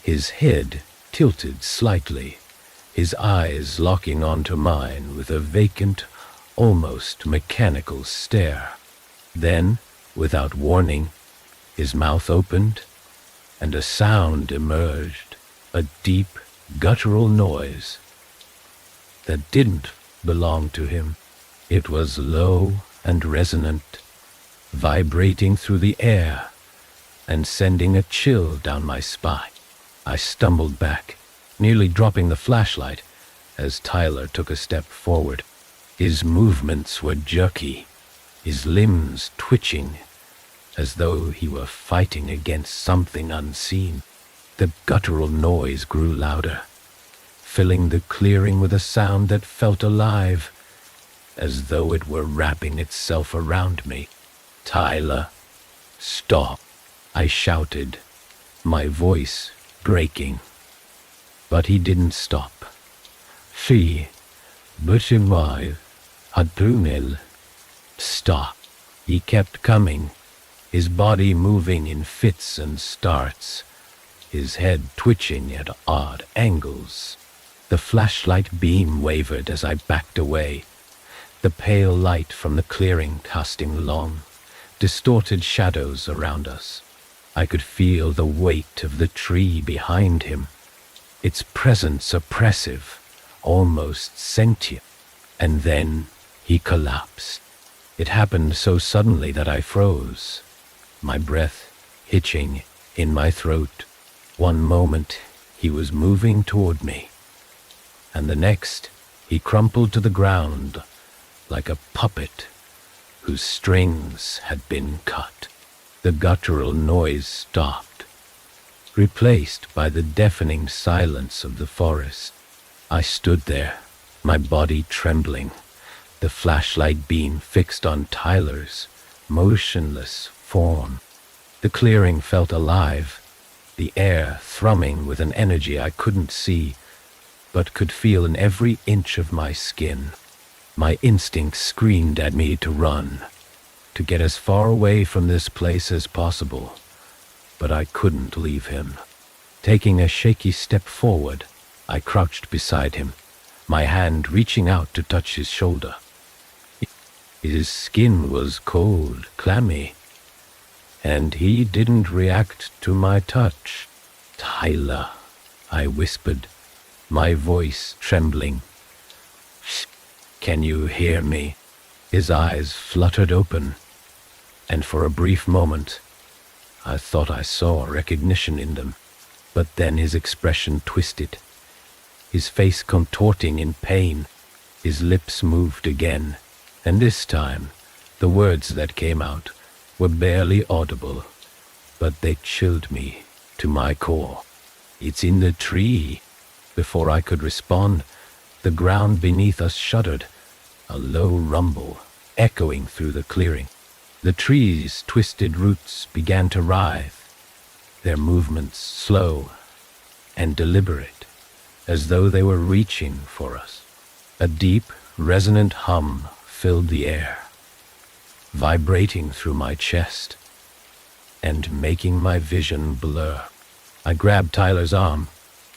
his head tilted slightly, his eyes locking onto mine with a vacant, almost mechanical stare. Then, without warning, his mouth opened, and a sound emerged, a deep, guttural noise that didn't belong to him. It was low and resonant, vibrating through the air and sending a chill down my spine. I stumbled back, nearly dropping the flashlight, as Tyler took a step forward. His movements were jerky, his limbs twitching, as though he were fighting against something unseen. The guttural noise grew louder, filling the clearing with a sound that felt alive, as though it were wrapping itself around me. Tyler, stop, I shouted, my voice breaking. But he didn't stop. She, Bushimai, Hadrunel. Stop. He kept coming, his body moving in fits and starts, his head twitching at odd angles. The flashlight beam wavered as I backed away, the pale light from the clearing casting long, distorted shadows around us. I could feel the weight of the tree behind him, its presence oppressive, almost sentient. And then he collapsed. It happened so suddenly that I froze, my breath hitching in my throat. One moment he was moving toward me, and the next he crumpled to the ground like a puppet whose strings had been cut. The guttural noise stopped, replaced by the deafening silence of the forest. I stood there, my body trembling, the flashlight beam fixed on Tyler's motionless form. The clearing felt alive, the air thrumming with an energy I couldn't see, but could feel in every inch of my skin. My instincts screamed at me to run, to get as far away from this place as possible, but I couldn't leave him. Taking a shaky step forward, I crouched beside him, my hand reaching out to touch his shoulder. His skin was cold, clammy, and he didn't react to my touch. "Tyler," I whispered, my voice trembling. "Can you hear me?" His eyes fluttered open, and for a brief moment, I thought I saw recognition in them. But then his expression twisted, his face contorting in pain. His lips moved again, and this time, the words that came out were barely audible, but they chilled me to my core. "It's in the tree." Before I could respond, the ground beneath us shuddered, a low rumble echoing through the clearing. The tree's twisted roots began to writhe, their movements slow and deliberate, as though they were reaching for us. A deep, resonant hum filled the air, vibrating through my chest and making my vision blur. I grabbed Tyler's arm,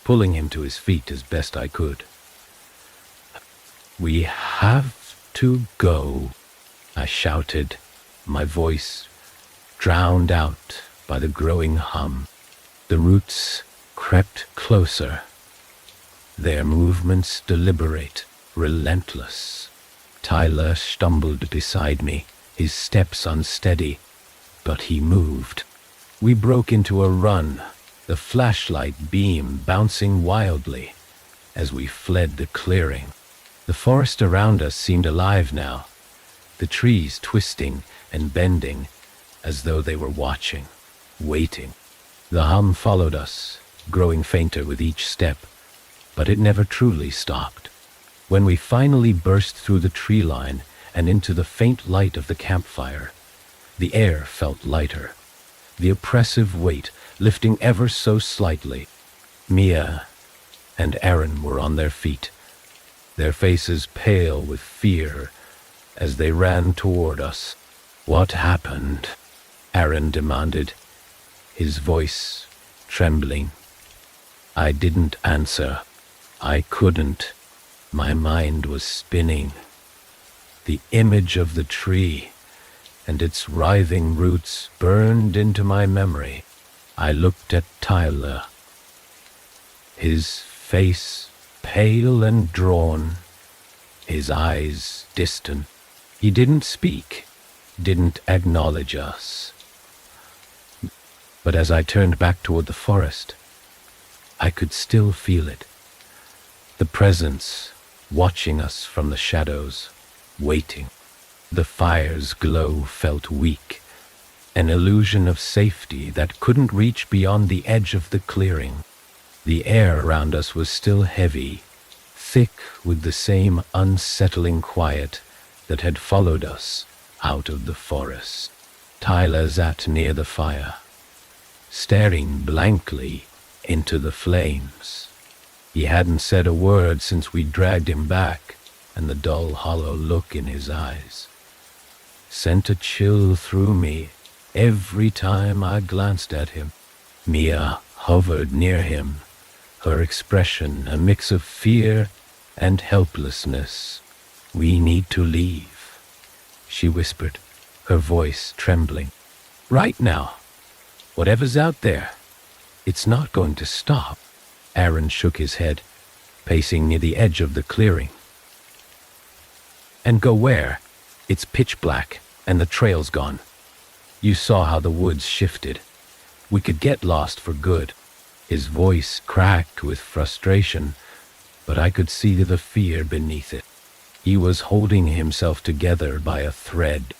pulling him to his feet as best I could. "We have to go," I shouted, my voice drowned out by the growing hum. The roots crept closer, their movements deliberate, relentless. Tyler stumbled beside me, his steps unsteady, but he moved. We broke into a run, the flashlight beam bouncing wildly as we fled the clearing. The forest around us seemed alive now, the trees twisting and bending as though they were watching, waiting. The hum followed us, growing fainter with each step, but it never truly stopped. When we finally burst through the tree line and into the faint light of the campfire, the air felt lighter, the oppressive weight lifting ever so slightly. Mia and Aaron were on their feet, their faces pale with fear as they ran toward us. "What happened?" Aaron demanded, his voice trembling. I didn't answer. I couldn't. My mind was spinning. The image of the tree and its writhing roots burned into my memory. I looked at Tyler, his face pale and drawn, his eyes distant. He didn't speak, didn't acknowledge us. But as I turned back toward the forest, I could still feel it. The presence watching us from the shadows, waiting. The fire's glow felt weak, an illusion of safety that couldn't reach beyond the edge of the clearing. The air around us was still heavy, thick with the same unsettling quiet that had followed us out of the forest. Tyler sat near the fire, staring blankly into the flames. He hadn't said a word since we dragged him back, and the dull, hollow look in his eyes sent a chill through me every time I glanced at him. Mia hovered near him, her expression a mix of fear and helplessness. "We need to leave," she whispered, her voice trembling. "Right now. Whatever's out there, it's not going to stop." Aaron shook his head, pacing near the edge of the clearing. "And go where? It's pitch black, and the trail's gone. You saw how the woods shifted. We could get lost for good." His voice cracked with frustration, but I could see the fear beneath it. He was holding himself together by a thread.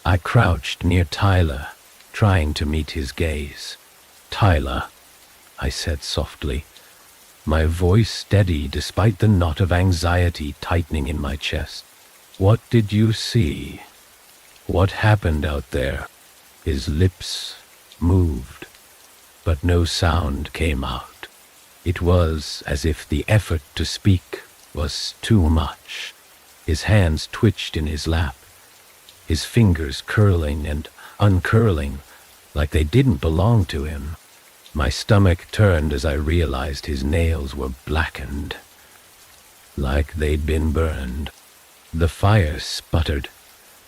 I crouched near Tyler, trying to meet his gaze. "Tyler," I said softly, my voice steady despite the knot of anxiety tightening in my chest. "What did you see? What happened out there?" His lips moved, but no sound came out. It was as if the effort to speak was too much. His hands twitched in his lap, his fingers curling and uncurling like they didn't belong to him. My stomach turned as I realized his nails were blackened, like they'd been burned. The fire sputtered,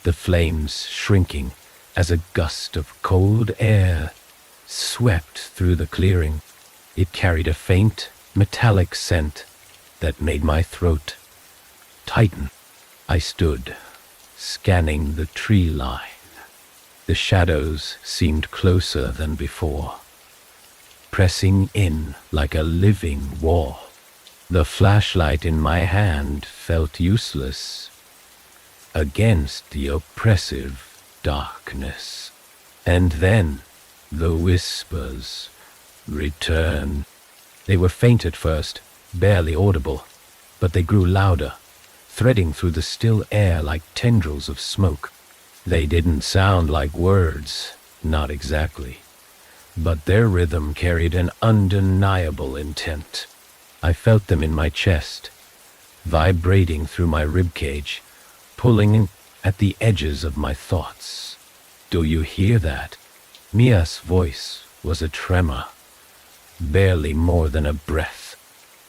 the flames shrinking as a gust of cold air swept through the clearing. It carried a faint, metallic scent that made my throat tighten. I stood, scanning the tree line. The shadows seemed closer than before, pressing in like a living wall. The flashlight in my hand felt useless against the oppressive darkness. And then the whispers returned. They were faint at first, barely audible, but they grew louder, threading through the still air like tendrils of smoke. They didn't sound like words, not exactly, but their rhythm carried an undeniable intent. I felt them in my chest, vibrating through my ribcage, pulling at the edges of my thoughts. "Do you hear that?" Mia's voice was a tremor, barely more than a breath.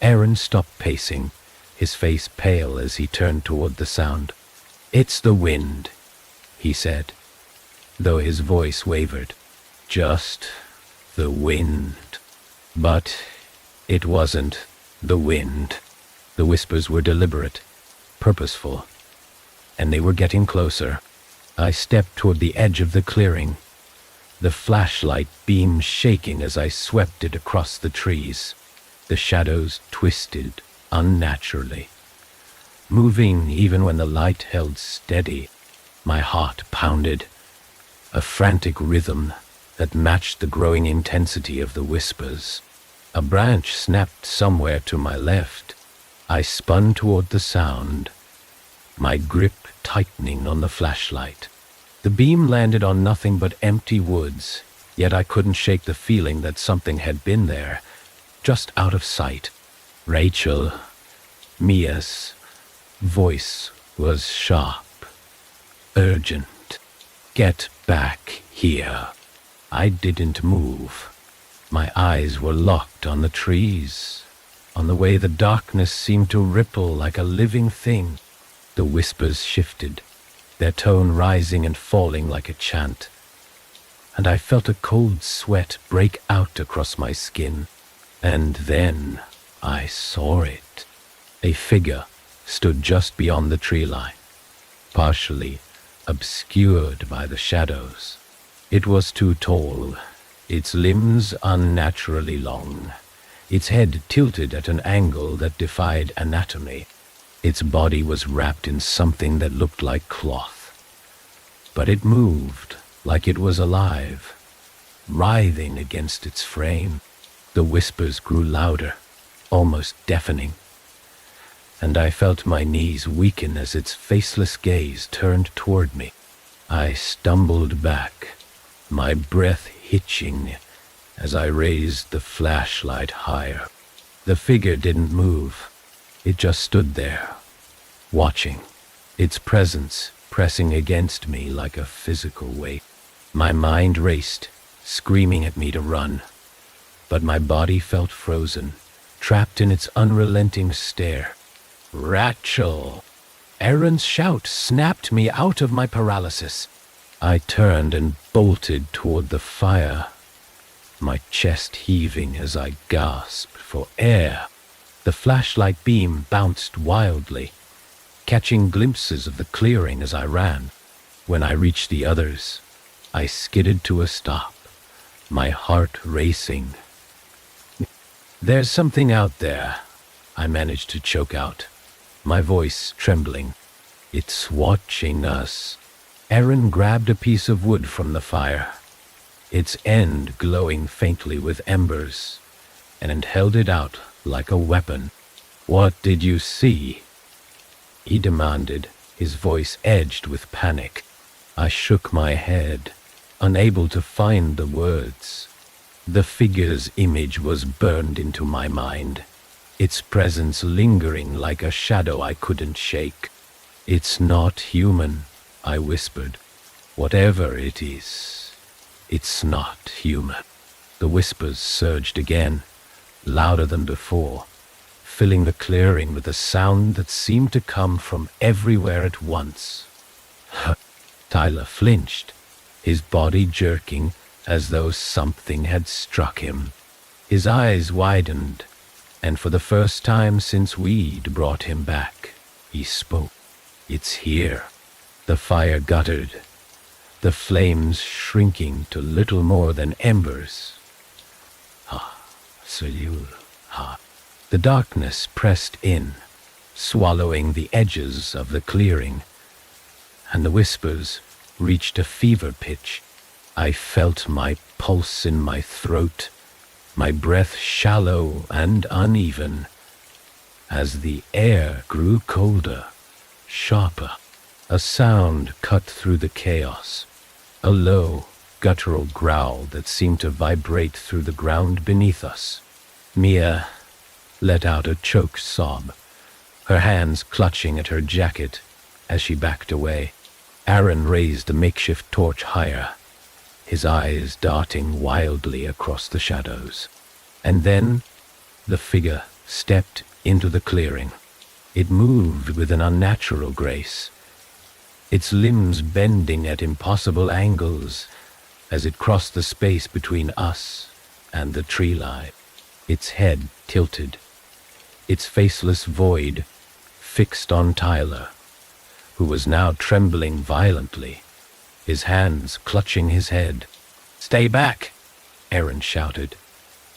Aaron stopped pacing, his face pale as he turned toward the sound. "It's the wind," he said, though his voice wavered. "Just the wind." But it wasn't the wind. The whispers were deliberate, purposeful, and they were getting closer. I stepped toward the edge of the clearing, the flashlight beam shaking as I swept it across the trees. The shadows twisted unnaturally, moving even when the light held steady. My heart pounded, a frantic rhythm that matched the growing intensity of the whispers. A branch snapped somewhere to my left. I spun toward the sound, my grip tightening on the flashlight. The beam landed on nothing but empty woods, yet I couldn't shake the feeling that something had been there, just out of sight. "Rachel," Mia's voice was sharp, urgent. "Get back here." I didn't move. My eyes were locked on the trees, on the way the darkness seemed to ripple like a living thing. The whispers shifted, their tone rising and falling like a chant, and I felt a cold sweat break out across my skin. And then I saw it. A figure stood just beyond the tree line, partially obscured by the shadows. It was too tall, its limbs unnaturally long, its head tilted at an angle that defied anatomy. Its body was wrapped in something that looked like cloth, but it moved like it was alive, writhing against its frame. The whispers grew louder, almost deafening, and I felt my knees weaken as its faceless gaze turned toward me. I stumbled back, my breath hitching as I raised the flashlight higher. The figure didn't move. It just stood there, watching, its presence pressing against me like a physical weight. My mind raced, screaming at me to run, but my body felt frozen, trapped in its unrelenting stare. "Rachel!" Aaron's shout snapped me out of my paralysis. I turned and bolted toward the fire, my chest heaving as I gasped for air. The flashlight beam bounced wildly, catching glimpses of the clearing as I ran. When I reached the others, I skidded to a stop, my heart racing. "There's something out there," I managed to choke out, my voice trembling. It's watching us. Aaron grabbed a piece of wood from the fire, its end glowing faintly with embers, and held it out like a weapon. "What did you see?" he demanded, his voice edged with panic. I shook my head, unable to find the words. The figure's image was burned into my mind, its presence lingering like a shadow I couldn't shake. "It's not human," I whispered. "Whatever it is, it's not human." The whispers surged again, louder than before, filling the clearing with a sound that seemed to come from everywhere at once. Tyler flinched, his body jerking as though something had struck him. His eyes widened, and for the first time since we'd brought him back, he spoke. "It's here." The fire guttered, the flames shrinking to little more than embers. The darkness pressed in, swallowing the edges of the clearing, and the whispers reached a fever pitch. I felt my pulse in my throat, my breath shallow and uneven, as the air grew colder, sharper. A sound cut through the chaos, a low, guttural growl that seemed to vibrate through the ground beneath us. Mia let out a choked sob, her hands clutching at her jacket as she backed away. Aaron raised the makeshift torch higher, his eyes darting wildly across the shadows. And then the figure stepped into the clearing. It moved with an unnatural grace, its limbs bending at impossible angles as it crossed the space between us and the tree line. Its head tilted, its faceless void fixed on Tyler, who was now trembling violently, his hands clutching his head. "Stay back!" Aaron shouted,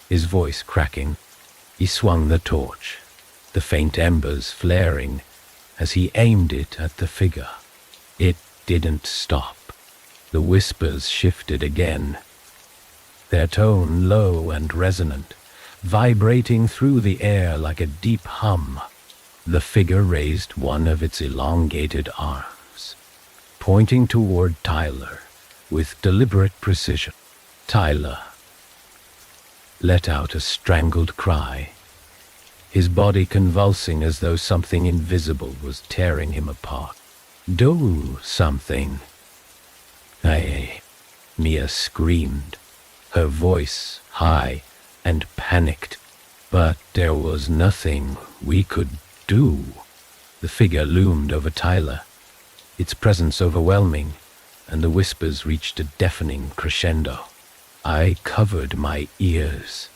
his voice cracking. He swung the torch, the faint embers flaring as he aimed it at the figure. It didn't stop. The whispers shifted again, their tone low and resonant, vibrating through the air like a deep hum. The figure raised one of its elongated arms, pointing toward Tyler with deliberate precision. Tyler let out a strangled cry, his body convulsing as though something invisible was tearing him apart. "Do something." Mia screamed, her voice high and panicked. But there was nothing we could do. The figure loomed over Tyler, its presence overwhelming, and the whispers reached a deafening crescendo. I covered my ears,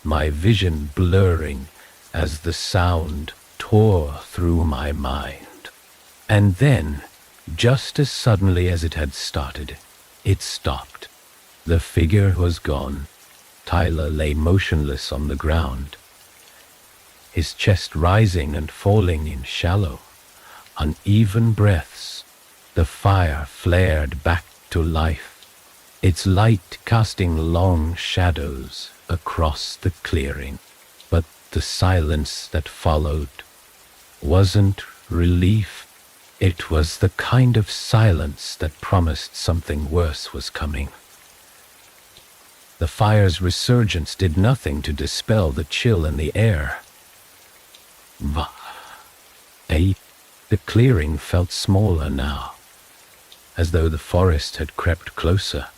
my vision blurring as the sound tore through my mind. And then, just as suddenly as it had started, it stopped. The figure was gone. Tyler lay motionless on the ground, his chest rising and falling in shallow, uneven breaths. The fire flared back to life, its light casting long shadows across the clearing. But the silence that followed wasn't relief. It was the kind of silence that promised something worse was coming. The fire's resurgence did nothing to dispel the chill in the air. The clearing felt smaller now, as though the forest had crept closer,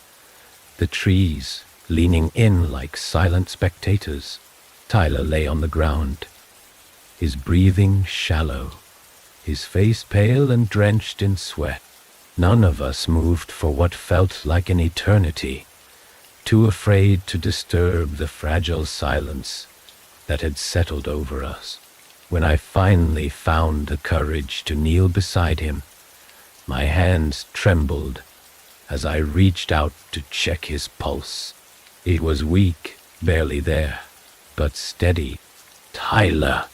the trees leaning in like silent spectators. Tyler lay on the ground, his breathing shallow, his face pale and drenched in sweat. None of us moved for what felt like an eternity, too afraid to disturb the fragile silence that had settled over us. When I finally found the courage to kneel beside him, my hands trembled as I reached out to check his pulse. It was weak, barely there, but steady. "Tyler,"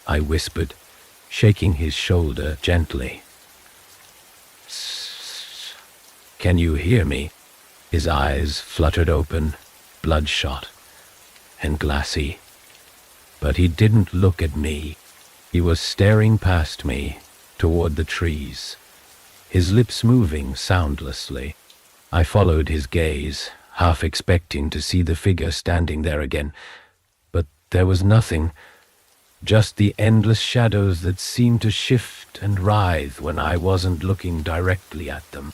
I whispered, shaking his shoulder gently. Can you hear me? His eyes fluttered open, bloodshot and glassy. But he didn't look at me. He was staring past me, toward the trees, his lips moving soundlessly. I followed his gaze, half expecting to see the figure standing there again. But there was nothing, just the endless shadows that seemed to shift and writhe when I wasn't looking directly at them.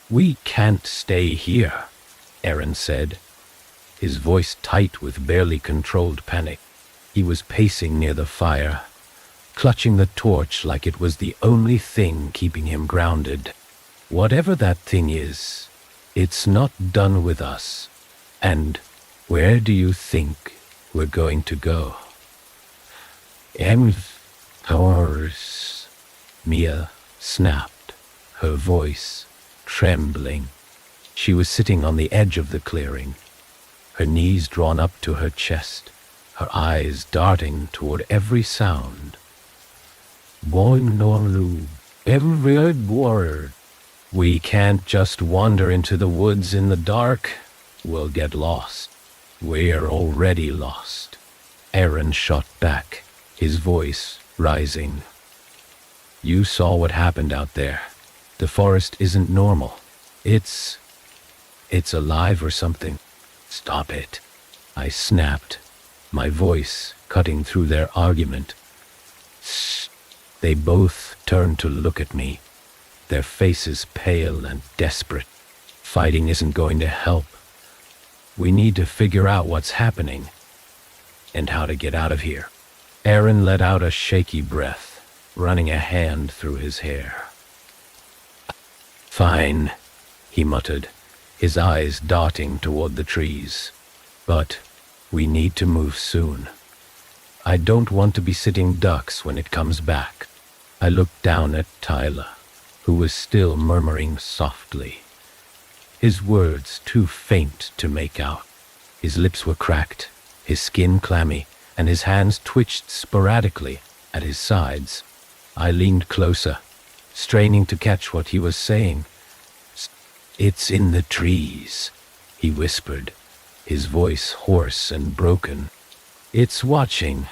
"We can't stay here," Aaron said, his voice tight with barely controlled panic. He was pacing near the fire, clutching the torch like it was the only thing keeping him grounded. "Whatever that thing is, it's not done with us. And where do you think we're going to go?" "Horse," Mia snapped, her voice trembling. She was sitting on the edge of the clearing, her knees drawn up to her chest, her eyes darting toward every sound. "Boinolu, every word. We can't just wander into the woods in the dark. We'll get lost. We're already lost." Aaron shot back, his voice rising. "You saw what happened out there. The forest isn't normal. It's alive or something." "Stop it," I snapped, my voice cutting through their argument. "Shh." They both turned to look at me, their faces pale and desperate. Fighting isn't going to help. We need to figure out what's happening and how to get out of here. Aaron let out a shaky breath, running a hand through his hair. "Fine," he muttered, his eyes darting toward the trees. "But we need to move soon. I don't want to be sitting ducks when it comes back." I looked down at Tyler, who was still murmuring softly, his words too faint to make out. His lips were cracked, his skin clammy, and his hands twitched sporadically at his sides. I leaned closer, straining to catch what he was saying. "It's in the trees," he whispered, his voice hoarse and broken. "It's watching,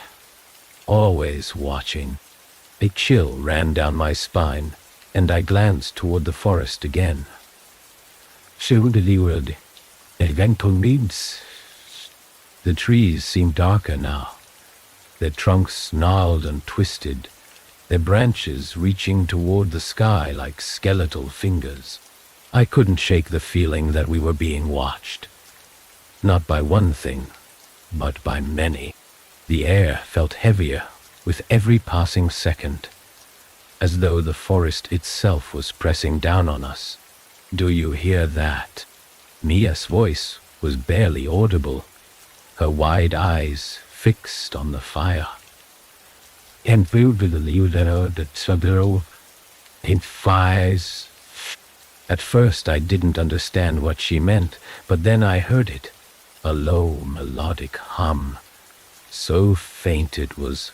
always watching." A chill ran down my spine, and I glanced toward the forest again. The trees seemed darker now, their trunks gnarled and twisted, their branches reaching toward the sky like skeletal fingers. I couldn't shake the feeling that we were being watched. Not by one thing, but by many. The air felt heavier with every passing second, as though the forest itself was pressing down on us. "Do you hear that?" Mia's voice was barely audible, her wide eyes fixed on the fire. "And it fires." At first I didn't understand what she meant, but then I heard it, a low melodic hum, so faint it was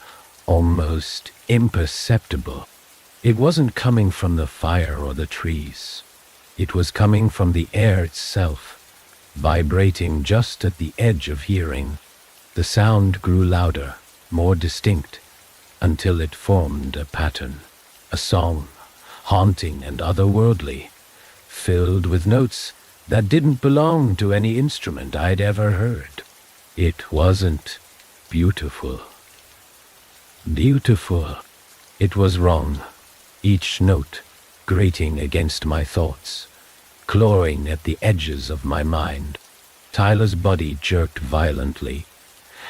almost imperceptible. It wasn't coming from the fire or the trees. It was coming from the air itself, vibrating just at the edge of hearing. The sound grew louder, more distinct, until it formed a pattern, a song, haunting and otherworldly, filled with notes that didn't belong to any instrument I'd ever heard. It wasn't beautiful. Beautiful. It was wrong, each note grating against my thoughts, clawing at the edges of my mind. Tyler's body jerked violently,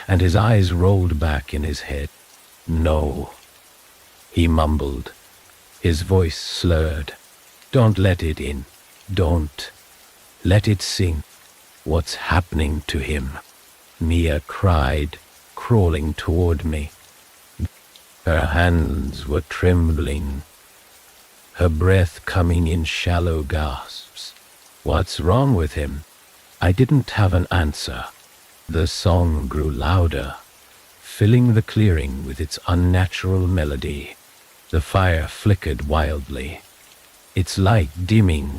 and his eyes rolled back in his head. "No," he mumbled, his voice slurred. "Don't let it in. Don't. Let it sink. What's happening to him?" Mia cried, crawling toward me. Her hands were trembling, her breath coming in shallow gasps. "What's wrong with him?" I didn't have an answer. The song grew louder, filling the clearing with its unnatural melody. The fire flickered wildly, its light dimming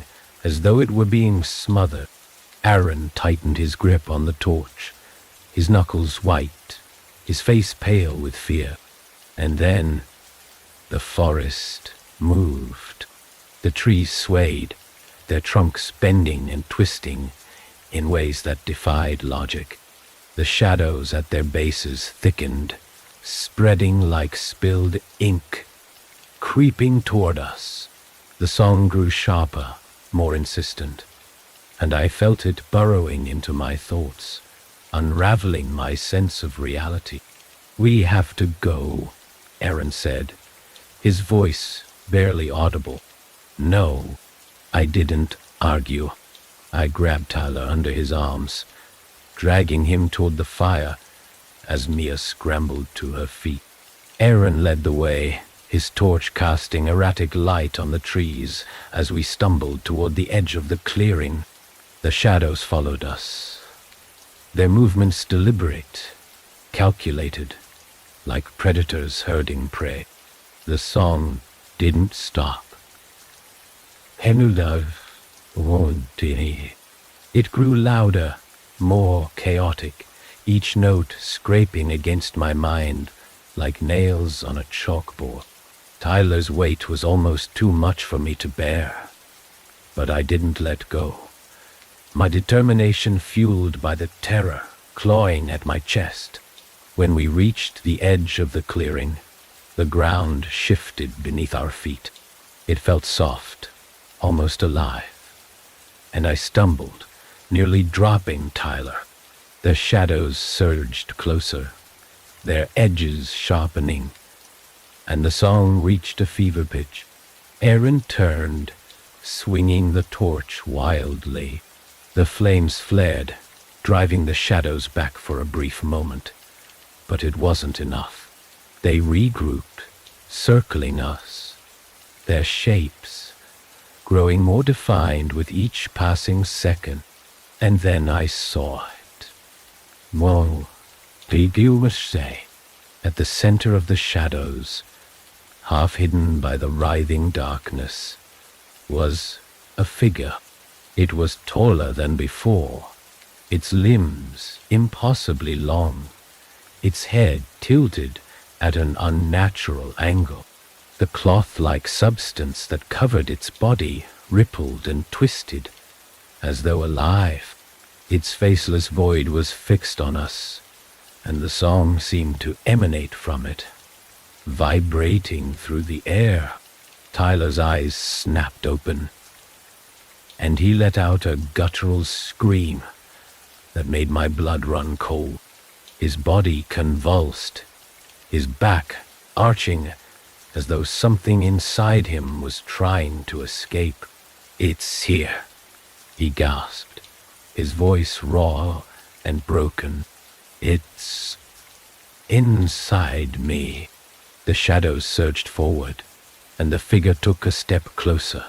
as though it were being smothered. Aaron tightened his grip on the torch, his knuckles white, his face pale with fear. And then the forest moved. The trees swayed, their trunks bending and twisting in ways that defied logic. The shadows at their bases thickened, spreading like spilled ink, creeping toward us. The song grew sharper, more insistent, and I felt it burrowing into my thoughts, unraveling my sense of reality. "We have to go," Aaron said, his voice barely audible. "No," I didn't argue. I grabbed Tyler under his arms, dragging him toward the fire as Mia scrambled to her feet. Aaron led the way, his torch casting erratic light on the trees as we stumbled toward the edge of the clearing. The shadows followed us, their movements deliberate, calculated, like predators herding prey. The song didn't stop. It grew louder, more chaotic, each note scraping against my mind like nails on a chalkboard. Tyler's weight was almost too much for me to bear, but I didn't let go. My determination fueled by the terror clawing at my chest. When we reached the edge of the clearing, the ground shifted beneath our feet. It felt soft, almost alive, and I stumbled, nearly dropping Tyler. The shadows surged closer, their edges sharpening, and the song reached a fever pitch. Aaron turned, swinging the torch wildly. The flames flared, driving the shadows back for a brief moment. But it wasn't enough. They regrouped, circling us, their shapes growing more defined with each passing second. And then I saw it. Whoa, you must say, at the center of the shadows, half hidden by the writhing darkness, was a figure. It was taller than before, its limbs impossibly long, its head tilted at an unnatural angle. The cloth-like substance that covered its body rippled and twisted, as though alive. Its faceless void was fixed on us, and the song seemed to emanate from it, vibrating through the air. Tyler's eyes snapped open, and he let out a guttural scream that made my blood run cold. His body convulsed, his back arching as though something inside him was trying to escape. "It's here," he gasped, his voice raw and broken. "It's inside me." The shadows surged forward, and the figure took a step closer,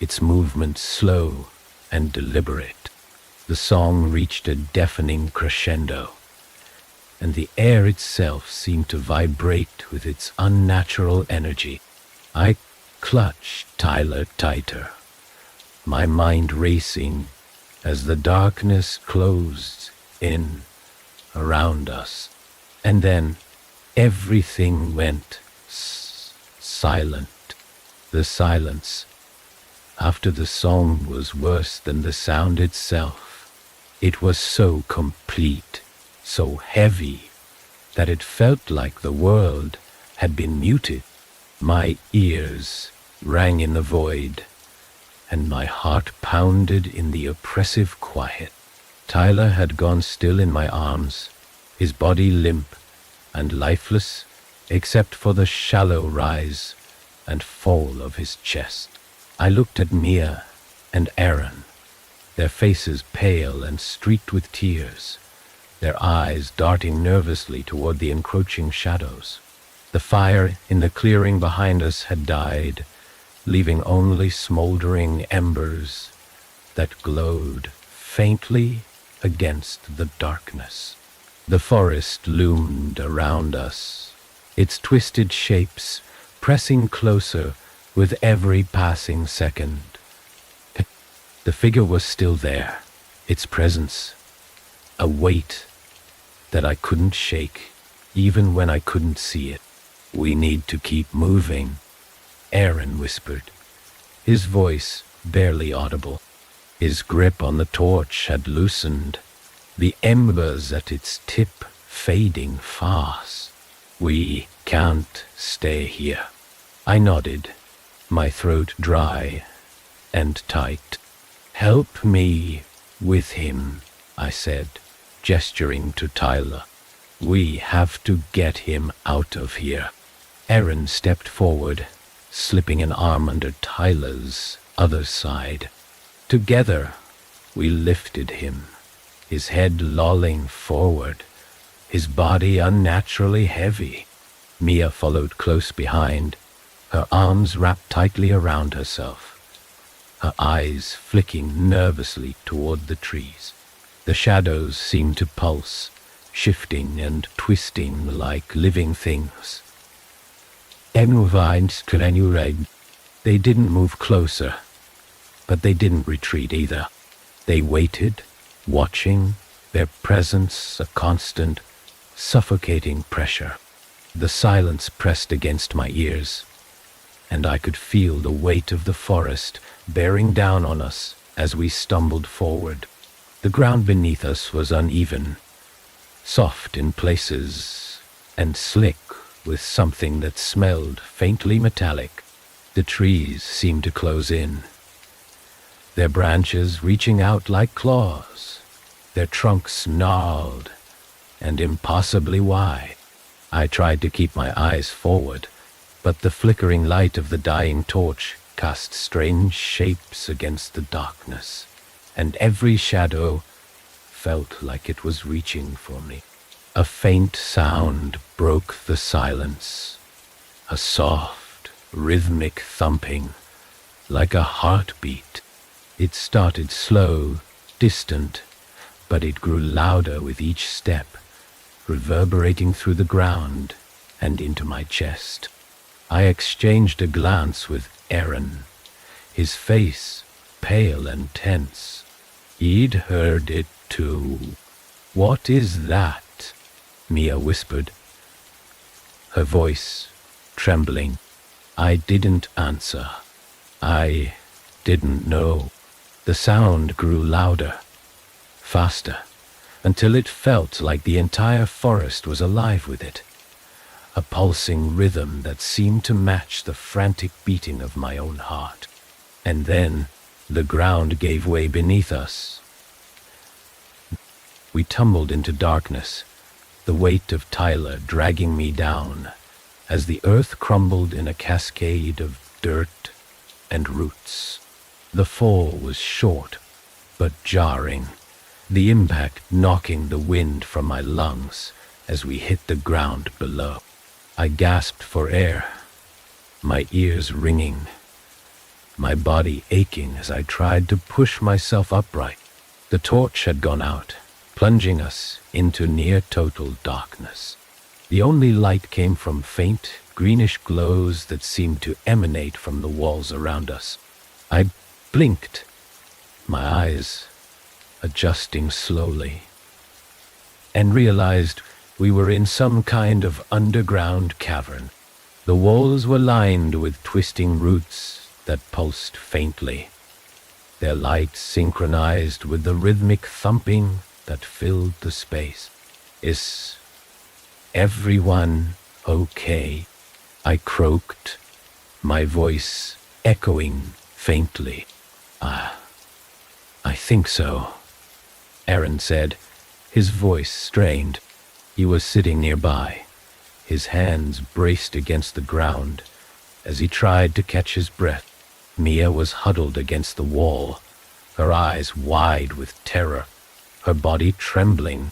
its movement slow and deliberate. The song reached a deafening crescendo, and the air itself seemed to vibrate with its unnatural energy. I clutched Tyler tighter, my mind racing as the darkness closed in around us. And then everything went silent. The silence after the song was worse than the sound itself. It was so complete, so heavy, that it felt like the world had been muted. My ears rang in the void, and my heart pounded in the oppressive quiet. Tyler had gone still in my arms, his body limp and lifeless except for the shallow rise and fall of his chest. I looked at Mia and Aaron, their faces pale and streaked with tears, their eyes darting nervously toward the encroaching shadows. The fire in the clearing behind us had died, leaving only smoldering embers that glowed faintly against the darkness. The forest loomed around us, its twisted shapes pressing closer with every passing second. The figure was still there, its presence, a weight that I couldn't shake, even when I couldn't see it. "We need to keep moving," Aaron whispered, his voice barely audible. His grip on the torch had loosened, the embers at its tip fading fast. "We can't stay here." I nodded, my throat dry and tight. "Help me with him," I said, gesturing to Tyler. "We have to get him out of here." Aaron stepped forward, slipping an arm under Tyler's other side. Together, we lifted him, his head lolling forward, his body unnaturally heavy. Mia followed close behind, her arms wrapped tightly around herself, her eyes flicking nervously toward the trees. The shadows seemed to pulse, shifting and twisting like living things. They didn't move closer, but they didn't retreat either. They waited, watching, their presence a constant, suffocating pressure. The silence pressed against my ears, and I could feel the weight of the forest bearing down on us as we stumbled forward. The ground beneath us was uneven, soft in places, and slick with something that smelled faintly metallic. The trees seemed to close in, their branches reaching out like claws, their trunks gnarled and impossibly wide. I tried to keep my eyes forward, but the flickering light of the dying torch cast strange shapes against the darkness, and every shadow felt like it was reaching for me. A faint sound broke the silence, a soft, rhythmic thumping, like a heartbeat. It started slow, distant, but it grew louder with each step, reverberating through the ground and into my chest. I exchanged a glance with Aaron, his face pale and tense. He'd heard it too. "What is that?" Mia whispered, her voice trembling. I didn't answer. I didn't know. The sound grew louder, faster, until it felt like the entire forest was alive with it, a pulsing rhythm that seemed to match the frantic beating of my own heart. And then the ground gave way beneath us. We tumbled into darkness, the weight of Tyler dragging me down as the earth crumbled in a cascade of dirt and roots. The fall was short but jarring, the impact knocking the wind from my lungs as we hit the ground below. I gasped for air, my ears ringing, my body aching as I tried to push myself upright. The torch had gone out, plunging us into near-total darkness. The only light came from faint, greenish glows that seemed to emanate from the walls around us. I blinked, my eyes adjusting slowly, and realized we were in some kind of underground cavern. The walls were lined with twisting roots that pulsed faintly, their light synchronized with the rhythmic thumping that filled the space. "Is everyone okay?" I croaked, my voice echoing faintly. I think so," Aaron said, his voice strained. He was sitting nearby, his hands braced against the ground as he tried to catch his breath. Mia was huddled against the wall, her eyes wide with terror, her body trembling.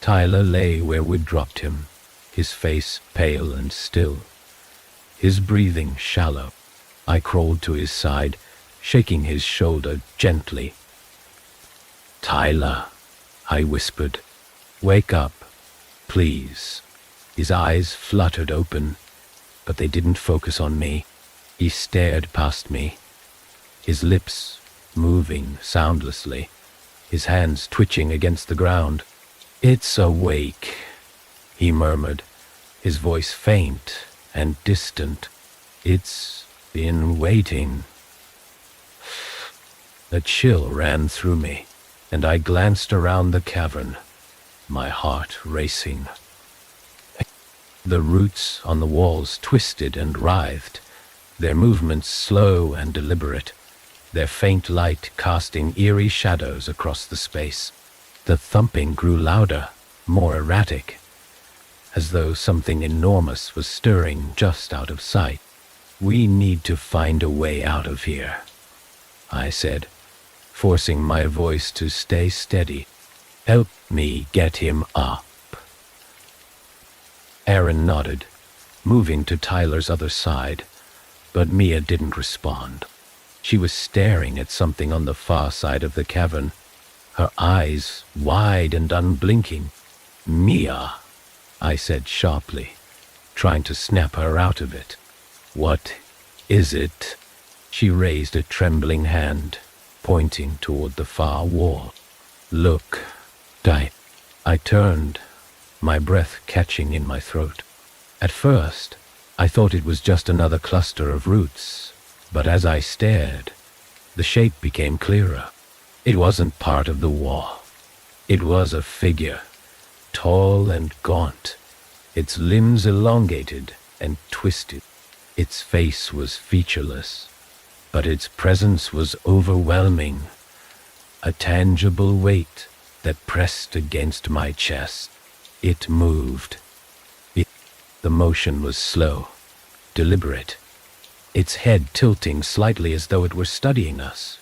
Tyler lay where we'd dropped him, his face pale and still, his breathing shallow. I crawled to his side, shaking his shoulder gently. "Tyler," I whispered, "wake up, please." His eyes fluttered open, but they didn't focus on me. He stared past me, his lips moving soundlessly, his hands twitching against the ground. "It's awake," he murmured, his voice faint and distant. "It's been waiting." A chill ran through me, and I glanced around the cavern, my heart racing. The roots on the walls twisted and writhed, their movements slow and deliberate, their faint light casting eerie shadows across the space. The thumping grew louder, more erratic, as though something enormous was stirring just out of sight. "We need to find a way out of here," I said, forcing my voice to stay steady. "Help me get him up." Aaron nodded, moving to Tyler's other side, but Mia didn't respond. She was staring at something on the far side of the cavern, her eyes wide and unblinking. "Mia," I said sharply, trying to snap her out of it. "What is it?" She raised a trembling hand, pointing toward the far wall. "Look." I turned, my breath catching in my throat. At first, I thought it was just another cluster of roots, but as I stared, the shape became clearer. It wasn't part of the wall. It was a figure, tall and gaunt, its limbs elongated and twisted. Its face was featureless, but its presence was overwhelming, a tangible weight that pressed against my chest. It moved. The motion was slow, deliberate, its head tilting slightly as though it were studying us.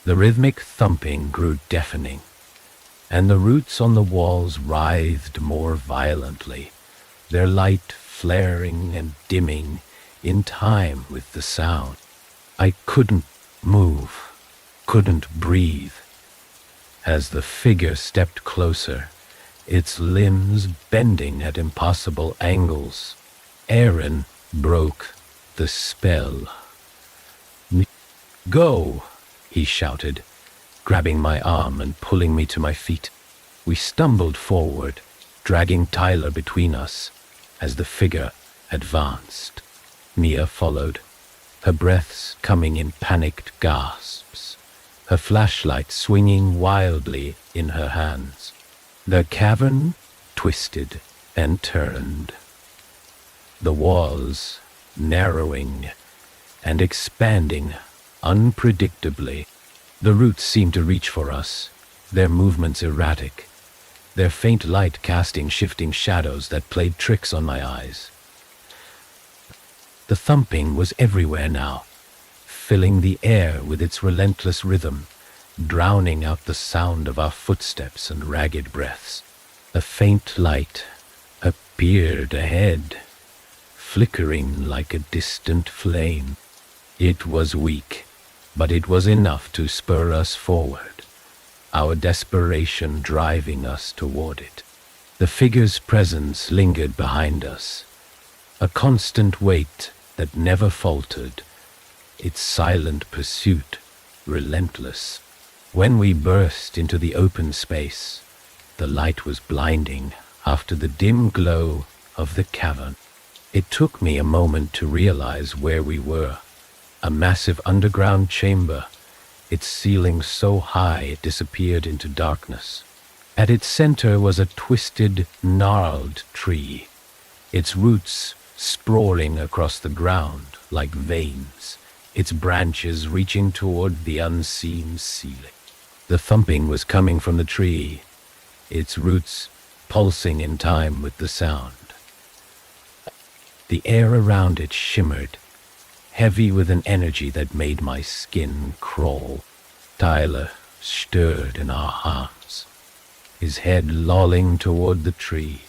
The rhythmic thumping grew deafening, and the roots on the walls writhed more violently, their light flaring and dimming in time with the sound. I couldn't move, couldn't breathe. As the figure stepped closer, its limbs bending at impossible angles, Aaron broke the spell. "Go!" he shouted, grabbing my arm and pulling me to my feet. We stumbled forward, dragging Tyler between us as the figure advanced. Mia followed, her breaths coming in panicked gasps, her flashlight swinging wildly in her hands. The cavern twisted and turned, the walls narrowing and expanding unpredictably. The roots seemed to reach for us, their movements erratic, their faint light casting shifting shadows that played tricks on my eyes. The thumping was everywhere now, filling the air with its relentless rhythm, drowning out the sound of our footsteps and ragged breaths. A faint light appeared ahead, flickering like a distant flame. It was weak, but it was enough to spur us forward, our desperation driving us toward it. The figure's presence lingered behind us, a constant weight that never faltered, its silent pursuit relentless. When we burst into the open space, the light was blinding after the dim glow of the cavern. It took me a moment to realize where we were. A massive underground chamber, its ceiling so high it disappeared into darkness. At its center was a twisted, gnarled tree, its roots sprawling across the ground like veins, its branches reaching toward the unseen ceiling. The thumping was coming from the tree, its roots pulsing in time with the sound. The air around it shimmered, heavy with an energy that made my skin crawl. Tyler stirred in our arms, his head lolling toward the tree,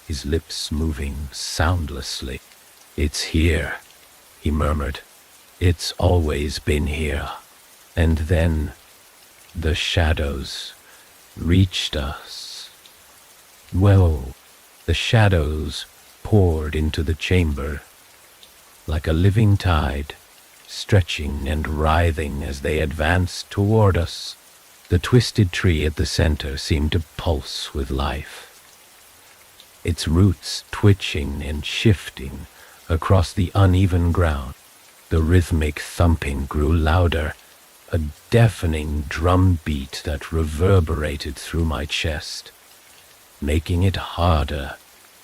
his lips moving soundlessly. "It's here," he murmured. "It's always been here." And then the shadows reached us. Well, the shadows poured into the chamber like a living tide, stretching and writhing as they advanced toward us. The twisted tree at the center seemed to pulse with life, its roots twitching and shifting across the uneven ground. The rhythmic thumping grew louder, a deafening drum beat that reverberated through my chest, making it harder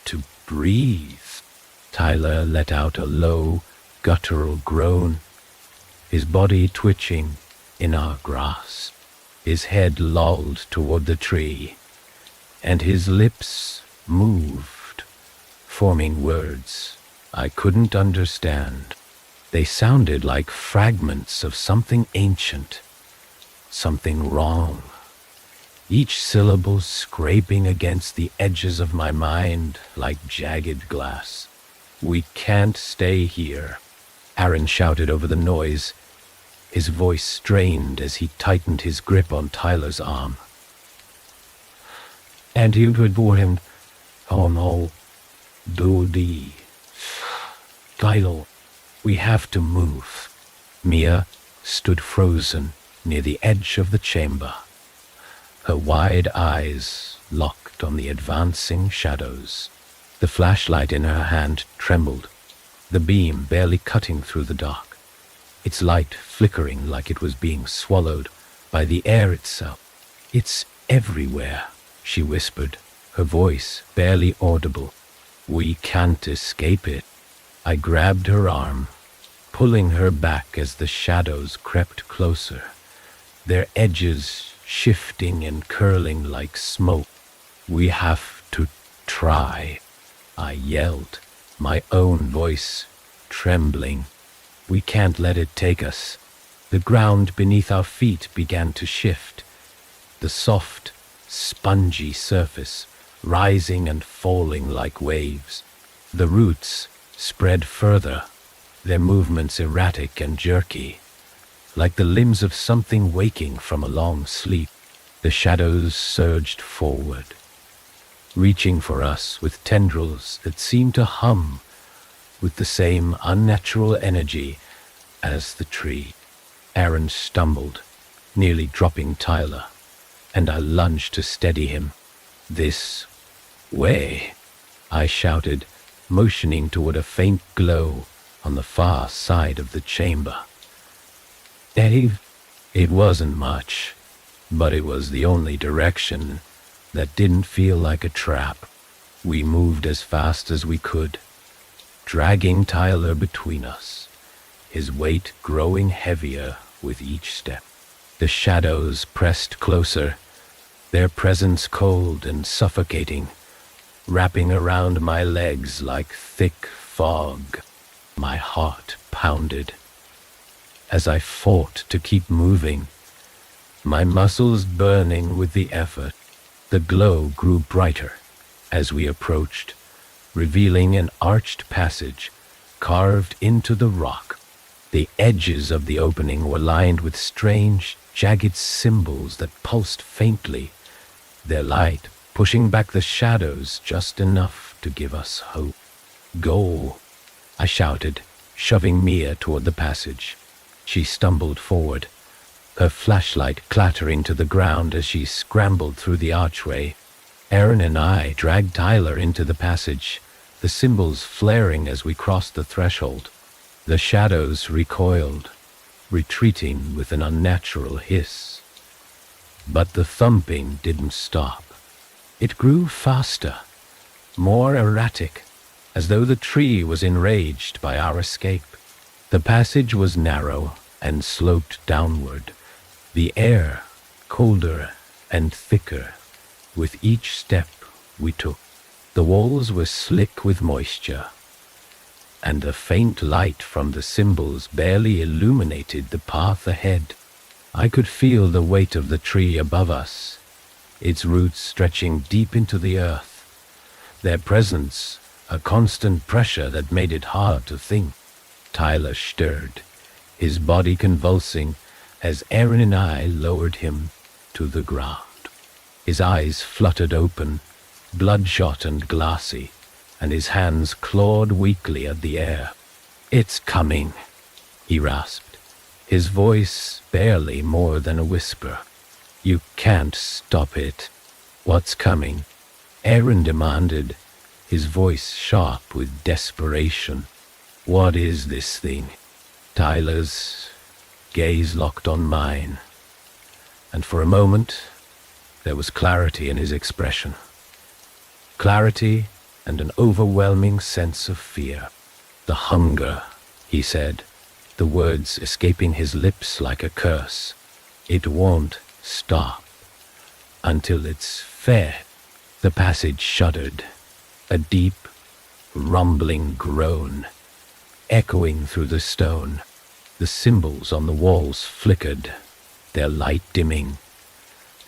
to breathe. Tyler let out a low, guttural groan, his body twitching in our grasp. His head lolled toward the tree, and his lips moved, forming words I couldn't understand. They sounded like fragments of something ancient, something wrong, each syllable scraping against the edges of my mind like jagged glass. "We can't stay here," Aaron shouted over the noise, his voice strained as he tightened his grip on Tyler's arm. "And you would bore him. Oh no, Dodie. Tyler, we have to move." Mia stood frozen near the edge of the chamber, her wide eyes locked on the advancing shadows. The flashlight in her hand trembled, the beam barely cutting through the dark, its light flickering like it was being swallowed by the air itself. "It's everywhere," she whispered, her voice barely audible. "We can't escape it." I grabbed her arm, pulling her back as the shadows crept closer, their edges shifting and curling like smoke. "We have to try," I yelled, my own voice trembling. "We can't let it take us." The ground beneath our feet began to shift, the soft, spongy surface rising and falling like waves. The roots spread further, their movements erratic and jerky, like the limbs of something waking from a long sleep. The shadows surged forward, reaching for us with tendrils that seemed to hum with the same unnatural energy as the tree. Aaron stumbled, nearly dropping Tyler, and I lunged to steady him. "This way," I shouted, motioning toward a faint glow on the far side of the chamber. "Dave." It wasn't much, but it was the only direction that didn't feel like a trap. We moved as fast as we could, dragging Tyler between us, his weight growing heavier with each step. The shadows pressed closer, their presence cold and suffocating, wrapping around my legs like thick fog. My heart pounded as I fought to keep moving, my muscles burning with the effort. The glow grew brighter as we approached, revealing an arched passage carved into the rock. The edges of the opening were lined with strange, jagged symbols that pulsed faintly, their light pushing back the shadows just enough to give us hope. "Go," I shouted, shoving Mia toward the passage. She stumbled forward, her flashlight clattering to the ground as she scrambled through the archway. Aaron and I dragged Tyler into the passage, the symbols flaring as we crossed the threshold. The shadows recoiled, retreating with an unnatural hiss. But the thumping didn't stop. It grew faster, more erratic, as though the tree was enraged by our escape. The passage was narrow and sloped downward, the air colder and thicker with each step we took. The walls were slick with moisture, and the faint light from the symbols barely illuminated the path ahead. I could feel the weight of the tree above us, its roots stretching deep into the earth, their presence a constant pressure that made it hard to think. Tyler stirred, his body convulsing as Aaron and I lowered him to the ground. His eyes fluttered open, bloodshot and glassy, and his hands clawed weakly at the air. "It's coming," he rasped, his voice barely more than a whisper. You can't stop it. What's coming? Aaron demanded, his voice sharp with desperation. What is this thing? Tyler's gaze locked on mine, and for a moment there was clarity in his expression. Clarity and an overwhelming sense of fear. The hunger, he said, the words escaping his lips like a curse. It won't stop until it's fed. The passage shuddered, a deep, rumbling groan, echoing through the stone. The symbols on the walls flickered, their light dimming,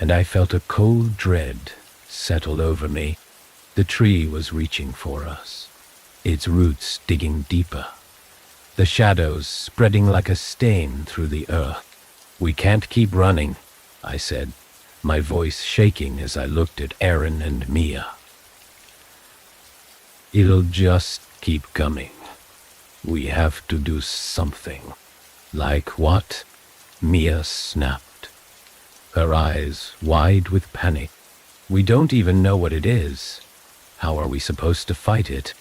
and I felt a cold dread settle over me. The tree was reaching for us, its roots digging deeper, the shadows spreading like a stain through the earth. We can't keep running, I said, my voice shaking as I looked at Aaron and Mia. It'll just keep coming. We have to do something. Like what? Mia snapped, her eyes wide with panic. We don't even know what it is. How are we supposed to fight it?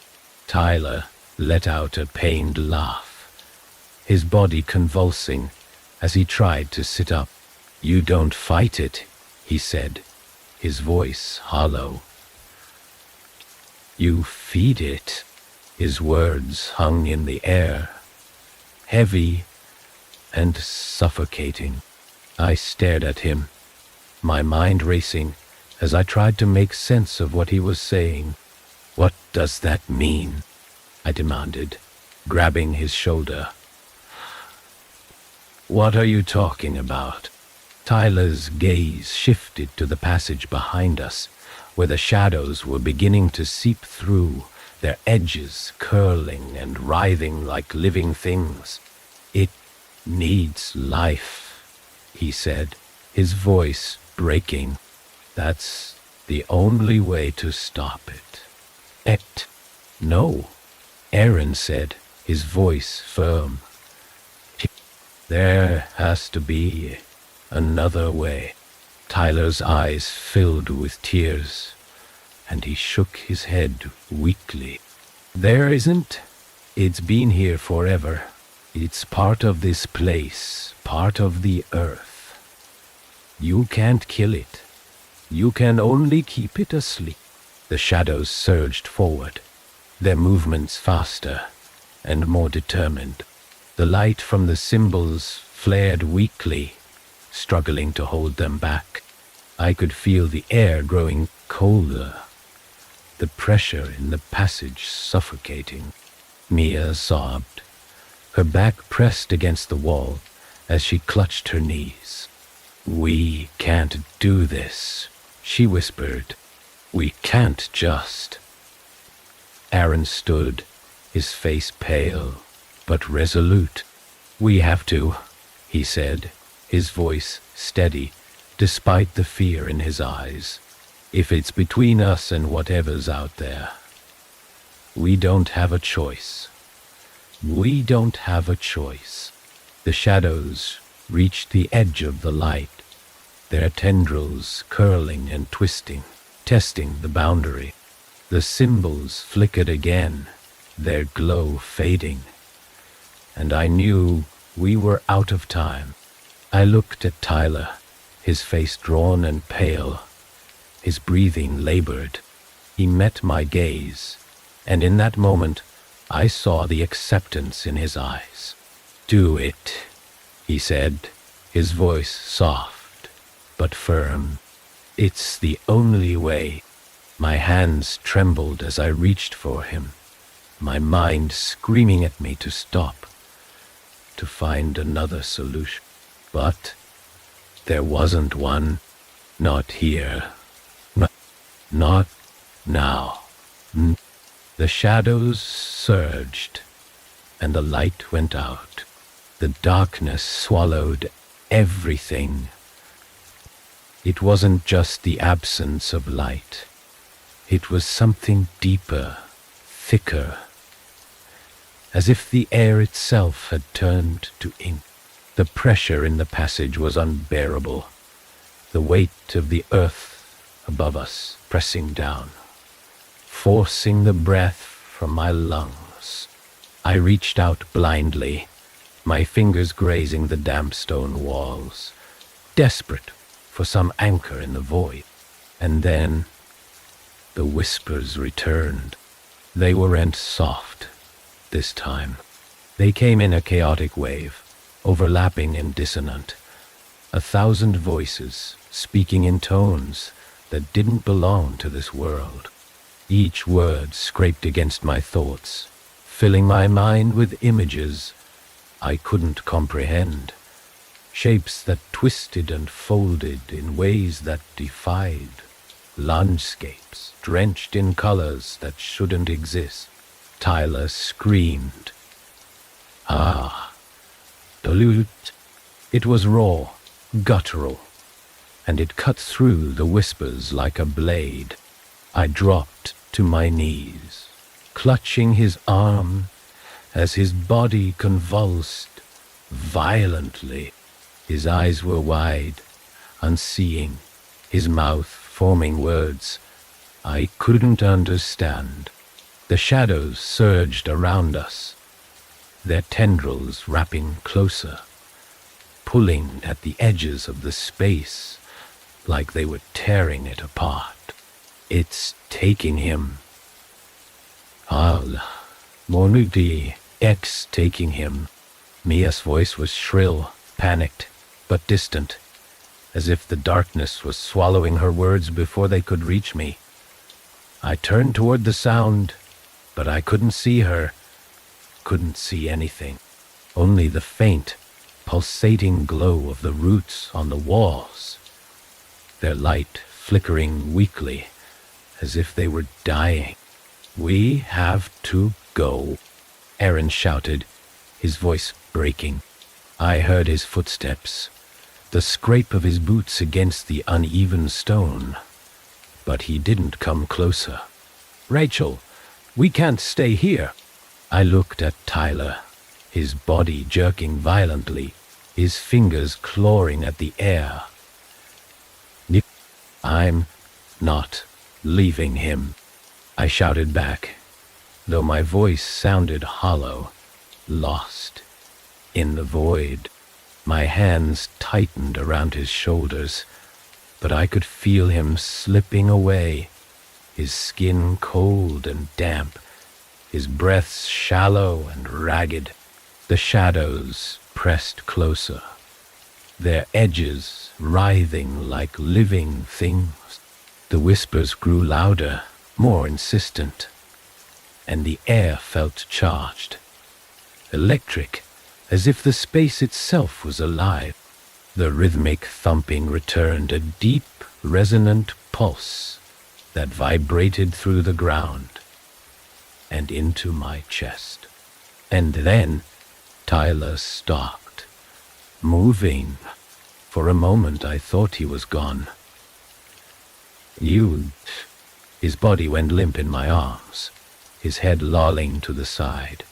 Tyler let out a pained laugh, his body convulsing as he tried to sit up. You don't fight it, he said, his voice hollow. You feed it. His words hung in the air, heavy and suffocating. I stared at him, my mind racing as I tried to make sense of what he was saying. What does that mean? I demanded, grabbing his shoulder. What are you talking about? Tyler's gaze shifted to the passage behind us, where the shadows were beginning to seep through, their edges curling and writhing like living things. It needs life, he said, his voice breaking. That's the only way to stop it. No, Aaron said, his voice firm. There has to be another way. Tyler's eyes filled with tears, and he shook his head weakly. There isn't. It's been here forever. It's part of this place, part of the earth. You can't kill it. You can only keep it asleep. The shadows surged forward, their movements faster and more determined. The light from the symbols flared weakly, struggling to hold them back. I could feel the air growing colder, the pressure in the passage suffocating. Mia sobbed, her back pressed against the wall as she clutched her knees. We can't do this, she whispered. We can't just. Aaron stood, his face pale, but resolute. We have to, he said, his voice steady, despite the fear in his eyes. If it's between us and whatever's out there, we don't have a choice. We don't have a choice. The shadows reached the edge of the light, their tendrils curling and twisting, testing the boundary. The symbols flickered again, their glow fading, and I knew we were out of time. I looked at Tyler, his face drawn and pale, his breathing labored. He met my gaze, and in that moment I saw the acceptance in his eyes. Do it, he said, his voice soft but firm. It's the only way. My hands trembled as I reached for him, my mind screaming at me to stop, to find another solution. But there wasn't one. Not here. Not now. The shadows surged, and the light went out. The darkness swallowed everything. It wasn't just the absence of light. It was something deeper, thicker. as if the air itself had turned to ink. The pressure in the passage was unbearable, the weight of the earth above us pressing down, forcing the breath from my lungs. I reached out blindly, my fingers grazing the damp stone walls, desperate for some anchor in the void. And then the whispers returned. They weren't soft this time. They came in a chaotic wave, overlapping and dissonant. 1,000 voices speaking in tones that didn't belong to this world. Each word scraped against my thoughts, filling my mind with images I couldn't comprehend. Shapes that twisted and folded in ways that defied. Landscapes drenched in colors that shouldn't exist. Tyler screamed. Ah, Duluth. It was raw, guttural, and it cut through the whispers like a blade. I dropped to my knees, clutching his arm as his body convulsed violently. His eyes were wide, unseeing, his mouth forming words I couldn't understand. The shadows surged around us, their tendrils wrapping closer, pulling at the edges of the space like they were tearing it apart. It's taking him. Al, Monuti, X taking him. Mia's voice was shrill, panicked, but distant, as if the darkness was swallowing her words before they could reach me. I turned toward the sound, but I couldn't see her, couldn't see anything. Only the faint, pulsating glow of the roots on the walls, their light flickering weakly, as if they were dying. We have to go, Aaron shouted, his voice breaking. I heard his footsteps, the scrape of his boots against the uneven stone, but he didn't come closer. Rachel, we can't stay here. I looked at Tyler, his body jerking violently, his fingers clawing at the air. Nick, I'm not leaving him, I shouted back, though my voice sounded hollow, lost in the void. My hands tightened around his shoulders, but I could feel him slipping away, his skin cold and damp, his breaths shallow and ragged. The shadows pressed closer, their edges writhing like living things. The whispers grew louder, more insistent, and the air felt charged, electric, as if the space itself was alive. The rhythmic thumping returned, a deep, resonant pulse that vibrated through the ground and into my chest. And then Tyler stopped, moving. For a moment I thought he was gone. His body went limp in my arms, his head lolling to the side,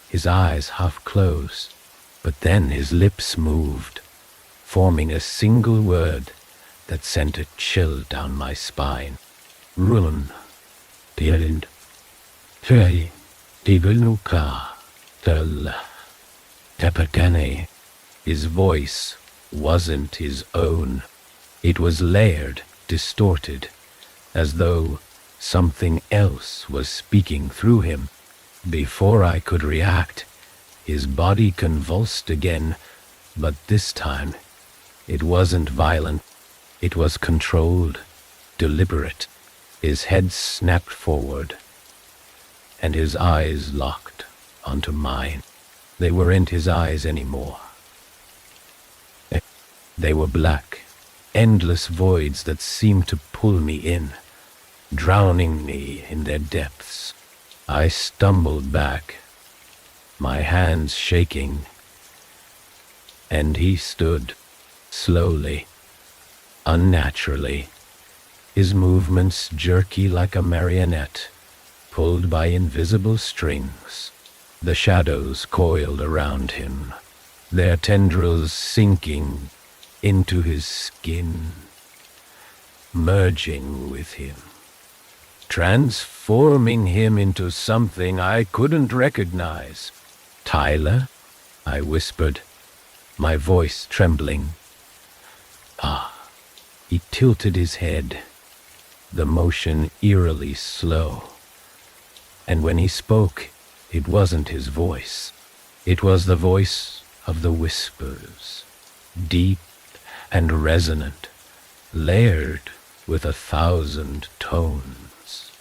his eyes half closed, but then his lips moved, forming a single word that sent a chill down my spine. Run, Dild, Trey, Divinuka, Tel, Tepakane. His voice wasn't his own. It was layered, distorted, as though something else was speaking through him. Before I could react, his body convulsed again, but this time it wasn't violent. It was controlled, deliberate. His head snapped forward, and his eyes locked onto mine. They weren't his eyes anymore. They were black, endless voids that seemed to pull me in, drowning me in their depths. I stumbled back, my hands shaking, and he stood, slowly, unnaturally, his movements jerky like a marionette, pulled by invisible strings. The shadows coiled around him, their tendrils sinking into his skin, merging with him, transforming him into something I couldn't recognize. "Tyler?" I whispered, my voice trembling. He tilted his head, the motion eerily slow. And when he spoke, it wasn't his voice. It was the voice of the whispers, deep and resonant, layered with 1,000 tones.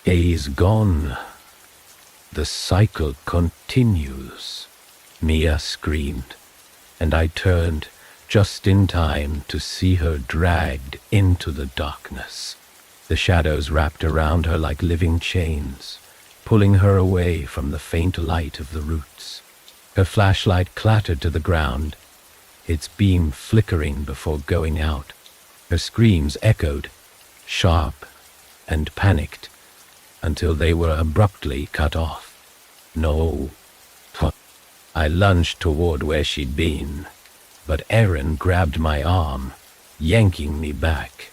Days gone. The cycle continues, Mia screamed, and I turned just in time to see her dragged into the darkness. The shadows wrapped around her like living chains, pulling her away from the faint light of the roots. Her flashlight clattered to the ground, its beam flickering before going out. Her screams echoed, sharp and panicked, until they were abruptly cut off. No. I lunged toward where she'd been, but Aaron grabbed my arm, yanking me back.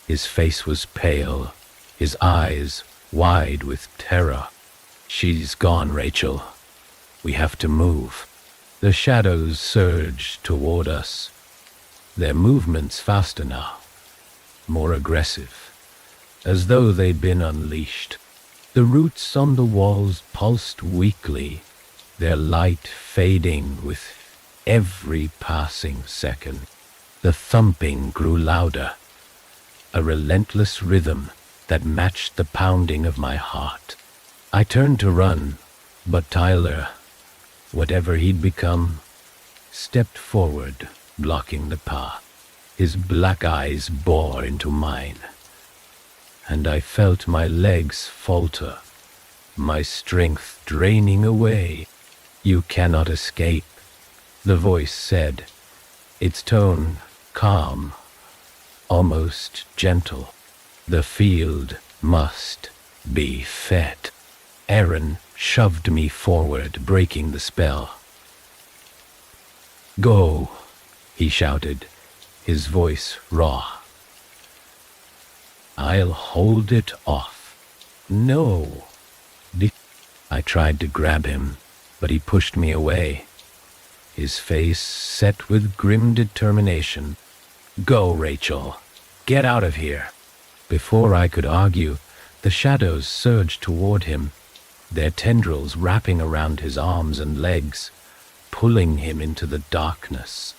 His face was pale, his eyes wide with terror. "She's gone, Rachel. We have to move." The shadows surged toward us, their movements faster now, more aggressive, as though they'd been unleashed. The roots on the walls pulsed weakly, their light fading with every passing second. The thumping grew louder, a relentless rhythm that matched the pounding of my heart. I turned to run, but Tyler, whatever he'd become, stepped forward, blocking the path. His black eyes bored into mine, and I felt my legs falter, my strength draining away. "You cannot escape," the voice said, its tone calm, almost gentle. "The field must be fed." Aaron shoved me forward, breaking the spell. "Go," he shouted, his voice raw. "I'll hold it off." "No." I tried to grab him, but he pushed me away, his face set with grim determination. "Go, Rachel. Get out of here." Before I could argue, the shadows surged toward him, their tendrils wrapping around his arms and legs, pulling him into the darkness.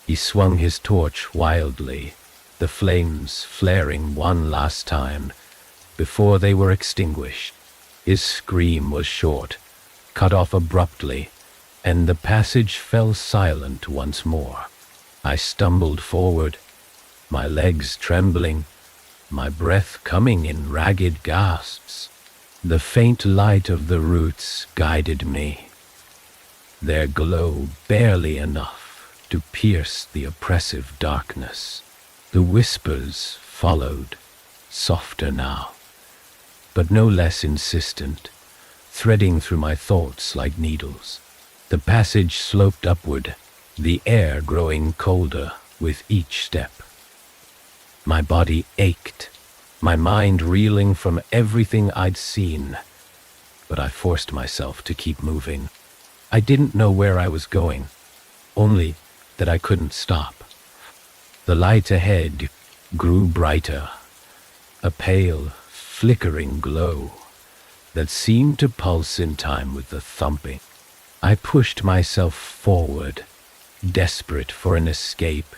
He swung his torch wildly, the flames flaring one last time before they were extinguished. His scream was short, cut off abruptly, and the passage fell silent once more. I stumbled forward, my legs trembling, my breath coming in ragged gasps. The faint light of the roots guided me, their glow barely enough to pierce the oppressive darkness. The whispers followed, softer now, but no less insistent, threading through my thoughts like needles. The passage sloped upward, the air growing colder with each step. My body ached, my mind reeling from everything I'd seen, but I forced myself to keep moving. I didn't know where I was going, only that I couldn't stop. The light ahead grew brighter, a pale, flickering glow that seemed to pulse in time with the thumping. I pushed myself forward, desperate for an escape,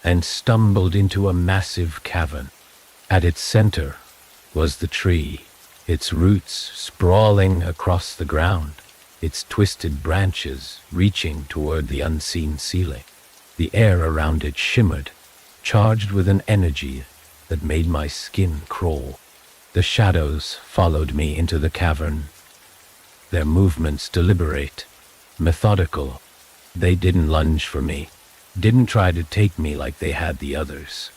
and stumbled into a massive cavern. At its center was the tree, its roots sprawling across the ground, its twisted branches reaching toward the unseen ceiling. The air around it shimmered, charged with an energy that made my skin crawl. The shadows followed me into the cavern, their movements deliberate, methodical. They didn't lunge for me, didn't try to take me like they had the others.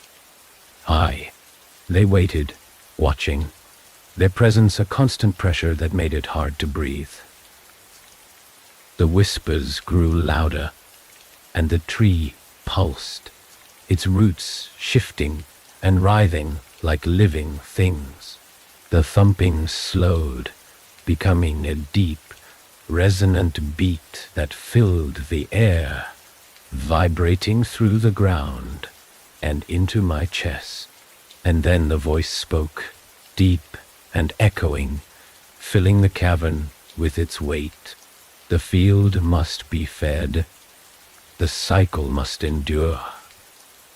They waited, watching, their presence a constant pressure that made it hard to breathe. The whispers grew louder, and the tree pulsed, its roots shifting and writhing like living things. The thumping slowed, becoming a deep, resonant beat that filled the air, vibrating through the ground and into my chest. And then the voice spoke, deep and echoing, filling the cavern with its weight. The field must be fed. The cycle must endure.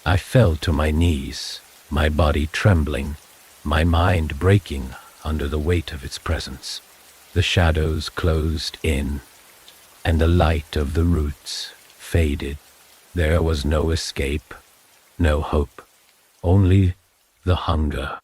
I fell to my knees, my body trembling, my mind breaking under the weight of its presence. The shadows closed in, and the light of the roots faded. There was no escape, no hope, only the hunger